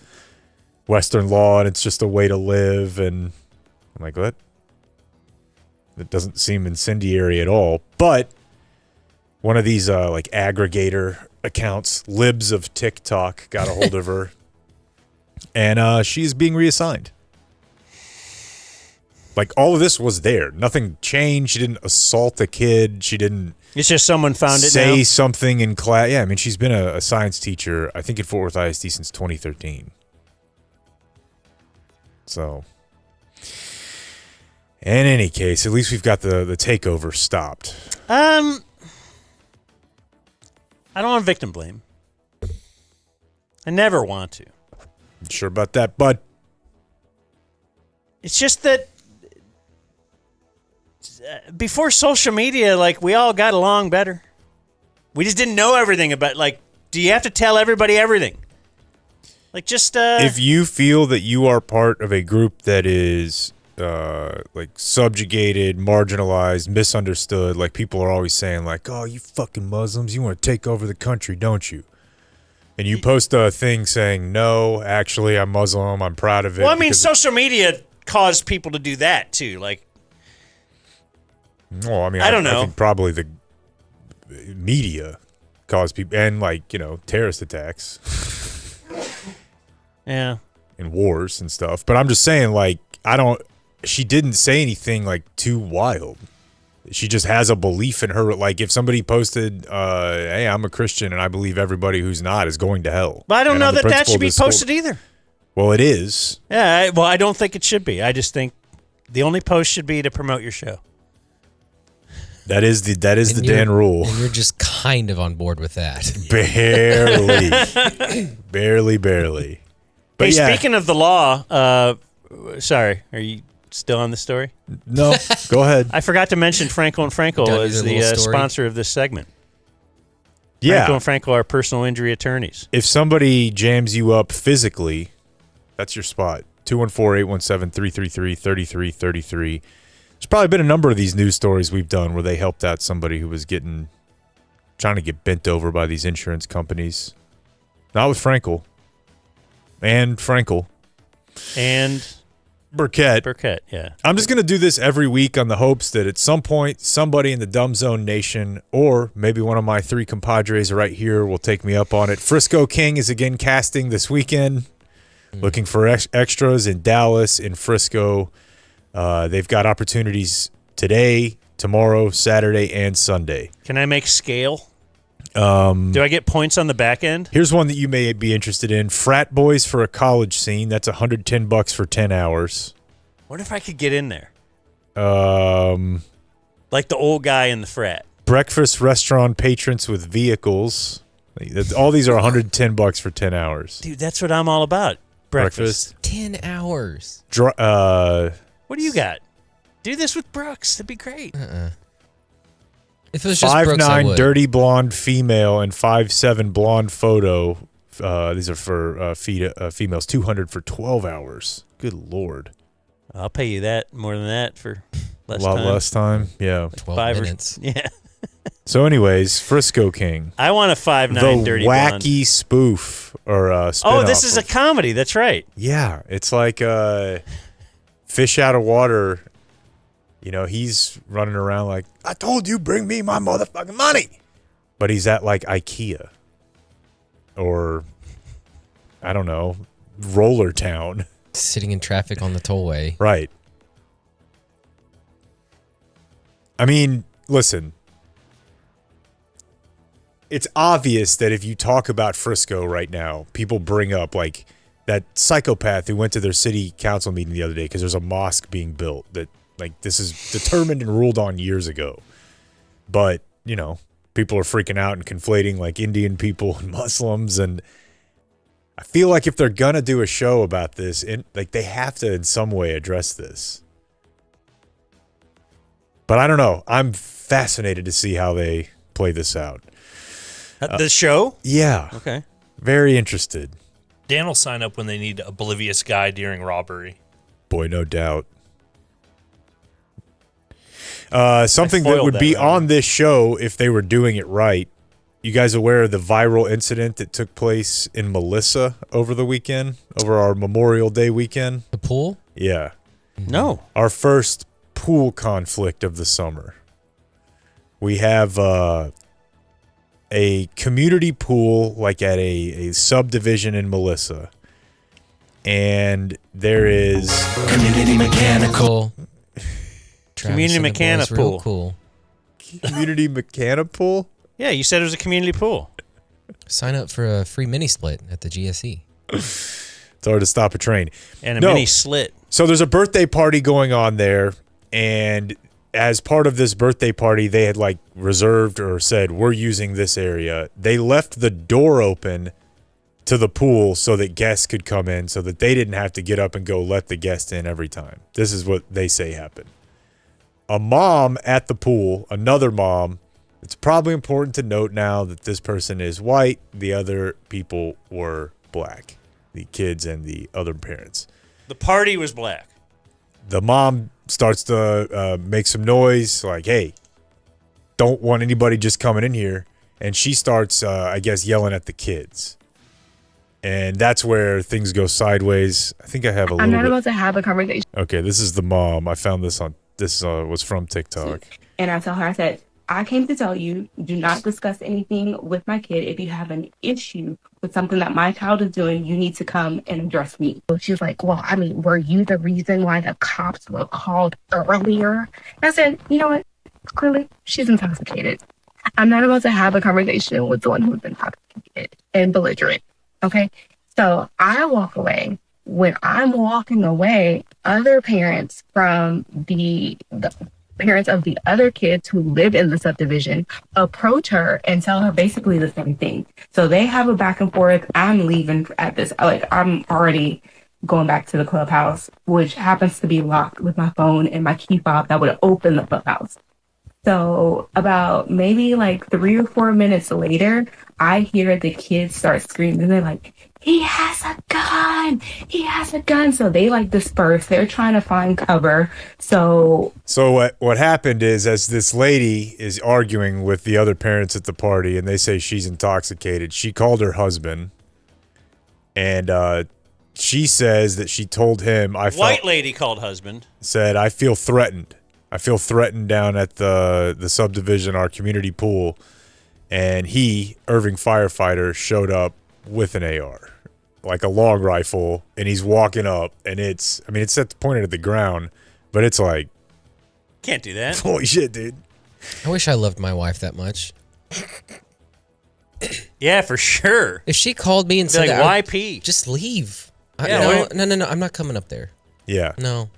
Western law, and it's just a way to live. And I'm like, what? It doesn't seem incendiary at all. But one of these like aggregator accounts, Libs of TikTok, got a hold of her, and she's being reassigned. Like all of this was there. Nothing changed. She didn't assault a kid. She didn't.
It's just someone found it
say
now.
something in class. Yeah, I mean, she's been a science teacher, I think, at Fort Worth ISD since 2013. So, in any case, at least we've got the takeover stopped.
I don't want victim blame. I never want to.
Sure about that, bud?
It's just that before social media, like, we all got along better. We just didn't know everything about, like, do you have to tell everybody everything? Like, just
if you feel that you are part of a group that is like subjugated, marginalized, misunderstood, like people are always saying, like, oh, you fucking Muslims, you want to take over the country, don't you? And you post a thing saying, no, actually, I'm Muslim, I'm proud of it.
Well, I mean, social media caused people to do that too. Like,
well, I mean,
I don't know.
I think probably the media caused people, and like, terrorist attacks.
Yeah.
And wars and stuff. But I'm just saying, like, she didn't say anything like too wild. She just has a belief in her. Like, if somebody posted, hey, I'm a Christian and I believe everybody who's not is going to hell.
But I don't
And
know
I'm the
that that
principal
should
of
be
this school.
posted either.
Well, it is.
Yeah, I don't think it should be. I just think the only post should be to promote your show.
That is the
And
Dan rule.
And you're just kind of on board with that.
Barely. But
Hey,
yeah.
speaking of the law, sorry, are you still on the story?
No, go ahead.
I forgot to mention Frankel and Frankel
Done
as
your
the
little story?
sponsor of this segment.
Yeah.
Frankel and Frankel are personal injury attorneys.
If somebody jams you up physically, that's your spot. 214-817-333-3333. There's probably been a number of these news stories we've done where they helped out somebody who was trying to get bent over by these insurance companies. Not with Frankel. And Frankel.
And
Burkett,
yeah.
I'm just going to do this every week on the hopes that at some point somebody in the Dumb Zone Nation, or maybe one of my three compadres right here, will take me up on it. Frisco King is again casting this weekend. Looking for extras in Dallas, in Frisco. They've got opportunities today, tomorrow, Saturday, and Sunday.
Can I make scale? Do I get points on the back end?
Here's one that you may be interested in. Frat Boys for a College Scene. That's $110 for 10 hours.
What if I could get in there?
Like
the old guy in the frat.
Breakfast Restaurant Patrons with Vehicles. All these are $110 for 10 hours.
Dude, that's what I'm all about. Breakfast.
10 hours.
What do you got? Do this with Brooks. That'd be great.
If it was just Brooks, I
5'9"
would.
dirty blonde female and 5'7" blonde photo. These are for females. $200 for 12 hours. Good Lord.
I'll pay you that more than that for less
A lot
time.
less time. Yeah.
12 minutes.
Yeah.
So anyways, Frisco King.
I want a 5'9"
the
dirty blonde.
wacky spoof or
Oh, this is a comedy. That's right.
Yeah, it's like Fish Out of Water. You know, he's running around like, I told you, bring me my motherfucking money. But he's at like IKEA or, I don't know, Roller Town.
Sitting in traffic on the tollway.
Right. I mean, listen. It's obvious that if you talk about Frisco right now, people bring up like that psychopath who went to their city council meeting the other day because there's a mosque being built that like this is determined and ruled on years ago. But, you know, people are freaking out and conflating like Indian people and Muslims. And I feel like if they're going to do a show about this, like they have to in some way address this. But I don't know. I'm fascinated to see how they play this out.
The show?
Yeah.
Okay.
Very interested.
Dan will sign up when they need a oblivious guy during robbery.
Boy, no doubt. Something that would be on this show if they were doing it right. You guys aware of the viral incident that took place in Melissa over the weekend, over our Memorial Day weekend?
The pool?
Yeah.
No.
Our first pool conflict of the summer. We have a community pool like at a subdivision in Melissa. And there is
Community mechanical. Community
and the
mechanic
boys, real
pool.
Cool.
Community mechanic pool?
Yeah, you said it was a community pool.
Sign up for a free mini split at the GSE.
It's hard to stop a train.
And a mini slit.
So there's a birthday party going on there, and as part of this birthday party, they had like reserved or said, we're using this area. They left the door open to the pool so that guests could come in so that they didn't have to get up and go let the guest in every time. This is what they say happened. A mom at the pool, another mom, it's probably important to note now that this person is white. The other people were black, the kids and the other parents.
The party was black.
The mom starts to make some noise like, hey, don't want anybody just coming in here. And she starts, I guess, yelling at the kids. And that's where things go sideways. I think I have a little
I'm not
bit.
about to have a conversation.
Okay, this is the mom. I found this on, this was from TikTok.
And I tell her, I said, I came to tell you, do not discuss anything with my kid. If you have an issue with something that my child is doing, you need to come and address me. So she was like, well, I mean, were you the reason why the cops were called earlier? And I said, you know what? Clearly, she's intoxicated. I'm not about to have a conversation with someone who's intoxicated and belligerent. Okay? So I walk away. When I'm walking away, other parents from the parents of the other kids who live in the subdivision approach her and tell her basically the same thing. So they have a back and forth. I'm leaving at this. Like, I'm already going back to the clubhouse, which happens to be locked with my phone and my key fob that would open the clubhouse. So about maybe like 3 or 4 minutes later, I hear the kids start screaming. They're like, he has a gun. He has a gun. So they like disperse. They're trying to find cover. So
what happened is, as this lady is arguing with the other parents at the party and they say she's intoxicated, she called her husband and she says that she told him,
White lady called husband.
Said, I feel threatened. I feel threatened down at the subdivision, our community pool. And he, Irving firefighter, showed up with an AR. like a long rifle, and he's walking up, and it's set pointed at the ground, but it's like,
Can't do that.
holy shit, dude.
I wish I loved my wife that much.
Yeah, for sure.
If she called me and
Be
said,
like,
that,
why pee?
Just leave.
Yeah,
No, I'm not coming up there.
Yeah.
No.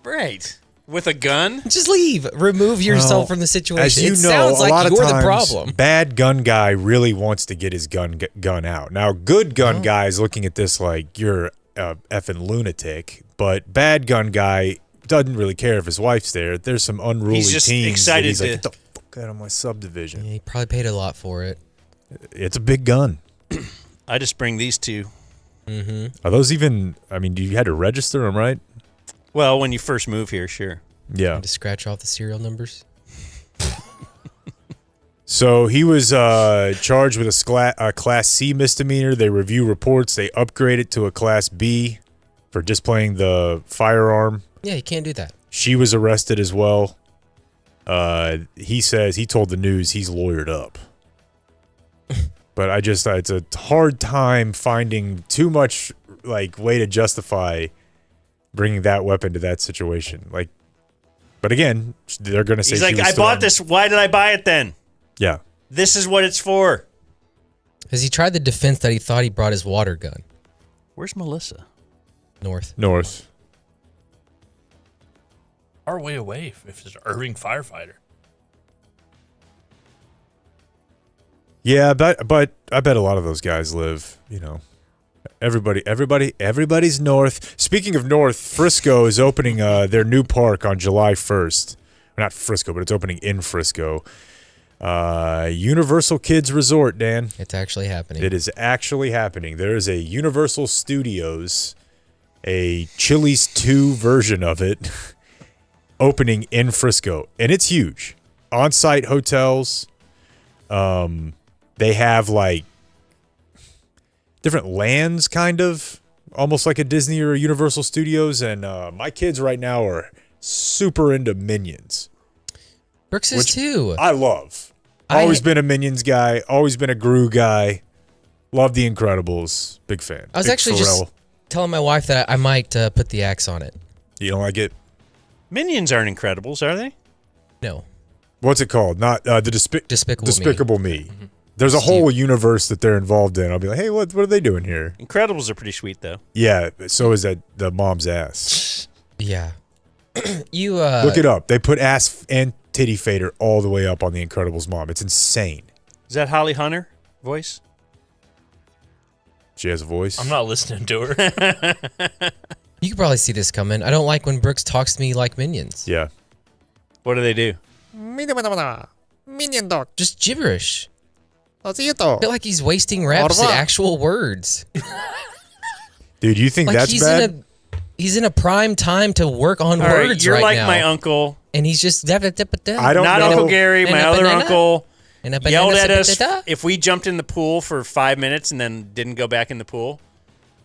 Right. With a gun?
Just leave. Remove yourself
Well,
from the situation.
As you
it
know,
sounds
a
like
lot of
you're
times,
the problem.
bad gun guy really wants to get his gun out. Now, good gun guy is looking at this like you're a effing lunatic, but bad gun guy doesn't really care if his wife's there. There's some unruly
He's just
teens.
excited
that he's like,
to-
get the fuck out of my subdivision.
Yeah, he probably paid a lot for it.
It's a big gun.
I just bring these two.
Mm-hmm.
Are those even? I mean, you had to register them, right?
Well, when you first move here, sure.
Yeah.
To scratch off the serial numbers.
So he was charged with a Class C misdemeanor. They review reports. They upgrade it to a Class B for displaying the firearm.
Yeah, you can't do that.
She was arrested as well. He says he told the news he's lawyered up. But it's a hard time finding too much like way to justify bringing that weapon to that situation. Like, but again, they're going to say
He's
she
like,
was
I
still
bought
on-
this. Why did I buy it then?
Yeah.
This is what it's for.
Has he tried the defense that he thought he brought his water gun?
Where's Melissa?
North.
Far way away if it's an Irving firefighter.
Yeah, but I bet a lot of those guys live, everybody's north. Speaking of north, Frisco is opening their new park on July 1st. Not Frisco, but it's opening in Frisco. Universal Kids Resort, Dan.
It's actually happening.
It is actually happening. There is a Universal Studios, a Chili's 2 version of it, opening in Frisco. And it's huge. On-site hotels. They have like different lands, kind of almost like a Disney or a Universal Studios. And my kids right now are super into Minions.
Brooks is too.
I love. Always been a Minions guy. Always been a Gru guy. Love The Incredibles. Big fan.
I was
Big
actually
Pharrell.
just telling my wife that I might put the axe on it.
You don't like it?
Minions aren't Incredibles, are they?
No.
What's it called? Not the Despicable Me.
Mm-hmm.
There's a whole universe that they're involved in. I'll be like, hey, what are they doing here?
Incredibles are pretty sweet, though.
Yeah, so is that the mom's ass.
Yeah. You
Look it up. They put ass and titty fader all the way up on the Incredibles mom. It's insane.
Is that Holly Hunter voice?
She has a voice.
I'm not listening to her.
You can probably see this coming. I don't like when Brooks talks to me like Minions.
Yeah.
What do they do?
Minion dog. Just gibberish. I feel like he's wasting reps at actual words.
Dude, you think
Like
that's bad?
He's in a prime time to work on
All right,
words
you're
right
like
now.
my uncle.
And he's just
I don't
Not
know.
Uncle Gary,
And
my
a
other
banana?
uncle
And a
yelled
banana
at us
sapatata?
if we jumped in the pool for 5 minutes and then didn't go back in the pool.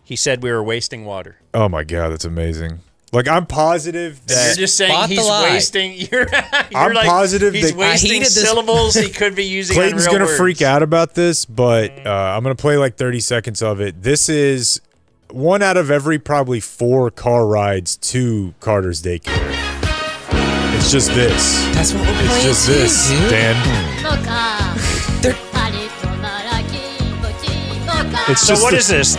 He said we were wasting water.
Oh my god, that's amazing. Like I'm positive that
You're just saying
Spot the
he's
lie.
wasting. You're
I'm
like,
positive
he's
that-
wasting
I heated this-
syllables he could be using.
Clayton's
on real
gonna
words.
freak out about this, but I'm gonna play like 30 seconds of it. This is one out of every probably 4 car rides to Carter's daycare. It's just this.
That's what we're
It's
playing
just
too,
this,
dude.
Dan. It's
So
just
what
the-
is this?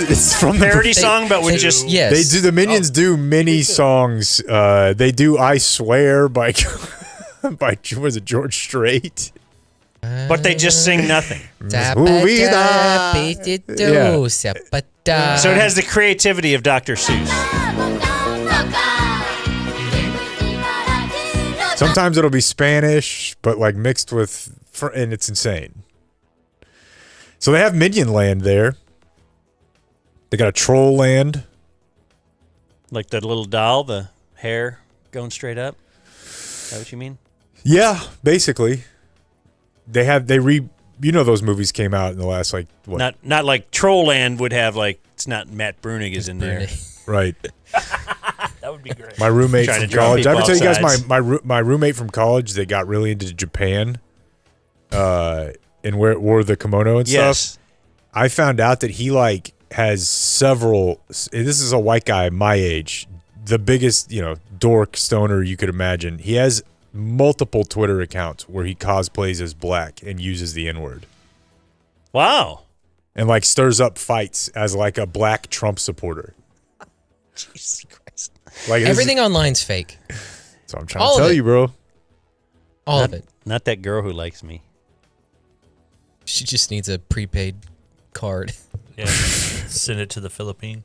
It's from the
parody song, but with
They-
just
yes.
They do the Minions do mini songs. They do "I Swear" by by was it George Strait?
but they just sing nothing.
Yeah.
So it has the creativity of Dr. Seuss.
Sometimes it'll be Spanish, but like mixed with, and it's insane. So they have Minion Land there. They got a Troll Land.
Like the little doll, the hair going straight up. Is that what you mean?
Yeah, basically. You know those movies came out in the last like what?
Not like Trollland would have like it's not Matt Brunig is in there.
Right.
That would be great.
My roommate
Trying
from
to draw
college. I
people
ever tell you
off
guys
sides.
my roommate from college that got really into Japan, and wore the kimono and
Yes.
stuff. I found out that he like has several. This is a white guy my age, the biggest, dork stoner you could imagine. He has multiple Twitter accounts where he cosplays as black and uses the N-word.
Wow.
And like stirs up fights as like a black Trump supporter.
Jesus Christ.
Like
Everything online's fake.
So I'm trying to tell you, bro.
All of it.
Not that girl who likes me.
She just needs a prepaid card.
Yeah. Send it to the Philippines.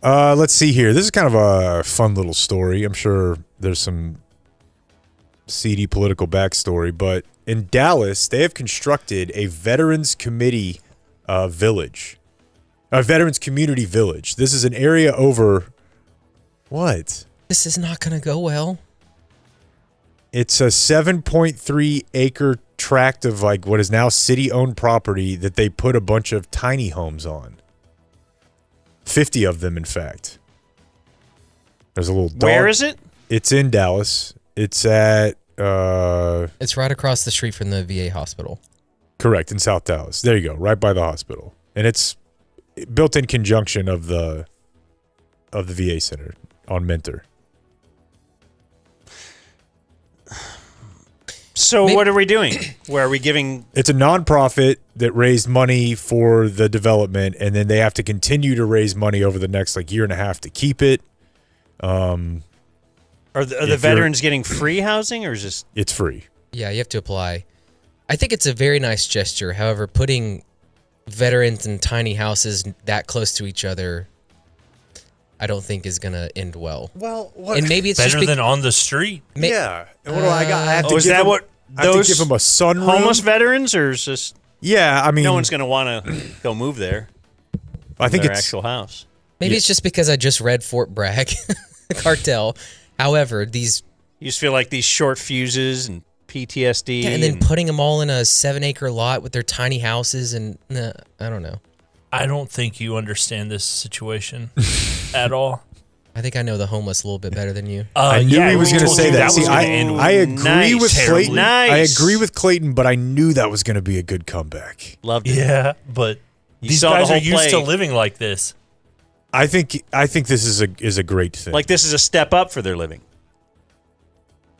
Let's see here. This is kind of a fun little story. I'm sure there's some seedy political backstory, but in Dallas, they have constructed a Veterans Committee village. A Veterans Community Village. This is an area over... What?
This is not going to go well.
It's a 7.3 acre tract of like what is now city-owned property that they put a bunch of tiny homes on. 50 of them, in fact. There's a little dog.
Where is it?
It's in Dallas. It's at...
It's right across the street from the VA hospital.
Correct, in South Dallas. There you go, right by the hospital. And it's built in conjunction of the VA Center on Mentor.
So what are we doing? Where are we giving...
It's a nonprofit that raised money for the development, and then they have to continue to raise money over the next year and a half to keep it.
Are the veterans getting free housing, or is this...
It's free.
Yeah, you have to apply. I think it's a very nice gesture. However, putting veterans in tiny houses that close to each other, I don't think is going to end well.
Well, what?
And maybe it's
better than on the street.
Yeah. And what do I got? I have to
is
give
that
them,
what
I have to
those
give them a sunroom?
homeless veterans, or is this...
Yeah, I mean...
No one's going to want to go move there.
I think
their
it's...
actual house.
Maybe it's just because I just read Fort Bragg cartel. However, these...
You just feel like these short fuses and PTSD.
Yeah, and then putting them all in a 7-acre lot with their tiny houses and... I don't know.
I don't think you understand this situation at all.
I think I know the homeless a little bit better than you.
I knew he was going to say that. See, I agree with
terribly.
Clayton.
Nice.
I agree with Clayton, but I knew that was going to be a good comeback.
Loved it.
Yeah, but these
saw the
guys are
whole
used to
play.
living like this.
I think this is a great thing.
Like this is a step up for their living.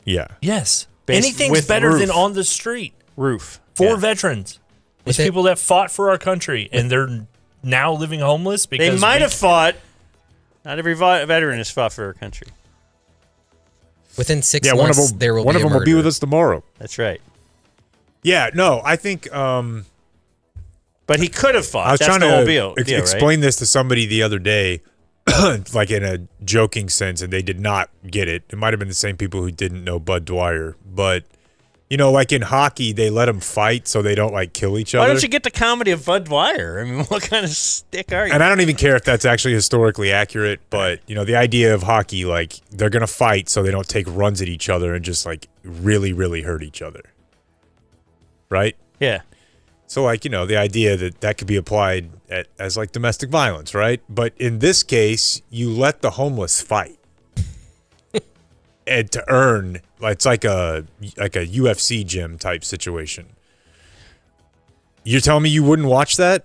Yeah.
Yes.
Based
Anything's
with
better
roof.
than on the street.
Roof.
For veterans. These people that fought for our country, and they're now living homeless because...
They might have fought. Not every veteran has fought for our country.
Within 6
Yeah,
months,
one of them,
there will
one
be
of
a
them will be
murder.
with us tomorrow.
That's right.
Yeah, no, I think...
But he could have fought.
I was
That's
trying
the whole
to
deal,
explain this to somebody the other day, like in a joking sense, and they did not get it. It might have been the same people who didn't know Bud Dwyer. But, like in hockey, they let them fight so they don't, kill each other.
Why don't you get the comedy of Bud Dwyer? I mean, what kind of stick are you?
And I don't even care if that's actually historically accurate, but, the idea of hockey, they're going to fight so they don't take runs at each other and just, really, really hurt each other. Right?
Yeah.
So, the idea that could be applied as domestic violence, right? But in this case, you let the homeless fight. And to earn, it's like a UFC gym type situation. You're telling me you wouldn't watch that?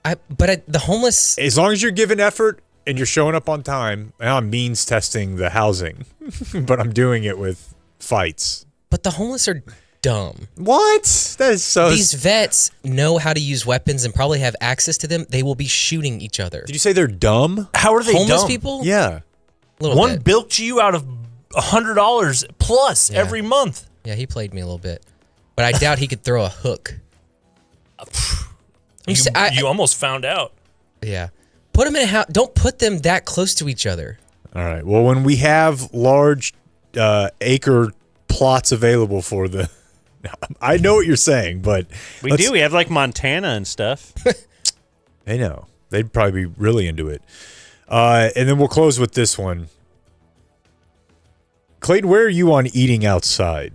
The homeless...
As long as you're giving effort and you're showing up on time, and I'm means testing the housing, but I'm doing it with fights.
But the homeless are dumb.
What? That is so...
These vets know how to use weapons and probably have access to them. They will be shooting each other.
Did you say they're dumb?
How are they
homeless
dumb?
people?
Yeah.
One bilked you out of $100 plus every month.
Yeah, he played me a little bit. But I doubt he could throw a hook.
You almost found out.
Yeah. Put them in a house. Don't put them that close to each other.
All right. Well, when we have large acre plots available for the... I know what you're saying, but...
We do. We have Montana and stuff.
I know. They'd probably be really into it. And then we'll close with this one. Clayton, where are you on eating outside?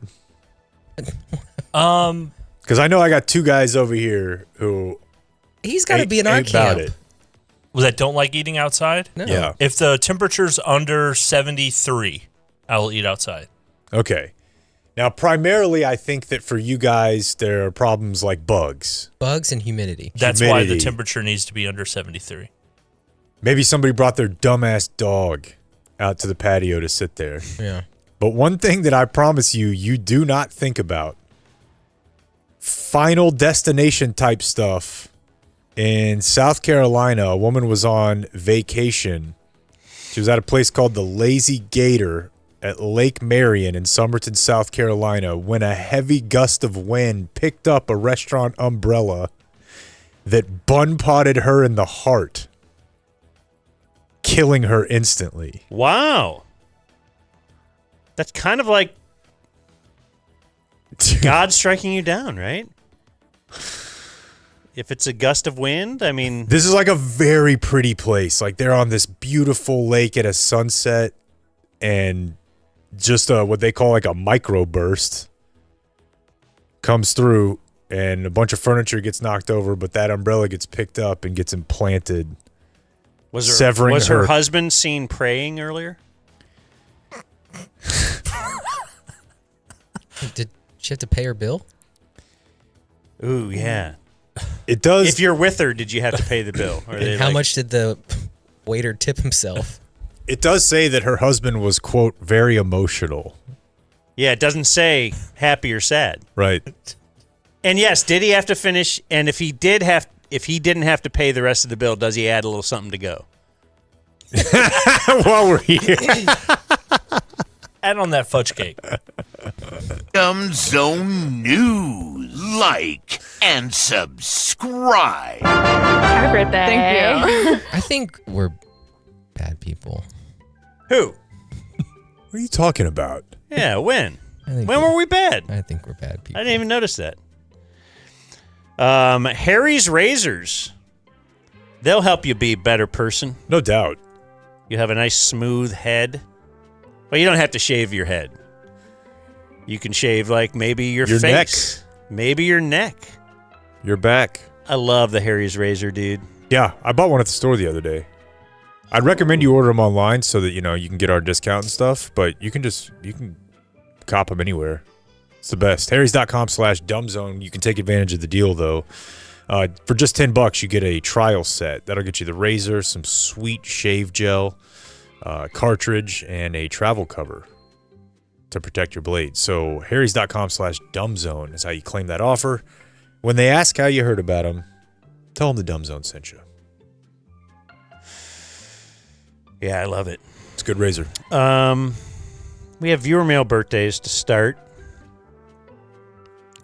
Because I know I got two guys over here who...
He's got to be in our camp.
Well, that don't like eating outside?
No.
Yeah.
If the temperature's under 73, I will eat outside.
Okay. Now, primarily, I think that for you guys, there are problems like bugs.
Bugs and humidity.
That's why the temperature needs to be under 73.
Maybe somebody brought their dumbass dog out to the patio to sit there.
Yeah.
But one thing that I promise you, you do not think about. Final destination type stuff. In South Carolina, a woman was on vacation. She was at a place called the Lazy Gator at Lake Marion in Somerton, South Carolina, when a heavy gust of wind picked up a restaurant umbrella that bun-potted her in the heart, killing her instantly.
Wow. That's kind of like God striking you down, right? If it's a gust of wind, I mean...
This is like a very pretty place. Like, they're on this beautiful lake at a sunset, and just what they call like a microburst comes through, and a bunch of furniture gets knocked over, but that umbrella gets picked up and gets implanted,
Was her husband seen praying earlier?
Did she have to pay her bill?
Ooh, yeah.
It does.
If you're with her, did you have to pay the bill? Or
And how much did the waiter tip himself?
It does say that her husband was, quote, very emotional.
Yeah, it doesn't say happy or sad.
Right.
And yes, did he have to finish? And if he didn't have to pay the rest of the bill, does he add a little something to go?
While we're here.
Add on that fudge cake.
Dumb Zone News. Like and subscribe.
Happy birthday. Thank you.
I think we're bad people.
Who?
What are you talking about?
Yeah, when? When were we bad?
I think we're bad people.
I didn't even notice that. Harry's Razors. They'll help you be a better person.
No doubt.
You have a nice smooth head. Well, you don't have to shave your head. You can shave like maybe your face.
Neck.
Maybe your neck.
Your back.
I love the Harry's Razor, dude.
Yeah, I bought one at the store the other day. I'd recommend you order them online so that, you know, you can get our discount and stuff, but you can cop them anywhere. It's the best. Harrys.com/dumbzone. You can take advantage of the deal, though. For just $10, you get a trial set. That'll get you the razor, some sweet shave gel, cartridge, and a travel cover to protect your blade. So Harrys.com/dumbzone is how you claim that offer. When they ask how you heard about them, tell them the Dumb Zone sent you.
Yeah, I love it.
It's a good razor.
We have viewer mail birthdays to start.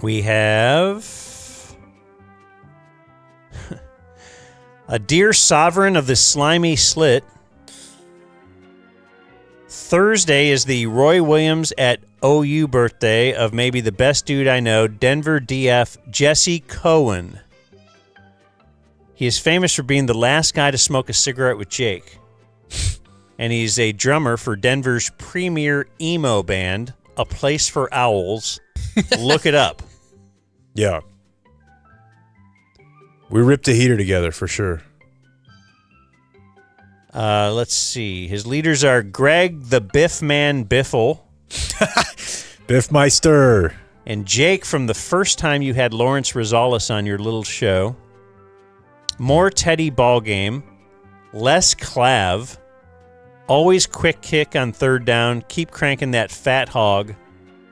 We have a dear sovereign of the slimy slit. Thursday is the Roy Williams at OU birthday of maybe the best dude I know, Denver DF Jesse Cohen. He is famous for being the last guy to smoke a cigarette with Jake. And he's a drummer for Denver's premier emo band, A Place for Owls. Look it up.
Yeah. We ripped a heater together for sure.
Let's see. His leaders are Greg the Biff Man Biffle.
Biffmeister.
And Jake from the first time you had Lawrence Rosales on your little show. More Teddy Ballgame. Les Clav. Always quick kick on third down. Keep cranking that fat hog.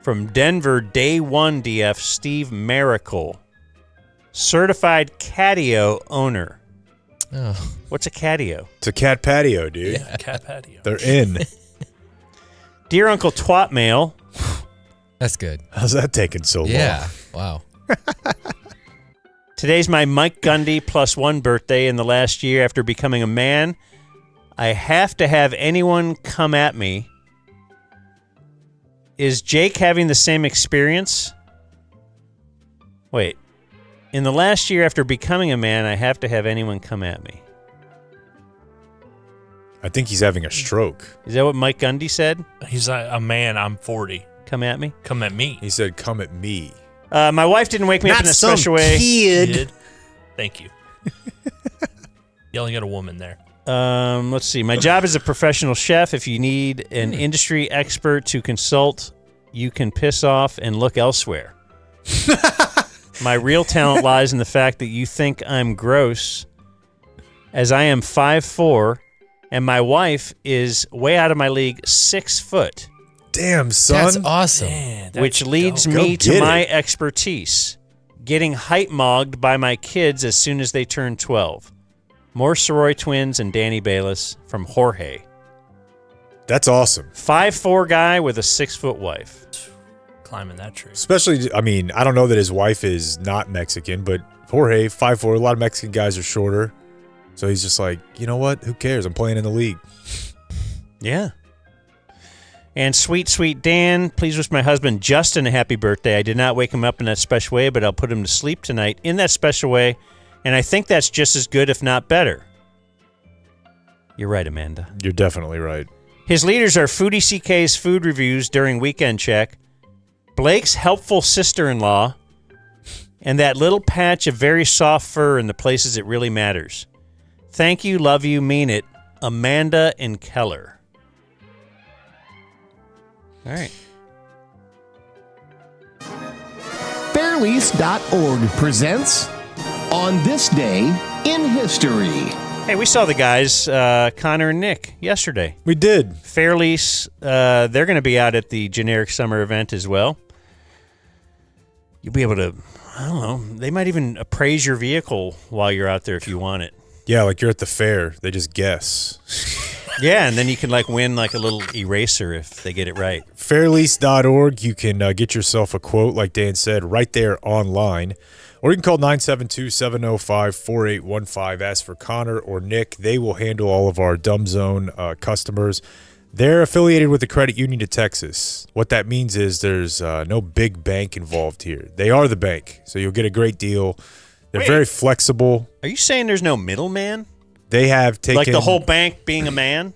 From Denver, Day 1 DF, Steve Miracle. Certified catio owner.
Oh.
What's a catio?
It's a cat patio, dude.
Yeah, cat patio.
They're in.
Dear Uncle Twat Mail.
That's good.
How's that taking so long?
Yeah. Wow.
Today's my Mike Gundy +1 birthday. In the last year after becoming a man, I have to have anyone come at me. Is Jake having the same experience? Wait. In the last year after becoming a man, I have to have anyone come at me.
I think he's having a stroke.
Is that what Mike Gundy said?
He's a man. I'm 40.
Come at me?
Come at me.
He said, come at me.
My wife didn't wake me up in a special way.
Kid.
Thank you. Yelling at a woman there.
Let's see. My job is a professional chef. If you need an industry expert to consult you can piss off and look elsewhere. My real talent lies in the fact that you think I'm gross, as I am 5'4", and my wife is way out of my league, 6 foot.
Damn, son.
That's awesome.
Man,
Which leads me to my expertise, getting height mogged by my kids as soon as they turn 12. More Soroy twins and Danny Bayless from Jorge.
That's awesome.
5'4" guy with a 6 foot wife.
Climbing that tree.
Especially, I mean, I don't know that his wife is not Mexican, but Jorge, 5'4", a lot of Mexican guys are shorter. So he's just like, you know what? Who cares? I'm playing in the league.
Yeah. And sweet, sweet Dan, please wish my husband Justin a happy birthday. I did not wake him up in that special way, but I'll put him to sleep tonight in that special way. And I think that's just as good, if not better. You're right, Amanda.
You're definitely right.
His leaders are Foodie CK's food reviews during Weekend Check, Blake's helpful sister-in-law, and that little patch of very soft fur in the places it really matters. Thank you, love you, mean it, Amanda and Keller. All right.
Fairlease.org presents On This Day in History.
Hey, we saw the guys, Connor and Nick, yesterday.
We did.
Fairlease, they're going to be out at the generic summer event as well. You'll be able to, I don't know, they might even appraise your vehicle while you're out there if you want it.
Yeah, like you're at the fair. They just guess.
Yeah, and then you can win a little eraser if they get it right.
Fairlease.org. You can get yourself a quote, like Dan said, right there online. Or you can call 972-705-4815. Ask for Connor or Nick. They will handle all of our Dumb Zone customers. They're affiliated with the Credit Union of Texas. What that means is there's no big bank involved here. They are the bank, so you'll get a great deal. They're very flexible.
Are you saying there's no middleman?
They have taken
Like the whole bank being a man?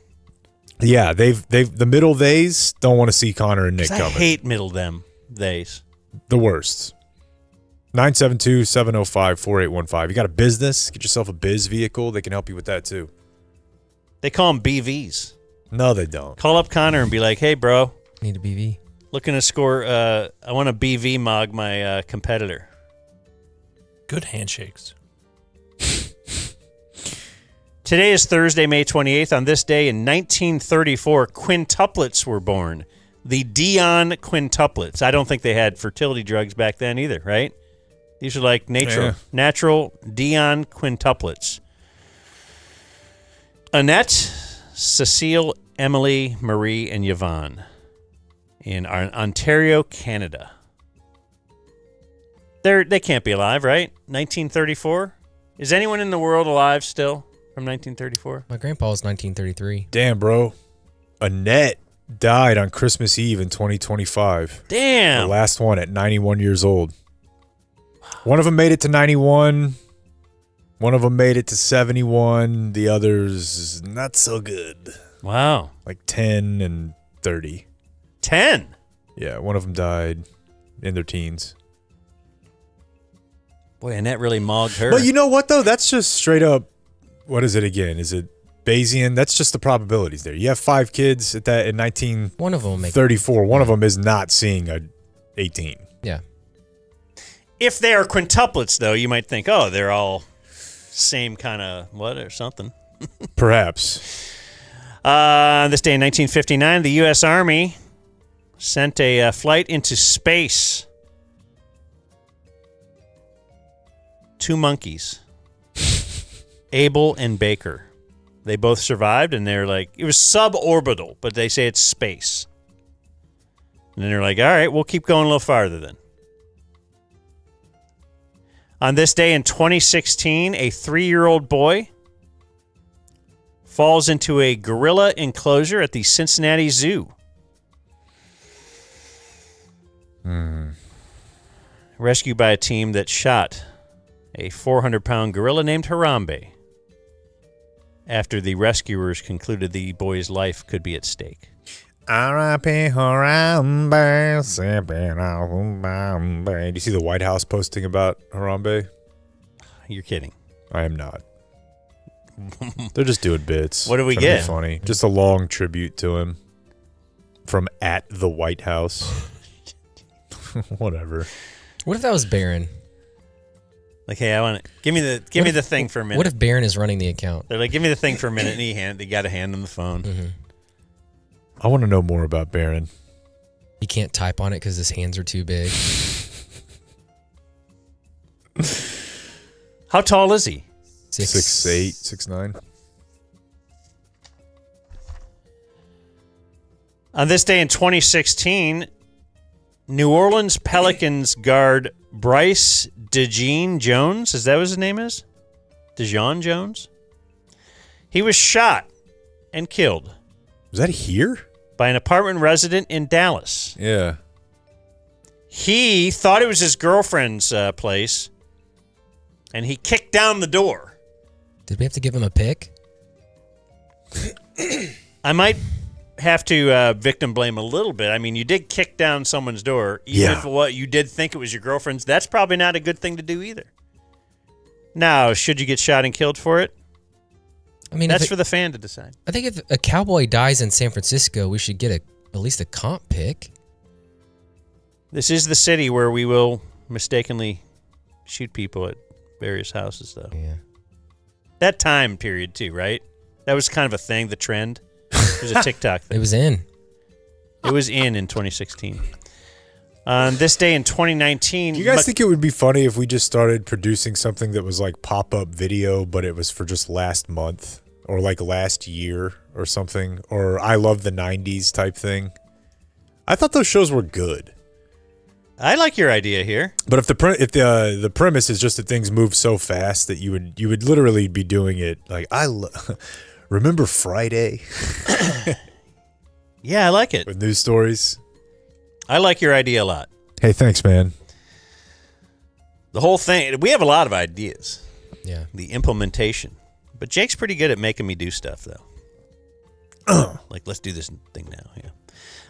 Yeah, they've the middle theys don't want to see Connor and Nick coming.
I hate middle them theys.
The worst. 972-705-4815. You got a business? Get yourself a biz vehicle. They can help you with that too.
They call them BVs.
No, they don't.
Call up Connor and be like, hey, bro.
Need a BV.
Looking to score. I want a BV mog my competitor.
Good handshakes.
Today is Thursday, May 28th. On this day in 1934, quintuplets were born. The Dion quintuplets. I don't think they had fertility drugs back then either, right? These are like natural Dion quintuplets. Annette, Cecile, Emily, Marie, and Yvonne in Ontario, Canada. They can't be alive, right? 1934? Is anyone in the world alive still from 1934?
My grandpa was 1933.
Damn, bro. Annette died on Christmas Eve in 2025.
Damn.
The last one at 91 years old. One of them made it to 91. One of them made it to 71. The others, not so good.
Wow.
Like 10 and 30.
10?
Yeah, one of them died in their teens.
Boy, Annette really mogged her.
But you know what, though? That's just straight up, what is it again? Is it Bayesian? That's just the probabilities there. You have 5 kids at that in 1934.
One of them make
34. One of them is not seeing a 18.
Yeah.
If they are quintuplets, though, you might think, oh, they're all same kind of what or something.
Perhaps.
This day in 1959, the U.S. Army sent a flight into space. 2 monkeys, Abel and Baker. They both survived, and they're like, it was suborbital, but they say it's space. And then they're like, all right, we'll keep going a little farther then. On this day in 2016, a 3-year-old boy falls into a gorilla enclosure at the Cincinnati Zoo. Rescued by a team that shot a 400-pound gorilla named Harambe after the rescuers concluded the boy's life could be at stake.
R.I.P. Harambe, sipping off Harambe. Do you see the White House posting about Harambe?
You're kidding.
I am not. They're just doing bits.
What do we
Trying to be
get?
Funny. Just a long tribute to him from at the White House. Whatever.
What if that was Barron?
Like, hey, I want it. Give me the thing for a minute.
What if Barron is running the account?
They're like, give me the thing for a minute, and they got a hand on the phone.
Mm-hmm.
I want to know more about Barron.
He can't type on it because his hands are too big.
How tall is he?
6'8", 6'9".
On this day in 2016, New Orleans Pelicans guard Bryce DeJean Jones, is that what his name is? DeJean Jones? He was shot and killed.
Was that here?
By an apartment resident in Dallas.
Yeah.
He thought it was his girlfriend's place, and he kicked down the door.
Did we have to give him a pick?
I might have to victim blame a little bit. I mean, you did kick down someone's door, even if what you did think it was your girlfriend's. That's probably not a good thing to do either. Now, should you get shot and killed for it?
I mean,
that's for the fan to decide.
I think if a cowboy dies in San Francisco, we should get at least a comp pick.
This is the city where we will mistakenly shoot people at various houses, though.
Yeah.
That time period, too, right? That was kind of a thing, the trend. It was a TikTok thing.
It was in.
It was in 2016. On this day in 2019...
Do you guys think it would be funny if we just started producing something that was like pop-up video, but it was for just last month or like last year or something? Or I Love the 90s type thing? I thought those shows were good.
I like your idea here.
But if the premise is just that things move so fast that you would literally be doing it like remember Friday?
Yeah, I like it.
With news stories.
I like your idea a lot.
Hey, thanks, man.
The whole thing, we have a lot of ideas.
Yeah.
The implementation. But Jake's pretty good at making me do stuff, though. Like, let's do this thing now. Yeah.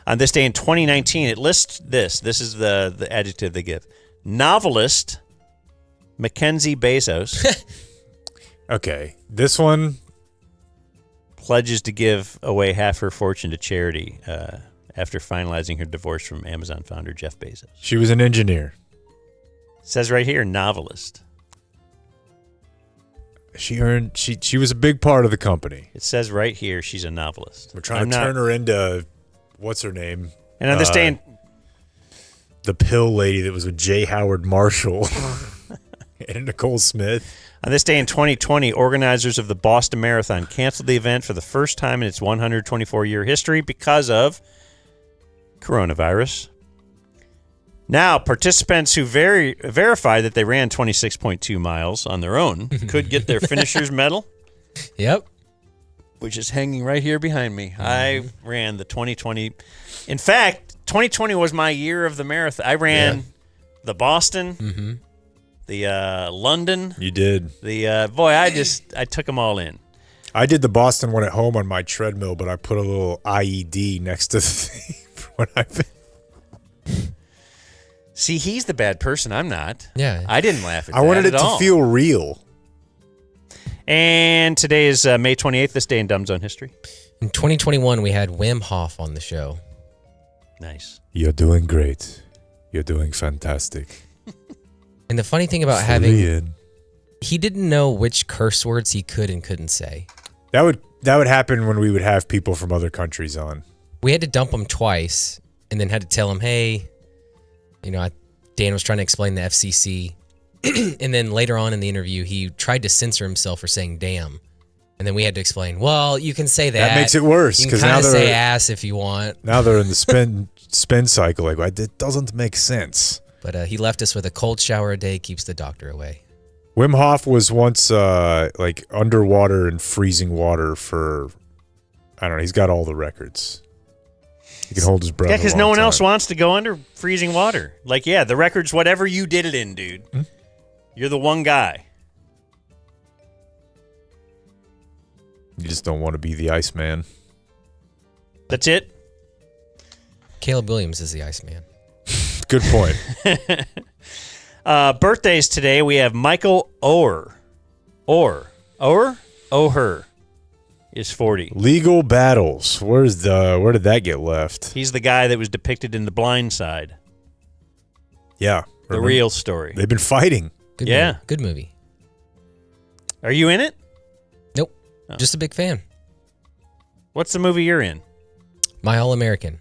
On this day in 2019, it lists this. This is the adjective they give. Novelist Mackenzie Bezos.
Okay. This one
pledges to give away half her fortune to charity after finalizing her divorce from Amazon founder Jeff Bezos.
She was an engineer.
It says right here, novelist.
She was a big part of the company.
It says right here she's a novelist.
We're trying to turn her into what's her name?
And on this day in
the pill lady that was with J. Howard Marshall and Nicole Smith.
On this day in 2020, organizers of the Boston Marathon canceled the event for the first time in its 124-year history because of coronavirus. Now, participants who verify that they ran 26.2 miles on their own could get their finisher's medal.
Yep.
Which is hanging right here behind me. I ran the 2020. In fact, 2020 was my year of the marathon. I ran the Boston, the London.
You did.
I took them all in.
I did the Boston one at home on my treadmill, but I put a little IED next to the thing for when I
See, he's the bad person. I'm not.
Yeah.
I didn't laugh at that
I wanted it
at
to
all.
feel real.
And today is May 28th, this day in Dumb Zone history.
In 2021, we had Wim Hof on the show.
Nice.
You're doing great. You're doing fantastic.
And the funny thing about he didn't know which curse words he could and couldn't say.
That would happen when we would have people from other countries on.
We had to dump him twice and then had to tell him, hey, Dan was trying to explain the FCC. And then later on in the interview, he tried to censor himself for saying damn. And then we had to explain, well, you can say that.
That makes it worse.
You can kind of say ass if you want.
Now they're in the spin cycle. Like, it doesn't make sense.
But he left us with a cold shower a day keeps the doctor away.
Wim Hof was once like underwater and freezing water for, I don't know, he's got all the records. He can hold his breath.
Yeah, because no one else wants to go under freezing water. Like, yeah, the record's whatever you did it in, dude. You're the one guy.
You just don't want to be the Iceman.
That's it?
Caleb Williams is the Iceman.
Good point.
Birthdays today, we have Michael Oher. Oher is 40.
Legal Battles. Where did that get left?
He's the guy that was depicted in The Blind Side.
Yeah.
The real story.
They've been fighting.
Good
Yeah.
movie. Good movie.
Are you in it?
Nope.
Oh.
Just a big fan.
What's the movie you're in?
My All-American.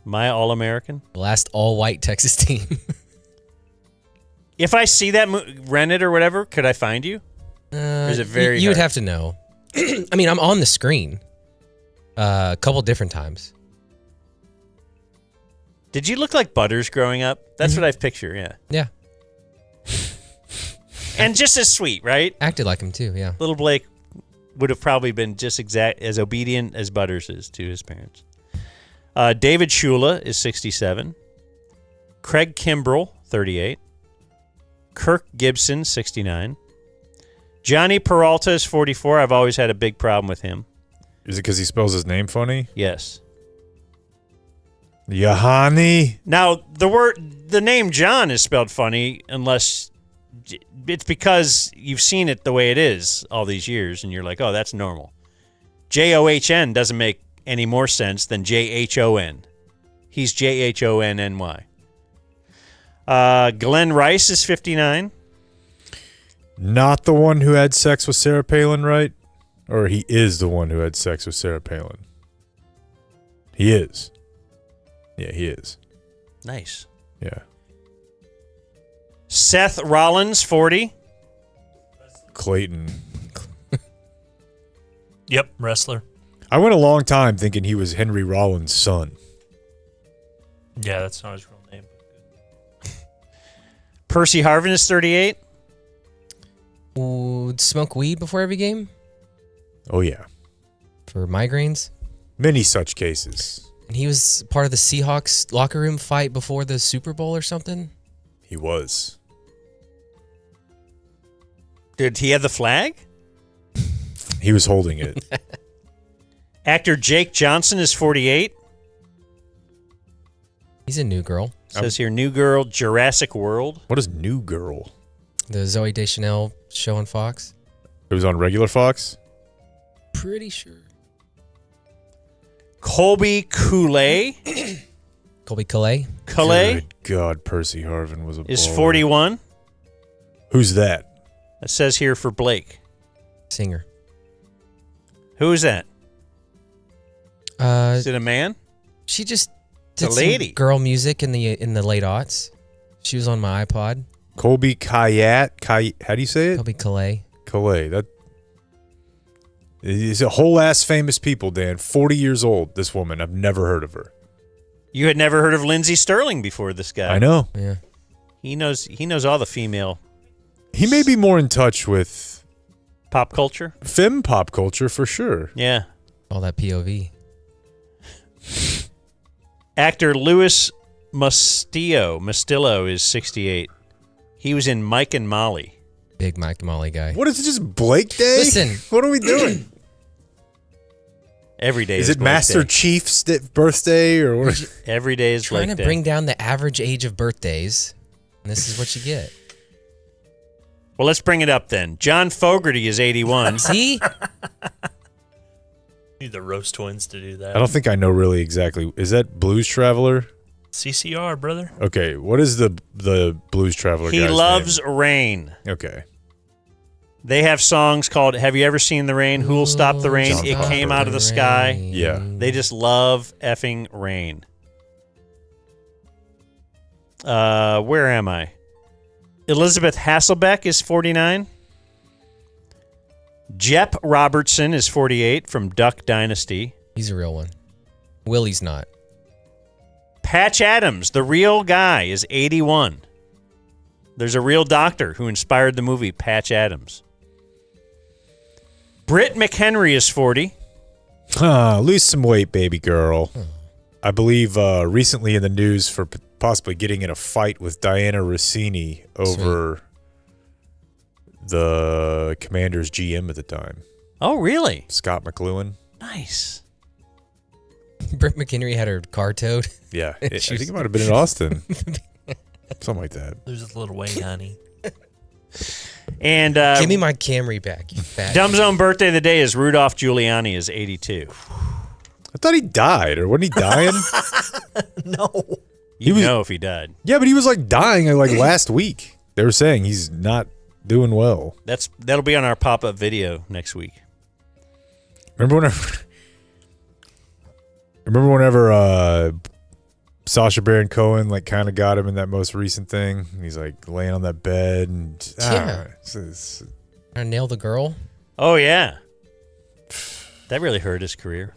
My All-American?
The last all-white Texas team.
If I see that, rent it or whatever, could I find you? Or is it very
You would
hard?
have to know. I mean, I'm on the screen a couple different times.
Did you look like Butters growing up? That's what I picture, yeah.
Yeah.
And just as sweet, right?
Acted like him too, yeah.
Little Blake would have probably been just as obedient as Butters is to his parents. David Shula is 67. Craig Kimbrell, 38. Kirk Gibson, 69. Johnny Peralta is 44. I've always had a big problem with him.
Is it because he spells his name funny?
Yes.
Yahani.
Now, the name John is spelled funny unless it's because you've seen it the way it is all these years, and you're like, oh, that's normal. John doesn't make any more sense than Jhon. He's Jhonny. Glenn Rice is 59.
Not the one who had sex with Sarah Palin, right? Or he is the one who had sex with Sarah Palin. He is. Yeah, he is.
Nice.
Yeah.
Seth Rollins, 40.
Clayton.
Yep, wrestler.
I went a long time thinking he was Henry Rollins' son.
Yeah, that's not his real name.
Percy Harvin is 38.
Would smoke weed before every game?
Oh, yeah.
For migraines?
Many such cases.
And he was part of the Seahawks locker room fight before the Super Bowl or something?
He was.
Did he have the flag?
He was holding it.
Actor Jake Johnson is 48.
He's a New Girl.
Says here, New Girl, Jurassic World.
What is New Girl?
The Zooey Deschanel show on Fox.
It was on regular Fox?
Pretty sure.
Colby Coulee.
Colby Calais.
Good God, Percy Harvin was a
is
baller.
41.
Who's that?
It says here for Blake.
Singer.
Who is that?
Uh,
Is it a man?
She just
It's a
did
lady.
some girl music in the late aughts. She was on my iPod.
Colby Kayat. How do you say it?
Colby Calais.
Calais. That is a whole ass famous people, Dan. 40 years old, this woman. I've never heard of her.
You had never heard of Lindsey Sterling before this guy.
I know.
Yeah.
He knows all the female
He may be more in touch with
pop culture.
femme pop culture for sure.
Yeah.
All that POV.
Actor Louis Mastillo is 68. He was in Mike and Molly.
Big Mike and Molly guy.
What is it, just Blake Day?
Listen.
What are we doing?
Every day
Is it
Blake
Master
Day.
Chief's birthday or what?
Every day is
Trying
Blake
to
Day.
bring down the average age of birthdays. And this is what you get.
Well, let's bring it up then. John Fogerty is 81.
See?
Need the Roast Twins to do that.
I don't think I know really exactly. Is that Blues Traveler?
CCR, brother.
Okay, what is the Blues Traveler
He
guy's
loves
name?
rain.
Okay.
They have songs called "Have You Ever Seen the Rain? Who'll Stop the Rain?
John
It
Popper.
Came Out of the Sky."
Yeah.
They just love effing rain. Where am I? Elizabeth Hasselbeck is 49. Jep Robertson is 48 from Duck Dynasty.
He's a real one. Willie's not.
Patch Adams, the real guy, is 81. There's a real doctor who inspired the movie Patch Britt McHenry is 40.
Lose some weight, baby girl. I believe recently in the news for possibly getting in a fight with Diana Rossini over the Commanders GM at the time.
Oh, really?
Scott McLuhan.
Nice.
Britt McHenry had her car towed.
Yeah, I think it might have been in Austin. Something like that.
There's a little way, honey.
And
Give me my Camry back, you fat.
Dumbzone birthday of the day is Rudolph Giuliani is 82.
I thought he died, or wasn't he dying?
No.
You know if he died.
Yeah, but he was like dying like last week. They were saying he's not doing well.
That'll be on our pop-up video next week.
Remember whenever Sacha Baron Cohen like kind of got him in that most recent thing? He's like laying on that bed and
I nail the girl.
Oh yeah, that really hurt his career.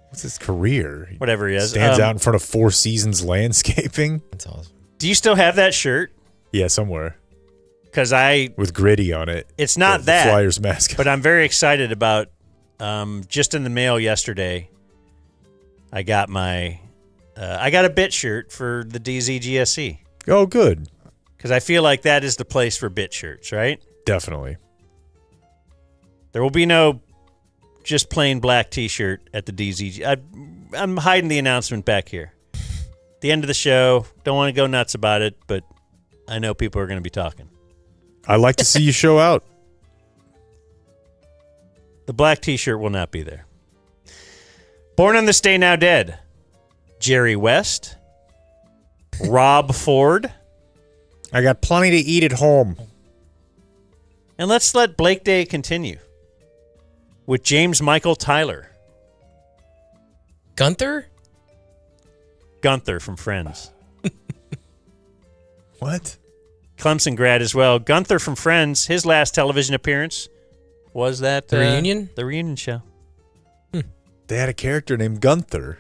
What's his career?
Whatever he has.
Stands out in front of Four Seasons landscaping.
That's awesome.
Do you still have that shirt?
Yeah, somewhere.
Because
with Gritty on it.
It's not
the
that
Flyers mascot.
but I'm very excited about. Just in the mail yesterday, I got a bit shirt for the DZGSC.
Oh, good.
Because I feel like that is the place for bit shirts, right?
Definitely.
There will be no just plain black T-shirt at the DZG. I'm hiding the announcement back here. The end of the show. Don't want to go nuts about it, but I know people are going to be talking.
I like to see you show out.
The black T-shirt will not be there. Born on this day, now dead. Jerry West. Rob Ford.
I got plenty to eat at home.
And let's let Blake Day continue with James Michael Tyler.
Gunther?
Gunther from Friends.
What?
Clemson grad as well. Gunther from Friends, his last television appearance was that...
The reunion?
The reunion show.
They had a character named Gunther.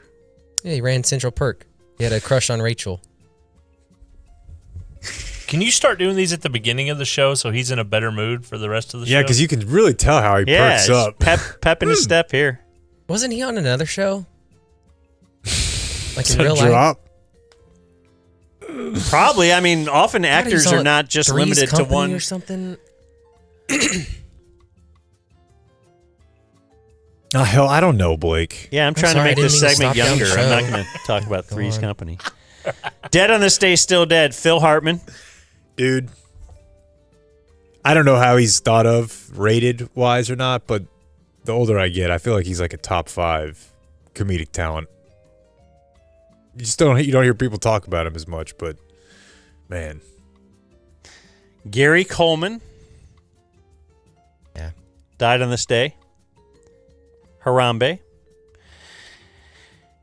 Yeah, he ran Central Perk. He had a crush on Rachel.
Can you start doing these at the beginning of the show so he's in a better mood for the rest of the show?
Yeah, because you can really tell how he perks up.
Pep in his step here.
Wasn't he on another show? Like in
To
real
drop?
life?
Probably. I mean, often actors
he's
are
on
not just
Three's
limited to
Company
one.
or something.
Oh, hell, I don't know, Blake.
Yeah, I'm trying to make this segment younger. I'm not going to talk about Three's Company. Dead on this day, still dead. Phil Hartman.
Dude. I don't know how he's thought of rated-wise or not, but the older I get, I feel like he's like a top 5 comedic talent. You don't hear people talk about him as much, but man.
Gary Coleman.
Yeah.
Died on this day. Harambe.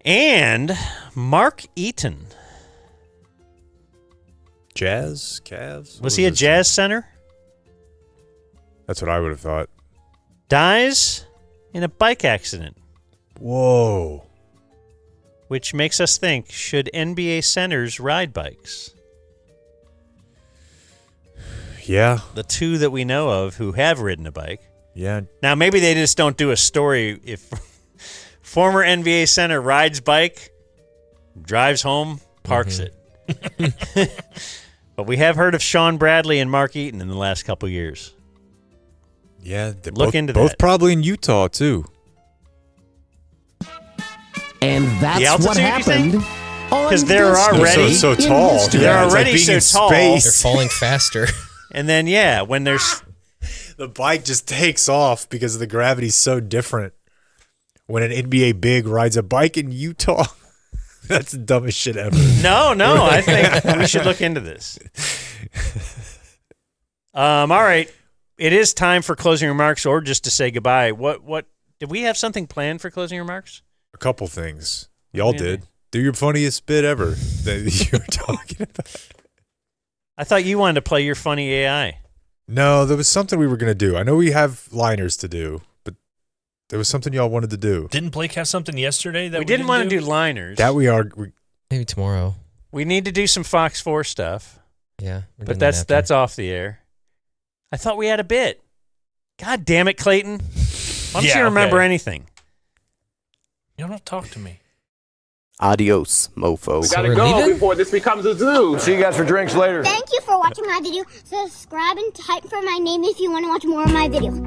And Mark Eaton.
Jazz? Cavs?
Was he a jazz center?
That's what I would have thought.
Dies in a bike accident.
Whoa.
Which makes us think, should NBA centers ride bikes?
Yeah.
The two that we know of who have ridden a bike.
Yeah.
Now, maybe they just don't do a story if former NBA center rides bike, drives home, parks it. But we have heard of Sean Bradley and Mark Eaton in the last couple years.
Yeah.
Look into
both
that.
probably in Utah, too.
And
The
that's
altitude,
what
you
happened.
think? Because they're already
so tall.
They're
Yeah, it's like
already
being
so
in
tall.
space.
They're falling faster.
And then, yeah, when there's...
The bike just takes off because the gravity's so different. When an NBA big rides a bike in Utah, that's the dumbest shit ever.
No, I think we should look into this. All right. It is time for closing remarks or just to say goodbye. What did we have something planned for closing remarks?
A couple things. Y'all did. Do your funniest bit ever that you were talking about.
I thought you wanted to play your funny AI.
No, there was something we were going to do. I know we have liners to do, but there was something y'all wanted to do.
Didn't Blake have something yesterday that we
didn't want to do liners.
That we are.
Maybe tomorrow.
We need to do some Fox 4 stuff.
Yeah.
But that's off the air. I thought we had a bit. God damn it, Clayton. Why don't you remember anything?
You don't talk to me.
Adios, mofo.
We gotta go before this becomes a zoo.
See you guys for drinks later.
Thank you for watching my video. Subscribe and type for my name if you want to watch more of my video.